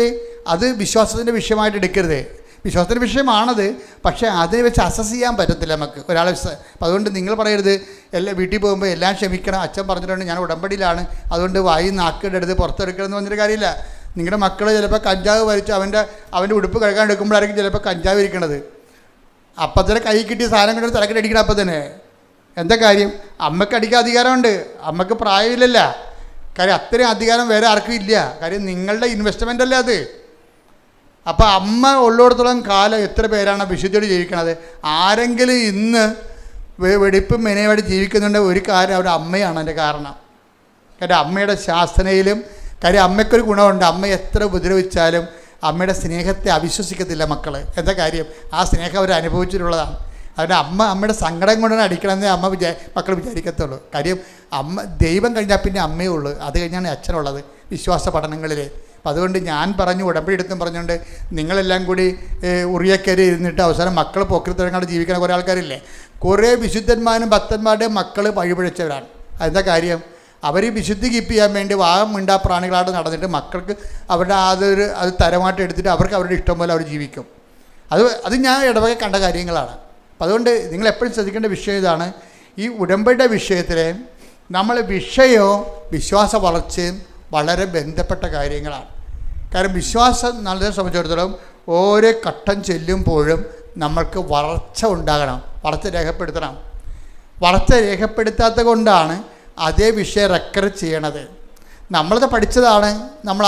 അത് വിശ്വാസത്തിൻ്റെ വിഷയമായിട്ട് എടുക്കരുത്. വിശ്വാസത്തിൻ്റെ വിഷയമാണത്, പക്ഷേ അതിനെ വെച്ച് അസസ് ചെയ്യാൻ പറ്റത്തില്ല നമുക്ക് ഒരാളെ. അപ്പം അതുകൊണ്ട് നിങ്ങൾ പറയരുത്, വീട്ടിൽ പോകുമ്പോൾ എല്ലാം ക്ഷമിക്കണം, അച്ഛൻ പറഞ്ഞിട്ടുണ്ട് ഞാൻ ഉടമ്പടിയിലാണ്, അതുകൊണ്ട് വായി നാക്കിടെടുത്ത് പുറത്തെടുക്കണം എന്ന് പറഞ്ഞൊരു കാര്യമില്ല. നിങ്ങളുടെ മക്കൾ ചിലപ്പോൾ കഞ്ചാവ് വലിച്ച് അവൻ്റെ ഉടുപ്പ് കഴുകാൻ എടുക്കുമ്പോഴായിരിക്കും ചിലപ്പോൾ കഞ്ചാവ് ഇരിക്കണത്. അപ്പം തന്നെ കൈ കിട്ടിയ സാധനം കൊണ്ട് തലക്കിട്ടടിക്കണം. അപ്പം തന്നെ എന്താ കാര്യം? അമ്മയ്ക്ക് അടിക്കാൻ അധികാരമുണ്ട്, അമ്മയ്ക്ക് പ്രായമില്ലല്ല. കാര്യം അത്രയും അധികാരം വേറെ ആർക്കും ഇല്ല. കാര്യം നിങ്ങളുടെ ഇൻവെസ്റ്റ്മെൻ്റ് അല്ലേ അത്. അപ്പോൾ അമ്മ ഉള്ളിടത്തോളം കാലം എത്ര പേരാണ് വിശുദ്ധിയോട് ജീവിക്കണത്? ആരെങ്കിലും ഇന്ന് വെടിപ്പും മെനയോടെ ജീവിക്കുന്നുണ്ട്, ഒരു കാര്യം അവരുടെ അമ്മയാണ് അതിൻ്റെ കാരണം. കാര്യം അമ്മയുടെ ശാസനയിലും കാര്യം അമ്മയ്ക്കൊരു ഗുണമുണ്ട്, അമ്മ എത്ര ഉപദ്രവിച്ചാലും അമ്മയുടെ സ്നേഹത്തെ അവിശ്വസിക്കത്തില്ല മക്കൾ. എന്താ കാര്യം? ആ സ്നേഹം അവർ അനുഭവിച്ചിട്ടുള്ളതാണ്. അതുകൊണ്ട് അമ്മയുടെ സങ്കടം കൊണ്ടാണ് അടിക്കണമെന്നേ മക്കൾ വിചാരിക്കത്തുള്ളൂ. കാര്യം ദൈവം കഴിഞ്ഞാൽ പിന്നെ അമ്മയേ ഉള്ളൂ, അത് കഴിഞ്ഞാണ് അച്ഛനുള്ളത് വിശ്വാസ പഠനങ്ങളിൽ. അപ്പം അതുകൊണ്ട് ഞാൻ പറഞ്ഞു, ഉടമ്പടി എടുത്തും പറഞ്ഞുകൊണ്ട് നിങ്ങളെല്ലാം കൂടി ഉറിയക്കരി ഇരുന്നിട്ട് അവസാനം മക്കൾ പോക്കൃത്തിറങ്ങാണ്ട് ജീവിക്കുന്ന കുറേ ആൾക്കാരില്ലേ. കുറേ വിശുദ്ധന്മാരും ഭക്തന്മാരുടെയും മക്കൾ വഴിപിഴച്ചവരാണ്. അതെന്താ കാര്യം? അവർ വിശുദ്ധി കീപ്പ് ചെയ്യാൻ വേണ്ടി വാഹം മിണ്ടാ പ്രാണികളായിട്ട് നടന്നിട്ട് മക്കൾക്ക് അവരുടെ അത് തരമായിട്ട് എടുത്തിട്ട് അവർക്ക് അവരുടെ ഇഷ്ടം പോലെ അവർ ജീവിക്കും. അത് ഞാൻ ഇടവകെ കണ്ട കാര്യങ്ങളാണ്. അപ്പം അതുകൊണ്ട് നിങ്ങൾ എപ്പോഴും ശ്രദ്ധിക്കേണ്ട വിഷയം ഇതാണ്. ഈ ഉടമ്പടിയുടെ വിഷയത്തിൽ നമ്മൾ വിഷയവും വിശ്വാസ വളർച്ചയും വളരെ ബന്ധപ്പെട്ട കാര്യങ്ങളാണ്. കാരണം വിശ്വാസം നല്ലതിനെ സംബന്ധിച്ചിടത്തോളം ഓരോ ഘട്ടം ചെല്ലുമ്പോഴും നമ്മൾക്ക് വളർച്ച ഉണ്ടാകണം, വളർച്ച രേഖപ്പെടുത്തണം. വളർച്ച രേഖപ്പെടുത്താത്തത് കൊണ്ടാണ് അതേ വിഷയം റെക്കർ ചെയ്യണത്. നമ്മളത് പഠിച്ചതാണ്, നമ്മൾ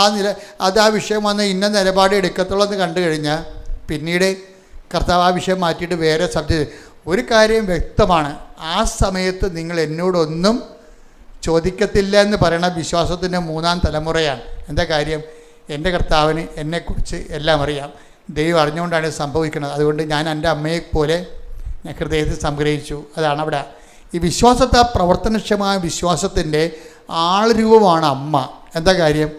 ആ വിഷയം വന്ന് ഇന്ന നിലപാട് എടുക്കത്തുള്ളൂ എന്ന് കണ്ടു കഴിഞ്ഞാൽ പിന്നീട് കർത്താവ് ആ വിഷയം മാറ്റിയിട്ട് വേറെ സബ്ജക്റ്റ്. ഒരു കാര്യം വ്യക്തമാണ്, ആ സമയത്ത് നിങ്ങൾ എന്നോടൊന്നും ചോദിക്കത്തില്ല എന്ന് പറയുന്ന വിശ്വാസത്തിൻ്റെ 3-ാം തലമുറയാണ്. എന്താ കാര്യം? എൻ്റെ കർത്താവിന് എന്നെക്കുറിച്ച് എല്ലാം അറിയാം, ദൈവം അറിഞ്ഞുകൊണ്ടാണ് ഇത് സംഭവിക്കുന്നത്. അതുകൊണ്ട് ഞാൻ എൻ്റെ അമ്മയെപ്പോലെ ഞാൻ ഹൃദയത്തിൽ സംഗ്രഹിച്ചു. അതാണ് അവിടെ ഈ വിശ്വാസത്തെ, പ്രവർത്തനക്ഷമമായ വിശ്വാസത്തിൻ്റെ ആൾരൂപമാണ് അമ്മ. എന്താ കാര്യം?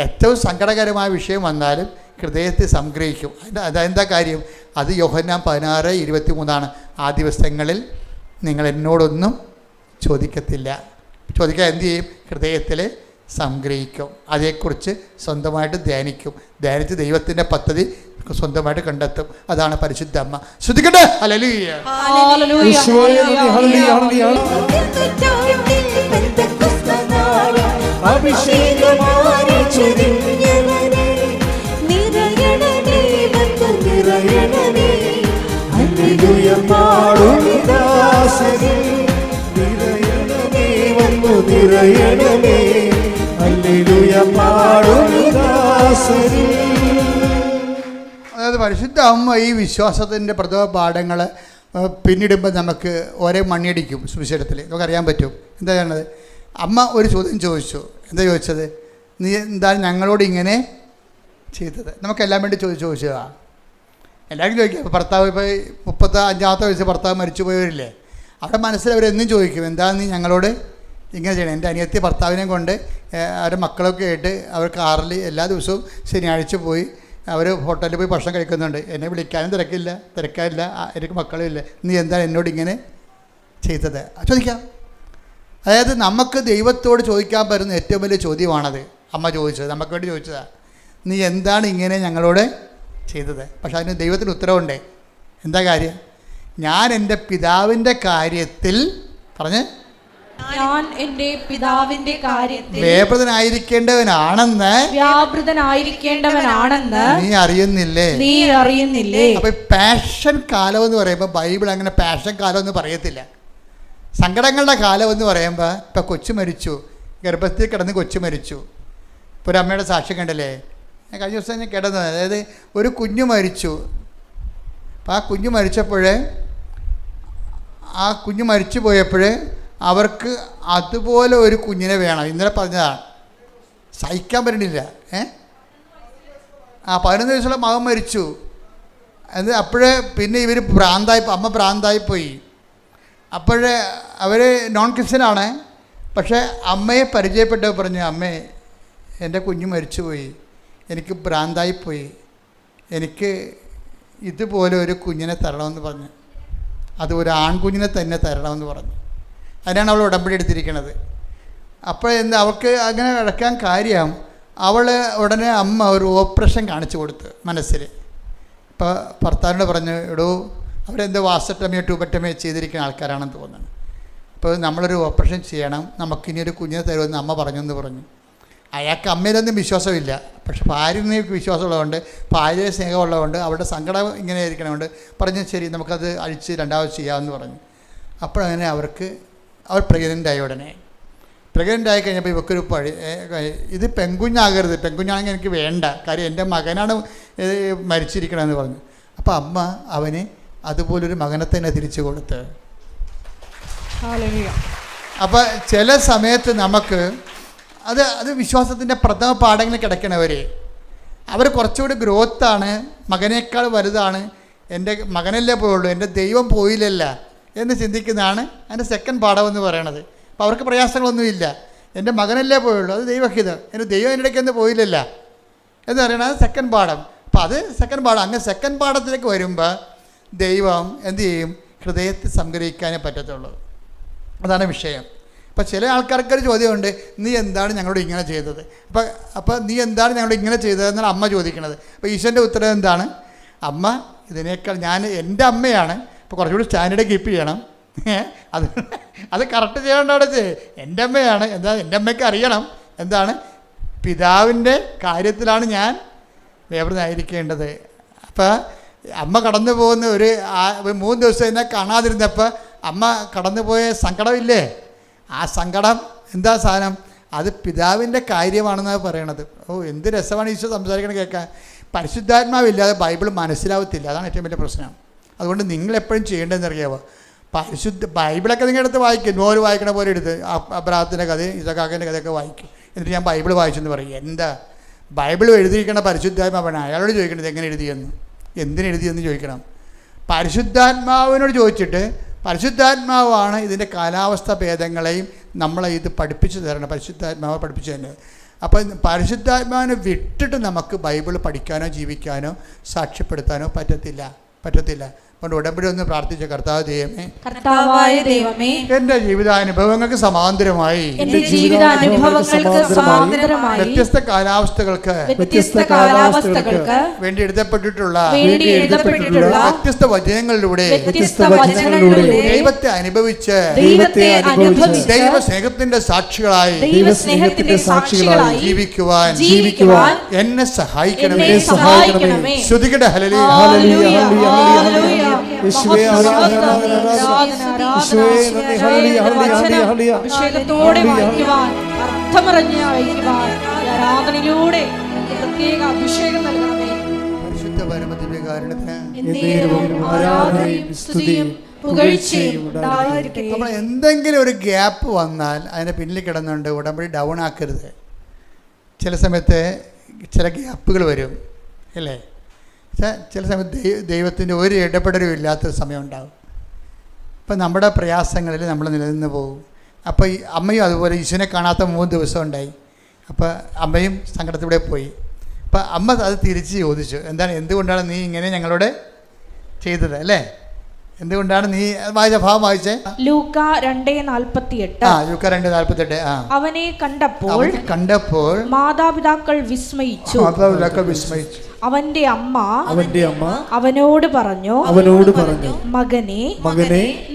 ഏറ്റവും സങ്കടകരമായ വിഷയം വന്നാലും ഹൃദയത്തിൽ സംഗ്രഹിക്കും. അതെന്താ കാര്യം? അത് യോഹന്നാൻ 16:23 ആ ദിവസങ്ങളിൽ നിങ്ങൾ എന്നോടൊന്നും ചോദിക്കത്തില്ല. ചോദിക്കാൻ എന്തു ചെയ്യും? ഹൃദയത്തിൽ സംഗ്രഹിക്കും. അതേക്കുറിച്ച് സ്വന്തമായിട്ട് ധ്യാനിക്കും. ധ്യാനിച്ച് ദൈവത്തിൻ്റെ പദ്ധതി സ്വന്തമായിട്ട് കണ്ടെത്തും. അതാണ് പരിശുദ്ധ അമ്മ. ശ്രദ്ധിക്കട്ടെ. ഹല്ലേലൂയ. അഭിഷേകമായി ചൊരിഞ്ഞവനേ, നിറയണമേ വന്നു നിറയണമേ, ഹല്ലേലൂയ പാടും ദാസനേ, നിറയണമേ വന്നു നിറയണമേ, ഹല്ലേലൂയ പാടും ദാസനേ. അതായത് പരിശുദ്ധ അമ്മ ഈ വിശ്വാസത്തിൻ്റെ പ്രഥമ പാഠങ്ങൾ പിന്നിടുമ്പോൾ നമുക്ക് ഒരേ മണിയടിക്കും. സുവിശേഷത്തിൽ നമുക്കറിയാൻ പറ്റും. എന്താ ചെയ്യണത്? അമ്മ ഒരു ചോദ്യം ചോദിച്ചു. എന്താ ചോദിച്ചത്? നീ എന്താണ് ഞങ്ങളോട് ഇങ്ങനെ ചെയ്തത്? നമുക്കെല്ലാം വേണ്ടി ചോദിച്ചതാണ്. എല്ലാവരും ചോദിക്കും. ഭർത്താവ് ഇപ്പോൾ 35-ാമത്തെ വയസ്സ് ഭർത്താവ് മരിച്ചു പോയവരില്ലേ, അവിടെ മനസ്സിൽ അവരെന്നും ചോദിക്കും, എന്താണ് നീ ഞങ്ങളോട് ഇങ്ങനെ ചെയ്യണം? എൻ്റെ അനിയത്തി ഭർത്താവിനെ കൊണ്ട് അവരുടെ മക്കളൊക്കെ ആയിട്ട് അവർ കാറിൽ എല്ലാ ദിവസവും ശനിയാഴ്ച പോയി അവർ ഹോട്ടലിൽ പോയി ഭക്ഷണം കഴിക്കുന്നുണ്ട്. എന്നെ വിളിക്കാനും തിരക്കാനില്ല, എനിക്ക് മക്കളുമില്ല. നീ എന്താണ് എന്നോട് ഇങ്ങനെ ചെയ്തത്? ചോദിക്കാം. അതായത് നമുക്ക് ദൈവത്തോട് ചോദിക്കാൻ പറ്റുന്ന ഏറ്റവും വലിയ ചോദ്യമാണത്. അമ്മ ചോദിച്ചത്, നമുക്ക് വേണ്ടി ചോദിച്ചതാണ്. നീ എന്താണ് ഇങ്ങനെ ഞങ്ങളോട് ചെയ്തത്? പക്ഷെ അതിന് ദൈവത്തിന് ഉത്തരവുണ്ട്. എന്താ കാര്യം? ഞാൻ എൻ്റെ പിതാവിൻ്റെ കാര്യത്തിൽ ഞാൻ എൻ്റെ പിതാവിൻ്റെ കാര്യത്തിൽ വ്യാപൃതനായിരിക്കേണ്ടവനാണെന്ന് നീ അറിയുന്നില്ലേ? അപ്പൊ പാഷൻ കാലം എന്ന് പറയുമ്പോൾ ബൈബിൾ അങ്ങനെ പാഷൻ കാലം എന്ന് പറയത്തില്ല. സങ്കടങ്ങളുടെ കാലം എന്ന് പറയുമ്പോൾ ഇപ്പം കൊച്ചു മരിച്ചു, ഗർഭത്തിൽ കിടന്ന് കൊച്ചു മരിച്ചു. ഇപ്പോൾ ഒരു അമ്മയുടെ സാക്ഷ്യം കണ്ടല്ലേ? കഴിഞ്ഞ ദിവസം ഞാൻ കിടന്നത്, അതായത് ഒരു കുഞ്ഞു മരിച്ചു. അപ്പം ആ കുഞ്ഞു മരിച്ചു പോയപ്പോൾ അവർക്ക് അതുപോലെ ഒരു കുഞ്ഞിനെ വേണം. ഇന്നലെ പറഞ്ഞതാണ്, സഹിക്കാൻ പറ്റണില്ല. 11 വയസ്സുള്ള മകൻ മരിച്ചു. അത് അപ്പോഴേ പിന്നെ ഇവർ അമ്മ ഭ്രാന്തായിപ്പോയി. അപ്പോഴേ അവർ നോൺ ക്രിസ്ത്യനാണ്. പക്ഷേ അമ്മയെ പരിചയപ്പെട്ടപ്പോൾ പറഞ്ഞു, അമ്മേ എൻ്റെ കുഞ്ഞ് മരിച്ചുപോയി, എനിക്ക് ഭ്രാന്തായിപ്പോയി, എനിക്ക് ഇതുപോലെ ഒരു കുഞ്ഞിനെ തരണമെന്ന് പറഞ്ഞു. അത് ഒരു ആൺകുഞ്ഞിനെ തന്നെ തരണമെന്ന് പറഞ്ഞു. അതിനാണ് അവൾ ഉടമ്പടി എടുത്തിരിക്കുന്നത്. അപ്പോൾ അവൾക്ക് അങ്ങനെ കിടക്കാൻ കാര്യം, അവൾ ഉടനെ അമ്മ ഒരു ഓപ്പറേഷൻ കാണിച്ചു കൊടുത്ത് മനസ്സിൽ. ഇപ്പോൾ ഭർത്താവിനോട് പറഞ്ഞു, എടോ അവരെന്തോ വാസക്ടമിയോ ട്യൂബക്ടമിയോ ചെയ്തിരിക്കുന്ന ആൾക്കാരാണെന്ന് തോന്നുന്നു. അപ്പോൾ നമ്മളൊരു ഓപ്പറേഷൻ ചെയ്യണം, നമുക്കിനിയൊരു കുഞ്ഞിനെ തരുമെന്ന് അമ്മ പറഞ്ഞു. അയാൾക്ക് അമ്മയിലൊന്നും വിശ്വാസമില്ല. പക്ഷെ ഭാര്യനെ വിശ്വാസമുള്ളതുകൊണ്ട്, ഭാര്യയെ സ്നേഹമുള്ളതുകൊണ്ട്, അവരുടെ സങ്കടം ഇങ്ങനെ ഇരിക്കണതുകൊണ്ട് പറഞ്ഞു, ശരി നമുക്കത് അഴിച്ച് രണ്ടാമത് ചെയ്യാമെന്ന് പറഞ്ഞു. അപ്പോഴങ്ങനെ അവർ പ്രഗ്നൻ്റായി. ഉടനെ പ്രഗ്നൻ്റായി കഴിഞ്ഞപ്പോൾ ഇവക്കൊരു ഇത് പെൺകുഞ്ഞാകരുത്, പെൺകുഞ്ഞാണെങ്കിൽ എനിക്ക് വേണ്ട, കാര്യം എൻ്റെ മകനാണ് മരിച്ചിരിക്കണമെന്ന് പറഞ്ഞു. അപ്പോൾ അമ്മ അവന് അതുപോലൊരു മകനെ തന്നെ തിരിച്ചു കൊടുത്ത്. അപ്പോൾ ചില സമയത്ത് നമുക്ക് അത് വിശ്വാസത്തിൻ്റെ പ്രഥമ പാഠങ്ങളിൽ കിടക്കണവർ അവർ കുറച്ചുകൂടി ഗ്രോത്താണ്, മകനേക്കാൾ വലുതാണ്, എൻ്റെ മകനല്ലേ പോയുള്ളൂ, എൻ്റെ ദൈവം പോയില്ലല്ല എന്ന് ചിന്തിക്കുന്നതാണ് അതിൻ്റെ സെക്കൻഡ് പാഠമെന്ന് പറയണത്. അപ്പോൾ അവർക്ക് പ്രയാസങ്ങളൊന്നുമില്ല, എൻ്റെ മകനല്ലേ പോയുള്ളൂ, അത് ദൈവഹിതം, എൻ്റെ ദൈവം എൻ്റെ ഇടയ്ക്ക് പോയില്ലല്ല എന്ന് പറയണത് സെക്കൻഡ് പാഠം. അപ്പോൾ അത് സെക്കൻഡ് പാഠം. അങ്ങനെ സെക്കൻഡ് പാഠത്തിലേക്ക് വരുമ്പോൾ ദൈവം എന്തു ചെയ്യും? ഹൃദയത്തിൽ സംഗ്രഹിക്കാനേ പറ്റത്തുള്ളൂ. അതാണ് വിഷയം. അപ്പോൾ ചില ആൾക്കാർക്കൊരു ചോദ്യമുണ്ട്, നീ എന്താണ് ഞങ്ങളോട് ഇങ്ങനെ ചെയ്തത്? അപ്പോൾ നീ എന്താണ് ഞങ്ങളോട് ഇങ്ങനെ ചെയ്തതെന്നാണ് അമ്മ ചോദിക്കുന്നത്. അപ്പോൾ ഈശോൻ്റെ ഉത്തരം എന്താണ്? അമ്മ ഇതിനേക്കാൾ എൻ്റെ അമ്മയാണ്, ഇപ്പോൾ കുറച്ചുകൂടി സ്റ്റാൻഡേർഡ് കീപ്പ് ചെയ്യണം. അത് കറക്റ്റ് ചെയ്യേണ്ട അവിടെ എൻ്റെ അമ്മയാണ്. എന്താ എൻ്റെ അമ്മയ്ക്ക് അറിയണം എന്താണ് പിതാവിൻ്റെ കാര്യത്തിലാണ് ഞാൻ വ്യാപൃതനായിരിക്കേണ്ടത്. അപ്പോൾ അമ്മ കടന്നു പോകുന്ന ഒരു 3 ദിവസം എന്നെ കാണാതിരുന്നപ്പോൾ അമ്മ കടന്നു പോയ സങ്കടമില്ലേ? ആ സങ്കടം എന്താ സാധനം? അത് പിതാവിൻ്റെ കാര്യമാണെന്നാണ് പറയണത്. എന്ത് രസമാണ് ഈശോ സംസാരിക്കണത് കേൾക്കാൻ. പരിശുദ്ധാത്മാവില്ലാതെ ബൈബിൾ മനസ്സിലാവത്തില്ല. അതാണ് ഏറ്റവും വലിയ പ്രശ്നം. അതുകൊണ്ട് നിങ്ങളെപ്പോഴും ചെയ്യേണ്ടതെന്ന് അറിയാമോ? ബൈബിളൊക്കെ നിങ്ങൾ എടുത്ത് വായിക്കും, നോവൽ വായിക്കണ പോലെ എടുത്ത് അബ്രാഹത്തിൻ്റെ കഥയും ഇസഹാക്കിൻ്റെ കഥയൊക്കെ വായിക്കും. എന്നിട്ട് ഞാൻ ബൈബിൾ വായിച്ചെന്ന് പറയും. എന്താ ബൈബിൾ എഴുതിയിരിക്കണ പരിശുദ്ധാത്മാവാണ്. അയാളോട് ചോദിക്കണത് എങ്ങനെ എഴുതിയെന്ന്, എന്തിനെഴുതിയെന്ന് ചോദിക്കണം. പരിശുദ്ധാത്മാവിനോട് ചോദിച്ചിട്ട് പരിശുദ്ധാത്മാവാണ് ഇതിൻ്റെ കാലാവസ്ഥ ഭേദങ്ങളെയും നമ്മളെ ഇത് പഠിപ്പിച്ചു തരണം. പരിശുദ്ധാത്മാവ് പഠിപ്പിച്ചു തന്നെ. അപ്പം പരിശുദ്ധാത്മാവിനെ വിട്ടിട്ട് നമുക്ക് ബൈബിൾ പഠിക്കാനോ ജീവിക്കാനോ സാക്ഷ്യപ്പെടുത്താനോ പറ്റത്തില്ല. അതുകൊണ്ട് ഉടമ്പടി ഒന്ന് പ്രാർത്ഥിച്ച കർത്താവായ ദൈവമേ, എൻ്റെ ജീവിതാനുഭവങ്ങൾക്ക് സമാന്തരമായി വ്യത്യസ്ത കാലാവസ്ഥകൾക്ക് വേണ്ടി എഴുതപ്പെട്ടിട്ടുള്ള വ്യത്യസ്ത വചനങ്ങളിലൂടെ ദൈവത്തെ അനുഭവിച്ച് ദൈവസ്നേഹത്തിന്റെ സാക്ഷികളായി ജീവിക്കുവാൻ എന്നെ സഹായിക്കണമേ. ശ്രുതികടെ ഹല്ലേലൂയ. അഭിഷേകത്തോടെ വായിക്കുവാൻ, അർത്ഥമറിഞ്ഞ് വായിക്കുവാൻ ആരാധനയിലൂടെ പ്രത്യേക അഭിഷേകം നൽകണമേ. പരിശുദ്ധ പരമദിവ്യകാരുണ്യത്തിന് നമ്മൾ എന്തെങ്കിലും ഒരു ഗ്യാപ്പ് വന്നാൽ അതിന് പിന്നിൽ കിടന്നുകൊണ്ട് ഉടമ്പടി ഡൗൺ ആക്കരുത്. ചില സമയത്ത് ചില ഗ്യാപ്പുകൾ വരും അല്ലേ? ചില സമയത്ത് ദൈവത്തിൻ്റെ ഒരു ഇടപെടലും ഇല്ലാത്തൊരു സമയം ഉണ്ടാകും. അപ്പം നമ്മുടെ പ്രയാസങ്ങളിൽ നമ്മൾ നിലനിന്ന് പോകും. അപ്പോൾ ഈ അമ്മയും അതുപോലെ ഈശോനെ കാണാത്ത 3 ദിവസം ഉണ്ടായി. അപ്പോൾ അമ്മയും സങ്കടത്തിലൂടെ പോയി. അപ്പം അമ്മ അത് തിരിച്ച് ചോദിച്ചു, എന്തുകൊണ്ടാണ് നീ ഇങ്ങനെ ഞങ്ങളോട് ചെയ്തത് അല്ലേ? എന്തുകൊണ്ടാണ് നീ വായിച്ച ഭാവം വായിച്ചേ? ലൂക്ക 2:48. അവനെ കണ്ടപ്പോൾ മാതാപിതാക്കൾ വിസ്മയിച്ചു. അവന്റെ അമ്മ അവനോട് പറഞ്ഞു, മകനെ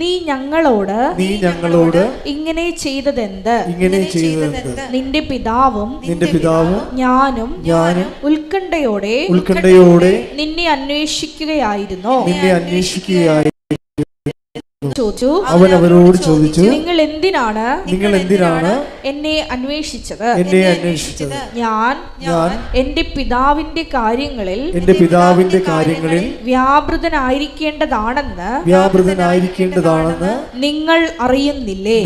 നീ ഞങ്ങളോട് ഇങ്ങനെ ചെയ്തതെന്ത്? നിന്റെ പിതാവും ഞാനും ഉത്കണ്ഠയോടെ നിന്നെ അന്വേഷിക്കുകയായിരുന്നു. അവൻ അവരോട് ചോദിച്ചു, നിങ്ങൾ എന്തിനാണ് എന്നെ അന്വേഷിച്ചത്? ഞാൻ എന്റെ പിതാവിന്റെ കാര്യങ്ങളിൽ വ്യാപൃതനായിരിക്കേണ്ടതാണെന്ന് നിങ്ങൾ അറിയുന്നില്ലേ?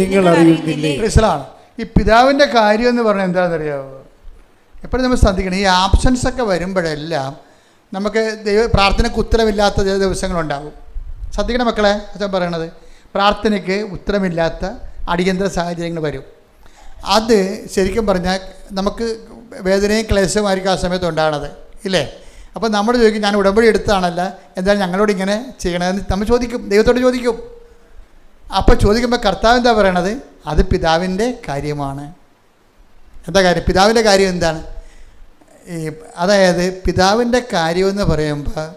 ഈ പിതാവിന്റെ കാര്യം എന്ന് പറഞ്ഞാൽ എന്താണെന്നറിയാമോ? എപ്പോഴും നമ്മൾ ശ്രദ്ധിക്കണം. ഈ ആബ്സൻസ് ഒക്കെ വരുമ്പോഴെല്ലാം നമുക്ക് പ്രാർത്ഥനയ്ക്ക് ഉത്തരവില്ലാത്ത ചില ദിവസങ്ങളുണ്ടാകും. ശ്രദ്ധിക്കണം മക്കളെ, അച്ഛൻ പറയണത്. പ്രാർത്ഥനയ്ക്ക് ഉത്തരമില്ലാത്ത അടിയന്തര സാഹചര്യങ്ങൾ വരും. അത് ശരിക്കും പറഞ്ഞാൽ നമുക്ക് വേദനയും ക്ലേശവുമായിരിക്കും ആ സമയത്ത് ഉണ്ടാകണത് ഇല്ലേ? അപ്പോൾ നമ്മൾ ചോദിക്കും, ഞാൻ ഉടമ്പടി എടുത്താണല്ല, എന്തായാലും ഞങ്ങളോട് ഇങ്ങനെ ചെയ്യണമെന്ന് നമ്മൾ ചോദിക്കും, ദൈവത്തോട് ചോദിക്കും. അപ്പോൾ ചോദിക്കുമ്പോൾ കർത്താവ് എന്താ പറയണത്? അത് പിതാവിൻ്റെ കാര്യമാണ്. എന്താ കാര്യം? പിതാവിൻ്റെ കാര്യം എന്താണ്? അതായത് പിതാവിൻ്റെ കാര്യമെന്ന് പറയുമ്പോൾ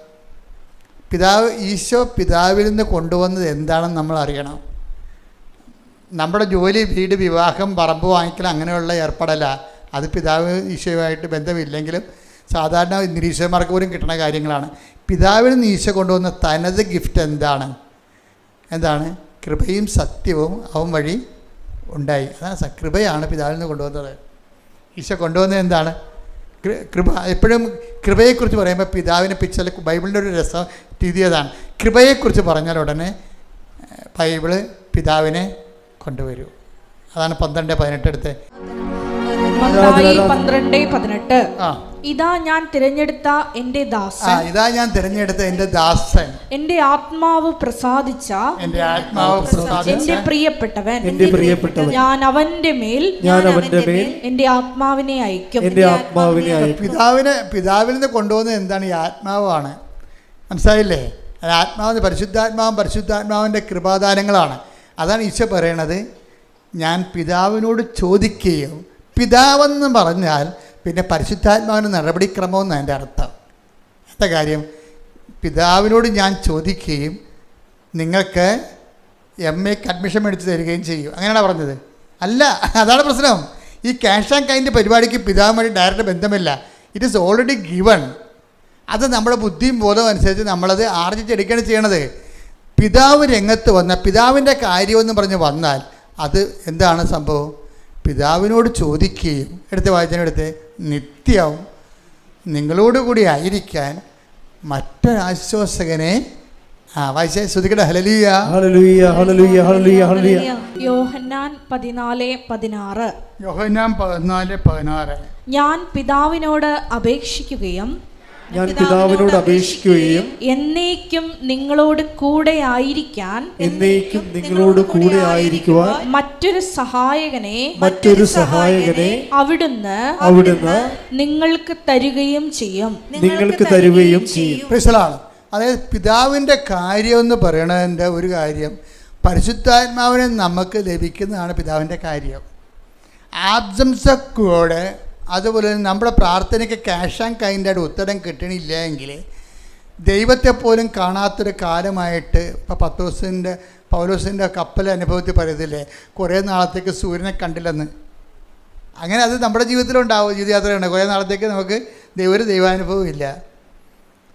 ഈശോ പിതാവിൽ നിന്ന് കൊണ്ടുവന്നത് എന്താണെന്ന് നമ്മൾ അറിയണം. നമ്മുടെ ജോലി, വീട്, വിവാഹം, പറമ്പ് വാങ്ങിക്കൽ അങ്ങനെയുള്ള ഏർപ്പെടല, അത് പിതാവ് ഈശോയുമായിട്ട് ബന്ധമില്ലെങ്കിലും സാധാരണ നിരീശ്വരന്മാർക്ക് പോലും കിട്ടുന്ന കാര്യങ്ങളാണ്. പിതാവിൽ നിന്ന് ഈശോ കൊണ്ടുവന്ന തനത് ഗിഫ്റ്റ് എന്താണ്? കൃപയും സത്യവും അവൻ വഴി ഉണ്ടായി. അതാണ് കൃപയാണ് പിതാവിൽ നിന്ന് കൊണ്ടുവന്നത്. ഈശോ കൊണ്ടുവന്നത് എന്താണ്? കൃപ. എപ്പോഴും കൃപയെക്കുറിച്ച് പറയുമ്പോൾ പിതാവിനെ പിക്ചറിൽ ബൈബിളിൻ്റെ ഒരു രസം രീതി അതാണ്. കൃപയെക്കുറിച്ച് പറഞ്ഞാൽ ഉടനെ ബൈബിള് പിതാവിനെ കൊണ്ടുവരൂ. അതാണ് 12:18 എടുത്ത്. മത്തായി 12:18. ഇതാ ഞാൻ തിരഞ്ഞെടുത്ത എൻ്റെ ദാസൻ, എൻ്റെ ആത്മാവ് പ്രസാദിച്ച എൻ്റെ പ്രിയപ്പെട്ടവൻ, ഞാൻ അവന്റെ മേൽ എൻ്റെ ആത്മാവിനെ അയക്കും. പിതാവിൽ നിന്ന് കൊണ്ടുപോകുന്നത് എന്താണ്? ഈ ആത്മാവാണ്. മനസ്സിലായില്ലേ? ആത്മാവ് പരിശുദ്ധാത്മാവിൻ്റെ കൃപാദാനങ്ങളാണ്. അതാണ് ഈശോ പറയണത്. ഞാൻ പിതാവിനോട് ചോദിക്കുകയും, പിതാവെന്ന് പറഞ്ഞാൽ പിന്നെ പരിശുദ്ധാത്മാവിൻ്റെ നടപടിക്രമമെന്ന് അതിൻ്റെ അർത്ഥം. എന്താ കാര്യം? പിതാവിനോട് ഞാൻ ചോദിക്കുകയും നിങ്ങൾക്ക് MAക്ക് അഡ്മിഷൻ മേടിച്ച് തരികയും ചെയ്യും. അങ്ങനെയാണ് പറഞ്ഞത് അല്ല. അതാണ് പ്രശ്നം. ഈ ക്യാഷ് ആൻഡ് കൈൻഡ് പരിപാടിക്ക് പിതാവുമായി ഡയറക്റ്റ് ബന്ധമില്ല. It is already given. അത് നമ്മുടെ ബുദ്ധിയും ബോധവും അനുസരിച്ച് നമ്മളത് ആർജിച്ചെടുക്കുകയാണ് ചെയ്യണത്. പിതാവ് രംഗത്ത് വന്ന പിതാവിൻ്റെ കാര്യമെന്ന് പറഞ്ഞ് വന്നാൽ അത് എന്താണ് സംഭവം? പിതാവിനോട് ചോദിക്കുകയും എടുത്ത് വായിച്ചതിനടുത്ത് നിത്യം നിങ്ങളോടുകൂടി ആയിരിക്കാൻ മറ്റൊരാശ്വാസകനെ വായിച്ചേ ശ്രദ്ധിക്കട്ടെ. ഹല്ലേലൂയ ഹല്ലേലൂയ ഹല്ലേലൂയ ഹല്ലേലൂയ ഹല്ലേലൂയ. യോഹന്നാൻ 14:16. യോഹന്നാൻ 14:16. ഞാൻ പിതാവിനോട് അപേക്ഷിക്കുകയും എന്നേക്കും നിങ്ങളോട് കൂടെ ആയിരിക്കാൻ മറ്റൊരു സഹായകനെ അവിടുന്ന് നിങ്ങൾക്ക് തരുകയും ചെയ്യും. അതായത് പിതാവിൻ്റെ കാര്യം എന്ന് പറയണതിൻ്റെ ഒരു കാര്യം, പരിശുദ്ധാത്മാവിനെ നമുക്ക് ലഭിക്കുന്നതാണ് പിതാവിൻ്റെ കാര്യം. ആബ്സംസോടെ അതുപോലെ തന്നെ നമ്മുടെ പ്രാർത്ഥനയ്ക്ക് ക്യാഷ് ആൻഡ് കൈൻഡായിട്ട് ഉത്തരം കിട്ടണില്ല എങ്കിൽ ദൈവത്തെ പോലും കാണാത്തൊരു കാലമായിട്ട് ഇപ്പോൾ പൗലോസിൻ്റെ കപ്പൽ അനുഭവത്തിൽ പറയത്തില്ലേ, കുറേ നാളത്തേക്ക് സൂര്യനെ കണ്ടില്ലെന്ന്. അങ്ങനെ അത് നമ്മുടെ ജീവിതത്തിലുണ്ടാവും. ജീവിതയാത്രയുണ്ട്, കുറേ നാളത്തേക്ക് നമുക്ക് ദൈവാനുഭവം ഇല്ല.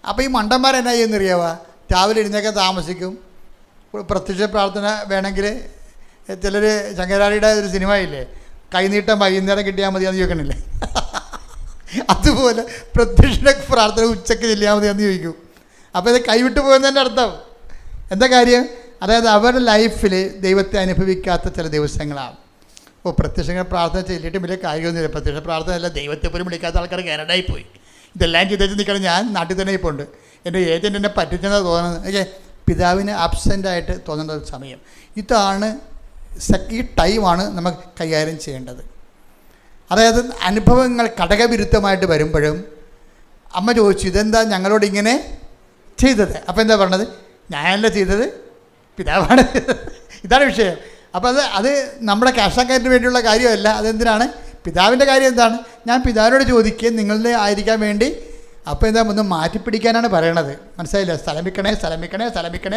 അപ്പോൾ ഈ മണ്ടന്മാരെന്നാ ചെയ്യുന്നറിയാവാ, രാവിലെ എഴുന്നേക്കാൻ താമസിക്കും. പ്രത്യക്ഷ പ്രാർത്ഥന വേണമെങ്കിൽ ചിലർ ശങ്കരാടിയുടെ ഒരു സിനിമയില്ലേ, കൈനീട്ടം വൈകുന്നേരം കിട്ടിയാൽ മതിയാന്ന് ചോദിക്കണില്ലേ, അതുപോലെ പ്രത്യക്ഷ പ്രാർത്ഥന ഉച്ചയ്ക്ക് ചെല്ലിയാൽ മതിയാന്ന് ചോദിക്കും. അപ്പോൾ ഇത് കൈവിട്ട് പോകുന്നതിൻ്റെ അർത്ഥം എന്താ കാര്യം? അതായത് അവരുടെ ലൈഫിൽ ദൈവത്തെ അനുഭവിക്കാത്ത ചില ദിവസങ്ങളാണ്. അപ്പോൾ പ്രത്യക്ഷ പ്രാർത്ഥന ചെല്ലിയിട്ട് വലിയ കാര്യമൊന്നുമില്ല. പ്രത്യക്ഷ പ്രാർത്ഥന അല്ല, ദൈവത്തെ പോലും വിളിക്കാത്ത ആൾക്കാർ കാനഡയിൽ പോയി. ഇതെല്ലാം ചെയ്തേച്ച് നിൽക്കണം. ഞാൻ നാട്ടിൽ തന്നെ ഇപ്പോൾ ഉണ്ട്. എൻ്റെ ഏജൻറ്റ് എന്നെ പറ്റിച്ചെന്നാണ് തോന്നുന്നത്. പിതാവിന് ആബ്സെൻ്റായിട്ട് തോന്നേണ്ട ഒരു സമയം ഇതാണ്. ഈ ടൈമാണ് നമുക്ക് കൈകാര്യം ചെയ്യേണ്ടത്. അതായത് അനുഭവങ്ങൾ ഘടകവിരുദ്ധമായിട്ട് വരുമ്പോഴും അമ്മ ചോദിച്ചു, ഇതെന്താ ഞങ്ങളോട് ഇങ്ങനെ ചെയ്തത്? അപ്പോൾ എന്താ പറഞ്ഞത്? ഞാനല്ല ചെയ്തത്, പിതാവാണ് ചെയ്തത്. ഇതാണ് വിഷയം. അപ്പോൾ അത് നമ്മുടെ ക്യാഷാക്കാരന് വേണ്ടിയുള്ള കാര്യമല്ല. അതെന്തിനാണ്? പിതാവിൻ്റെ കാര്യം എന്താണ്? ഞാൻ പിതാവിനോട് ചോദിക്കുകയും നിങ്ങളുടെ ആയിരിക്കാൻ വേണ്ടി. അപ്പോൾ എന്താ ഒന്ന് മാറ്റിപ്പിടിക്കാനാണ് പറയണത്. മനസ്സിലായില്ല? സ്ഥലം വിൽക്കണേ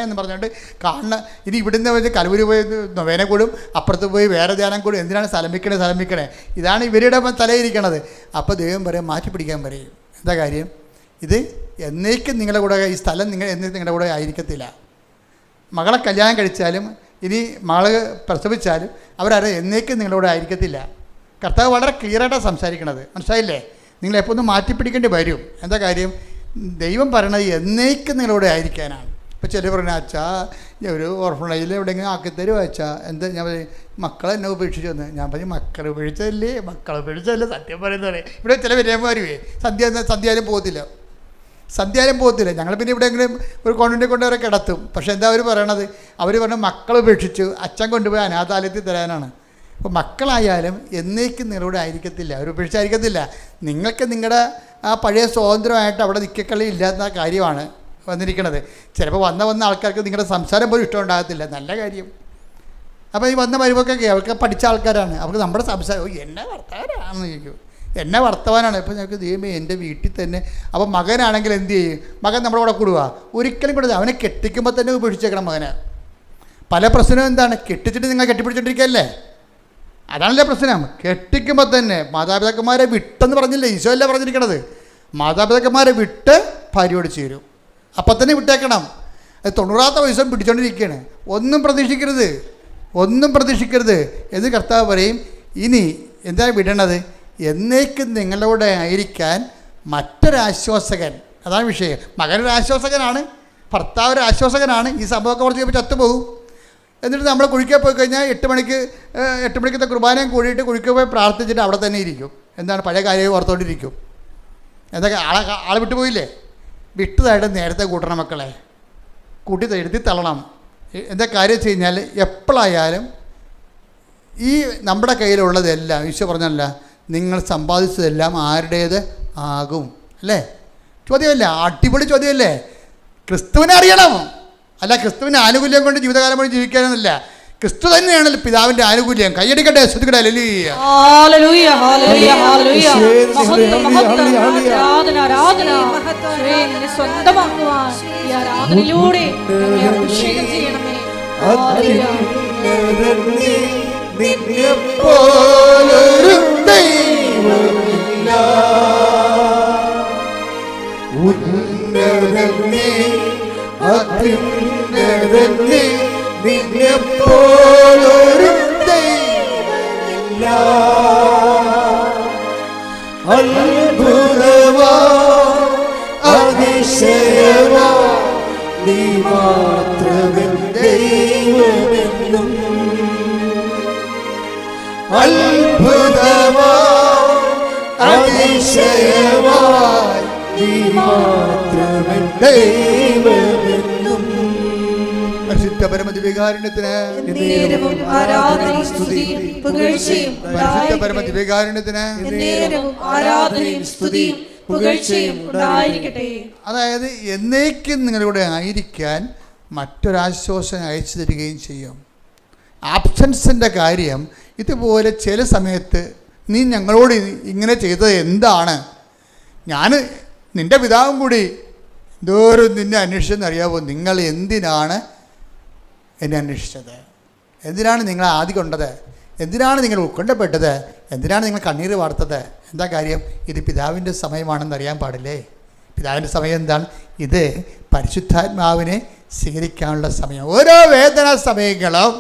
എന്ന് പറഞ്ഞുകൊണ്ട് കാണണം. ഇനി ഇവിടുന്ന് പോയി കലവൂര് പോയി നൊവേന കൂടും, അപ്പുറത്ത് പോയി വേറെ ധ്യാനം കൂടും. എന്തിനാണ് സ്ഥലം വിൽക്കണേ? ഇതാണ് ഇവരുടെ തലയിരിക്കണത്. അപ്പോൾ ദൈവം പറയും, മാറ്റിപ്പിടിക്കാൻ പറയും. എന്താ കാര്യം? ഇത് എന്നേക്കും നിങ്ങളുടെ കൂടെ, ഈ സ്ഥലം എന്നേക്കും നിങ്ങളുടെ കൂടെ ആയിരിക്കത്തില്ല. മകളെ കല്യാണം കഴിച്ചാലും ഇനി മകള് പ്രസവിച്ചാലും അവരാരും എന്നേക്കും നിങ്ങളുടെ കൂടെ ആയിരിക്കത്തില്ല. കർത്താവ് വളരെ ക്ലിയറായിട്ടാണ് സംസാരിക്കണത്. മനസ്സിലായില്ലേ? നിങ്ങളെപ്പോൾ ഒന്ന് മാറ്റിപ്പിടിക്കേണ്ടി വരും. എന്താ കാര്യം? ദൈവം പറയണത് എന്നേക്കും നിങ്ങളോട് ആയിരിക്കാനാണ്. ഇപ്പോൾ ചിലർ പറഞ്ഞ, അച്ഛാ ഒരു ഓർഫണേജിൽ എവിടെയെങ്കിലും ആക്കിത്തരുമോ അച്ഛാ? എന്താ ഞാൻ പറയും, മക്കളെ എന്നെ ഉപേക്ഷിച്ചു വന്ന്. ഞാൻ പറയും, മക്കളെ ഉപേക്ഷിച്ചതല്ലേ സത്യം പറയുന്നത്. ഇവിടെ ചില വിരയന്മാരുവേ സന്ധ്യാലും പോകത്തില്ല. ഞങ്ങൾ പിന്നെ എവിടെയെങ്കിലും ഒരു കോൺവെൻറ്റിൽ കൊണ്ടുവരെ കിടത്തും. പക്ഷേ എന്താ അവർ പറയണത്? അവർ പറഞ്ഞ മക്കളെ ഉപേക്ഷിച്ചു, അച്ഛൻ കൊണ്ടുപോയി അനാഥാലയത്തിൽ തരാനാണ്. അപ്പോൾ മക്കളായാലും എന്നേക്കും നിങ്ങളോട് ആയിരിക്കത്തില്ല, അവർ ഉപേക്ഷിച്ചായിരിക്കത്തില്ല. നിങ്ങൾക്ക് നിങ്ങളുടെ ആ പഴയ സ്വാതന്ത്ര്യമായിട്ട് അവിടെ നിൽക്കക്കളി ഇല്ലാത്ത കാര്യമാണ് വന്നിരിക്കുന്നത്. ചിലപ്പോൾ വന്ന ആൾക്കാർക്ക് നിങ്ങളുടെ സംസാരം പോലും ഇഷ്ടമുണ്ടാകത്തില്ല. നല്ല കാര്യം. അപ്പോൾ ഈ വന്ന വരുമ്പോഴൊക്കെ അവർക്ക് പഠിച്ച ആൾക്കാരാണ്. അവർക്ക് നമ്മുടെ സംസാരം എന്നെ വർത്തമാനാണെന്ന് ചോദിക്കും. എന്നെ വർത്തമാനാണ്. ഇപ്പോൾ ഞങ്ങൾക്ക് ദൈവമേ എൻ്റെ വീട്ടിൽ തന്നെ. അപ്പോൾ മകനാണെങ്കിൽ എന്ത് ചെയ്യും? മകൻ നമ്മുടെ കൂടെ കൂടുക? ഒരിക്കലും കൂടെ. അവനെ കെട്ടിക്കുമ്പോൾ തന്നെ ഉപേക്ഷിച്ചേക്കണം മകനെ. പല പ്രശ്നവും എന്താണ്? കെട്ടിച്ചിട്ട് നിങ്ങൾ കെട്ടിപ്പിടിച്ചോണ്ടിരിക്കുകയല്ലേ? അതാണല്ലേ പ്രശ്നം. കെട്ടിക്കുമ്പോൾ തന്നെ മാതാപിതാക്കന്മാരെ വിട്ടെന്ന് പറഞ്ഞില്ലേ? ഈശോ അല്ലേ പറഞ്ഞിരിക്കണത്? മാതാപിതാക്കന്മാരെ വിട്ട് ഭാര്യയോട് ചേരും. അപ്പം തന്നെ വിട്ടേക്കണം. അത് 90ാമത്തെ വയസ്സും പിടിച്ചോണ്ടിരിക്കുകയാണ്. ഒന്നും പ്രതീക്ഷിക്കരുത് എന്ന് കർത്താവ് പറയും. ഇനി എന്താ വിടണത്? എന്നേക്കും നിങ്ങളോട് ആയിരിക്കാൻ മറ്റൊരാശ്വാസകൻ. അതാണ് വിഷയം. മകനൊരു ആശ്വാസകനാണ്, ഭർത്താവ് ഒരു ആശ്വാസകനാണ്. ഈ സംഭവമൊക്കെ കുറച്ച് കഴിയുമ്പോൾ ചത്തുപോകും. എന്നിട്ട് നമ്മൾ കുഴിക്കാൻ പോയി കഴിഞ്ഞാൽ 8 മണിക്കത്തെ കുർബാനയും കൂടിയിട്ട് കുഴിക്കാൻ പോയി പ്രാർത്ഥിച്ചിട്ട് അവിടെ തന്നെ ഇരിക്കും. എന്താണ്? പഴയ കാര്യം ഓർത്തുകൊണ്ടിരിക്കും. എന്തൊക്കെ ആളെ വിട്ടുപോയില്ലേ? വിട്ടതായിട്ട് നേരത്തെ കൂട്ടണം മക്കളെ, കൂട്ടി എഴുതി തള്ളണം. എന്താ കാര്യം വെച്ച് കഴിഞ്ഞാൽ എപ്പോഴായാലും ഈ നമ്മുടെ കയ്യിലുള്ളതെല്ലാം ഈശോ പറഞ്ഞല്ല, നിങ്ങൾ സമ്പാദിച്ചതെല്ലാം ആരുടേത് ആകും അല്ലേ? ചോദ്യമല്ലേ? അടിപൊളി ചോദ്യമല്ലേ? ക്രിസ്തുവിനെ അറിയണം. അല്ല ക്രിസ്തുവിൻ്റെ ആനുകൂല്യം കൊണ്ട് ജീവിതകാലം മുഴുവൻ ജീവിക്കാനൊന്നുമില്ല. ക്രിസ്തു തന്നെയാണല്ലോ പിതാവിൻ്റെ ആനുകൂല്യം. കൈയടിക്കട്ടെ, ശ്രദ്ധിക്കട്ടെ. ഹല്ലേലൂയ ഹല്ലേലൂയ ഹല്ലേലൂയ ഹല്ലേലൂയ. ആരാധന സ്വന്തമാക്കുവാൻ ഈ ആരാധനയിലൂടെ ഞങ്ങളെ അഭിഷേകം ചെയ്യണമേ. നിന്നെപ്പോലൊരു ദൈവമില്ല. അത്യുന്നതനേ അത്യുന്നതനേ നിന്നെപ്പോലൊരു ദൈവമില്ല. അത്ഭുതമാ അതിശയമാ നീ മാത്രമേ ദൈവമെന്നും. അത്ഭുതമാ അതിശയമായി നീ മാത്രമേ ദൈവമെന്നും. പരിശുദ്ധ പരമദിവ്യകാരുണ്യത്തിന് എന്നേരവും ആരാധനയും സ്തുതിയും പുകഴ്ചയും പരിശുദ്ധ പരമദിവ്യകാരുണ്യത്തിന് എന്നേരവും ആരാധനയും സ്തുതിയും പുകഴ്ചയും ഉണ്ടായിരിക്കട്ടെ. അതായത് എന്നേക്കും നിങ്ങളുടെ ആയിരിക്കാൻ മറ്റൊരാശ്വാസം അയച്ചു തരികയും ചെയ്യും. ആബ്സൻസിൻ്റെ കാര്യം ഇതുപോലെ ചില സമയത്ത് നീ ഞങ്ങളോട് ഇങ്ങനെ ചെയ്തത് എന്താണ്, ഞാൻ നിൻ്റെ പിതാവും കൂടി എന്തോരം നിന്നെ അന്വേഷിച്ചെന്നറിയാവോ? നിങ്ങൾ എന്തിനാണ് എന്നെ അന്വേഷിച്ചത്? എന്തിനാണ് നിങ്ങൾ ആദി കൊണ്ടത്? എന്തിനാണ് നിങ്ങൾ ഉത്കണ്ഠപ്പെട്ടത്? എന്തിനാണ് നിങ്ങൾ കണ്ണീർ വാർത്തത്? എന്താ കാര്യം? ഇത് പിതാവിൻ്റെ സമയമാണെന്ന് അറിയാൻ പാടില്ലേ? പിതാവിൻ്റെ സമയം എന്താണ്? ഇത് പരിശുദ്ധാത്മാവിനെ സ്വീകരിക്കാനുള്ള സമയം. ഓരോ വേദനാ സമയങ്ങളും,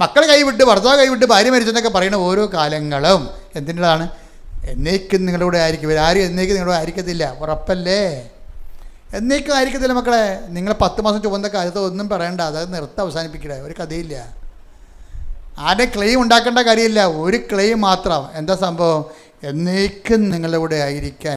മക്കൾ കൈവിട്ട്, ഭർത്താവ് കൈവിട്ട്, ഭാര്യ മരിച്ചെന്നൊക്കെ പറയുന്ന ഓരോ കാലങ്ങളും എന്തിൻ്റെതാണ്? എന്നേക്കും നിങ്ങളുടെ ആയിരിക്കും. ഇവരാരും എന്നേക്കും നിങ്ങളുടെ ആയിരിക്കത്തില്ല, ഉറപ്പല്ലേ? എന്നേക്കും ആയിരിക്കത്തില്ല മക്കളെ. നിങ്ങൾ 10 മാസം ചുവന്ന കാലത്ത് ഒന്നും പറയണ്ട, അത് നിർത്തി അവസാനിപ്പിക്കട്ടെ. ഒരു കഥയില്ല. ആരുടെ ക്ലെയിം ഉണ്ടാക്കേണ്ട കാര്യമില്ല, ഒരു ക്ലെയിം മാത്രം. എന്താ സംഭവം? എന്നേക്കും നിങ്ങളുടെ ആയിരിക്കാൻ